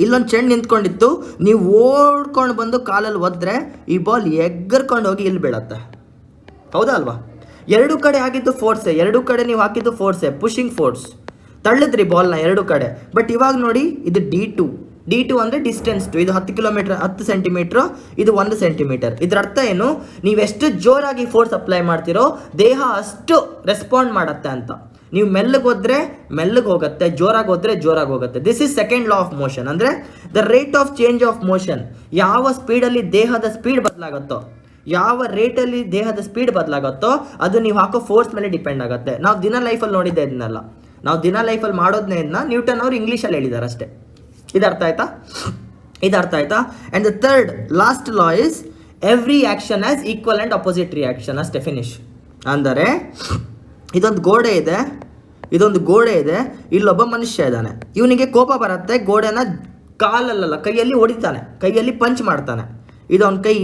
ಇಲ್ಲೊಂದು ಚೆಂಡು ನಿಂತ್ಕೊಂಡಿತ್ತು, ನೀವು ಓಡ್ಕೊಂಡು ಬಂದು ಕಾಲಲ್ಲಿ ಒದ್ರೆ ಈ ಬಾಲ್ ಎಗ್ಗರ್ಕೊಂಡು ಹೋಗಿ ಇಲ್ಲಿ ಬೀಳತ್ತೆ. ಹೌದಾ ಅಲ್ವಾ? ಎರಡು ಕಡೆ ಆಗಿದ್ದು ಫೋರ್ಸೆ, ಎರಡು ಕಡೆ ನೀವು ಹಾಕಿದ್ದು ಫೋರ್ಸೆ, ಪುಷಿಂಗ್ ಫೋರ್ಸ್. ತಳ್ಳಿದ್ರಿ ಬಾಲ್ನ ಎರಡು ಕಡೆ. ಬಟ್ ಇವಾಗ ನೋಡಿ, ಇದು D2 ಅಂದರೆ ಡಿಸ್ಟೆನ್ಸ್ ಟು. ಇದು 10 ಕಿಲೋಮೀಟರ್, 10 ಸೆಂಟಿಮೀಟ್ರು, ಇದು 1 ಸೆಂಟಿಮೀಟರ್. ಇದರ ಅರ್ಥ ಏನು? ನೀವೆಷ್ಟು ಜೋರಾಗಿ ಫೋರ್ಸ್ ಅಪ್ಲೈ ಮಾಡ್ತೀರೋ ದೇಹ ಅಷ್ಟು ರೆಸ್ಪಾಂಡ್ ಮಾಡುತ್ತೆ ಅಂತ. ನೀವು ಮೆಲ್ಲಗೆ ಹೋದ್ರೆ ಮೆಲ್ಲಗೆ ಹೋಗುತ್ತೆ, ಜೋರಾಗಿ ಹೋದ್ರೆ ಜೋರಾಗಿ ಹೋಗುತ್ತೆ. This is second law of motion. ಅಂದರೆ the rate of change of motion. ಯಾವ ಸ್ಪೀಡಲ್ಲಿ ದೇಹದ ಸ್ಪೀಡ್ ಬದಲಾಗುತ್ತೋ, ಯಾವ ರೇಟಲ್ಲಿ ದೇಹದ ಸ್ಪೀಡ್ ಬದಲಾಗುತ್ತೋ ಅದು ನೀವು ಹಾಕೋ ಫೋರ್ಸ್ ಮೇಲೆ ಡಿಪೆಂಡ್ ಆಗುತ್ತೆ. ನಾವು ದಿನ ಲೈಫಲ್ಲಿ ನೋಡಿದ್ದೆ ಇದನ್ನೆಲ್ಲ. ನಾವು ದಿನ ಲೈಫಲ್ಲಿ ಮಾಡೋದನ್ನೇ ಇದನ್ನ ನ್ಯೂಟನ್ ಅವರು ಇಂಗ್ಲೀಷಲ್ಲಿ ಹೇಳಿದ್ದಾರೆ ಅಷ್ಟೇ. ಇದು ಅರ್ಥ ಆಯ್ತಾ? And the third last law is every action as equal and opposite reaction. ಅಷ್ಟೇ, ಫಿನಿಶ್. ಅಂದರೆ ಇದೊಂದು ಗೋಡೆ ಇದೆ, ಇಲ್ಲೊಬ್ಬ ಮನುಷ್ಯ ಇದ್ದಾನೆ. ಇವನಿಗೆ ಕೋಪ ಬರುತ್ತೆ, ಗೋಡೆನ ಕಾಲಲ್ಲ ಕೈಯಲ್ಲಿ ಹೊಡಿತಾನೆ, ಕೈಯಲ್ಲಿ ಪಂಚ್ ಮಾಡ್ತಾನೆ. ಇದು ಅವನ ಕೈ,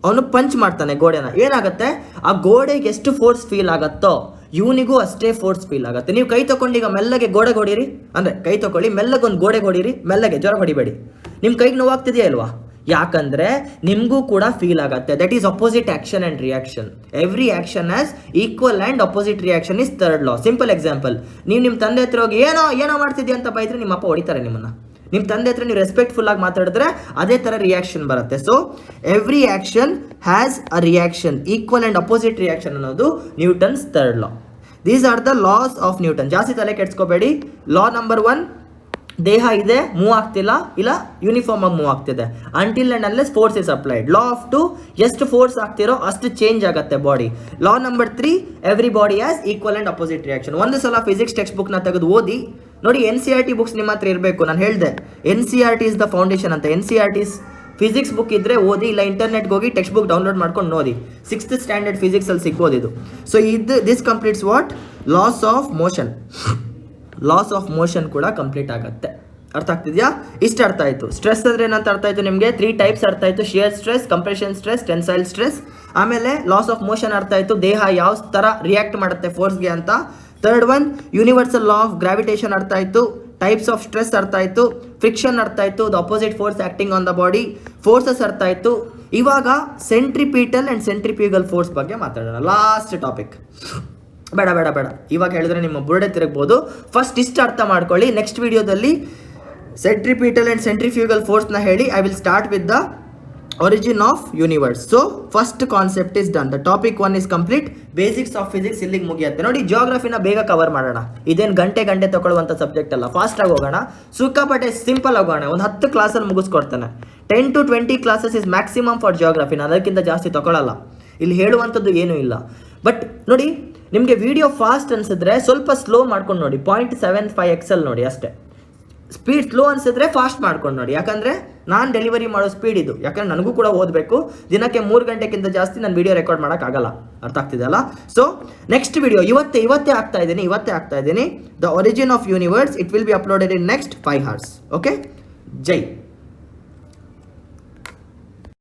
ಅವನು ಪಂಚ್ ಮಾಡ್ತಾನೆ ಗೋಡೆನ. ಏನಾಗುತ್ತೆ? ಆ ಗೋಡೆಗೆ ಎಷ್ಟು ಫೋರ್ಸ್ ಫೀಲ್ ಆಗುತ್ತೋ, ಇವನಿಗೂ ಅಷ್ಟೇ ಫೋರ್ಸ್ ಫೀಲ್ ಆಗುತ್ತೆ. ನೀವು ಕೈ ತಗೊಂಡು ಈಗ ಮೆಲ್ಲಗೆ ಗೋಡೆ ಹೊಡೀರಿ, ಅಂದರೆ ಕೈ ತಗೊಳ್ಳಿ, ಮೆಲ್ಲಗೆ ಒಂದು ಗೋಡೆ ಹೊಡೀರಿ, ಮೆಲ್ಲಗೆ ಜ್ವರ ಹೊಡಿಬೇಡಿ, ನಿಮ್ಮ ಕೈಗೆ ನೋವಾಗ್ತಿದೆಯಾ ಇಲ್ವಾ? ಯಾಕಂದರೆ ನಿಮಗೂ ಕೂಡ ಫೀಲ್ ಆಗುತ್ತೆ. That is opposite action and reaction. Every action has equal and opposite reaction is third law. Simple example, ನೀವು ನಿಮ್ಮ ತಂದೆ ಹತ್ರ ಹೋಗಿ ಏನೋ ಮಾಡ್ತಿದ್ದೀಯ ಅಂತ ಬೈದ್ರೆ ನಿಮ್ಮ ಅಪ್ಪ ಹೊಡಿತಾರೆ ನಿಮ್ಮನ್ನು. ನಿಮ್ಮ ತಂದೆ ಹತ್ರ ನೀವು ರೆಸ್ಪೆಕ್ಟ್ಫುಲ್ ಆಗಿ ಮಾತಾಡಿದ್ರೆ ಅದೇ ಥರ ರಿಯಾಕ್ಷನ್ ಬರುತ್ತೆ. So every action has a reaction, equal and opposite reaction ಅನ್ನೋದು Newton's third law. These are the laws of Newton. ಜಾಸ್ತಿ ತಲೆ ಕೆಡ್ಸ್ಕೋಬೇಡಿ. ಲಾ ನಂಬರ್ 1, ದೇಹ ಇದೆ, ಮೂವ್ ಆಗ್ತಿಲ್ಲ, ಇಲ್ಲ ಯೂನಿಫಾರ್ಮ್ ಆಗಿ ಮೂವ್ ಆಗ್ತಿದೆ. Until and unless force is applied. Law of 2, ಎಷ್ಟು ಫೋರ್ಸ್ ಆಗ್ತಿರೋ ಅಷ್ಟು ಚೇಂಜ್ ಆಗುತ್ತೆ body. Law number 3, every body has equal and opposite reaction. ಒಂದು ಸಲ ಫಿಸಿಕ್ಸ್ ಟೆಕ್ಸ್ಟ್ ಬುಕ್ನ ತೆಗೆದು ಓದಿ ನೋಡಿ. NCERT ಬುಕ್ಸ್ ನಿಮ್ಮ ಹತ್ರ ಇರಬೇಕು. ನಾನು ಹೇಳಿದೆ NCERT ಇಸ್ ದ ಫೌಂಡೇಶನ್ ಅಂತ. NCERT ಫಿಸಿಕ್ಸ್ ಬುಕ್ ಇದ್ದರೆ ಓದಿ, ಇಲ್ಲ ಇಂಟರ್ನೆಟ್ಗೆ ಹೋಗಿ ಟೆಕ್ಸ್ಟ್ ಬುಕ್ ಡೌನ್ಲೋಡ್ ಮಾಡ್ಕೊಂಡು ನೋಡಿ. 6th ಸ್ಟ್ಯಾಂಡರ್ಡ್ ಫಿಸಿಕ್ಸಲ್ಲಿ ಸಿಗ್ಬೋದು ಇದು. So this completes what? Loss of motion. Loss of motion ಕೂಡ ಕಂಪ್ಲೀಟ್ ಆಗುತ್ತೆ. ಅರ್ಥ ಆಗ್ತಿದೆಯಾ? ಇಷ್ಟು ಅರ್ಥ ಆಯಿತು. ಸ್ಟ್ರೆಸ್ ಅಂದರೆ ಏನಂತ ಅರ್ಥ ಆಯಿತು ನಿಮಗೆ? 3 ಟೈಪ್ಸ್ ಅರ್ಥ ಆಯಿತು. Shear stress, compression stress, tensile stress. ಆಮೇಲೆ ಲಾಸ್ ಆಫ್ ಮೋಷನ್ ಅರ್ಥ ಆಯಿತು, ದೇಹ ಯಾವ ಥರ ರಿಯಾಕ್ಟ್ ಮಾಡುತ್ತೆ ಫೋರ್ಸ್ಗೆ ಅಂತ. Third one universal law of gravitation ಅರ್ಥ ಆಯಿತು. ಟೈಪ್ಸ್ ಆಫ್ ಸ್ಟ್ರೆಸ್ ಅರ್ಥ ಆಯಿತು. ಫ್ರಿಕ್ಷನ್ ಅರ್ಥ ಆಯಿತು, the opposite force acting on the body. Forces ಅರ್ಥ ಆಯಿತು. ಇವಾಗ ಸೆಂಟ್ರಿಪೀಟಲ್ ಆ್ಯಂಡ್ ಸೆಂಟ್ರಿಫ್ಯೂಗಲ್ ಫೋರ್ಸ್ ಬಗ್ಗೆ ಮಾತಾಡೋಣ. Last topic. ಬೇಡ ಇವಾಗ ಹೇಳಿದ್ರೆ ನಿಮ್ಮ ಬುರ್ಡೆ ತಿರುಗ್ಬೋದು. ಫಸ್ಟ್ ಇಷ್ಟು ಅರ್ಥ ಮಾಡ್ಕೊಳ್ಳಿ. ನೆಕ್ಸ್ಟ್ ವಿಡಿಯೋದಲ್ಲಿ ಸೆಂಟ್ರಿಪೀಟಲ್ ಆ್ಯಂಡ್ ಸೆಂಟ್ರಿಫ್ಯೂಗಲ್ ಫೋರ್ಸ್ನ ಹೇಳಿ. I will start with the origin of universe. So first concept is done. The topic 1 is complete. Basics of physics ಇಲ್ಲಿಗೆ ಮುಗಿಯುತ್ತೆ. ನೋಡಿ, ಜಿಯೋಗ್ರಫಿನ ಬೇಗ ಕವರ್ ಮಾಡೋಣ. ಇದೇನು ಗಂಟೆ ತಗೊಳ್ಳುವಂಥ ಸಬ್ಜೆಕ್ಟ್ ಅಲ್ಲ. ಫಾಸ್ಟಾಗಿ ಹೋಗೋಣ, ಸಿಕ್ಕಾಪಟ್ಟೆ ಸಿಂಪಲ್ ಆಗೋಣ. ಒಂದು 10 ಕ್ಲಾಸಲ್ಲಿ ಮುಗಿಸ್ಕೊಡ್ತಾನೆ. 10 to 20 classes is maximum for geography. ನಾನು ಅದಕ್ಕಿಂತ ಜಾಸ್ತಿ ತಗೊಳ್ಳಲ್ಲ. ಇಲ್ಲಿ ಹೇಳುವಂಥದ್ದು ಏನೂ ಇಲ್ಲ. ಬಟ್ ನೋಡಿ, ನಿಮಗೆ ವಿಡಿಯೋ ಫಾಸ್ಟ್ ಅನಿಸಿದ್ರೆ ಸ್ವಲ್ಪ ಸ್ಲೋ ಮಾಡ್ಕೊಂಡು ನೋಡಿ. 0.75x ನೋಡಿ ಅಷ್ಟೇ. ಸ್ಪೀಡ್ ಸ್ಲೋ ಅನಿಸಿದ್ರೆ ಫಾಸ್ಟ್ ಮಾಡ್ಕೊಂಡು ನೋಡಿ. ಯಾಕಂದರೆ ನಾನು ಡೆಲಿವರಿ ಮಾಡೋ ಸ್ಪೀಡ್ ಇದು. ಯಾಕಂದರೆ ನನಗೂ ಕೂಡ ಓದಬೇಕು. ದಿನಕ್ಕೆ 3 ಗಂಟೆಗಿಂತ ಜಾಸ್ತಿ ನಾನು ವಿಡಿಯೋ ರೆಕಾರ್ಡ್ ಮಾಡೋಕ್ಕಾಗಲ್ಲ. ಅರ್ಥ ಆಗ್ತಿದೆಯಲ್ಲ? ಸೊ ನೆಕ್ಸ್ಟ್ ವಿಡಿಯೋ ಇವತ್ತೇ ಆಗ್ತಾ ಇದ್ದೀನಿ. The origin of universe. It will B uploaded in next 5 hours. Okay, Jai.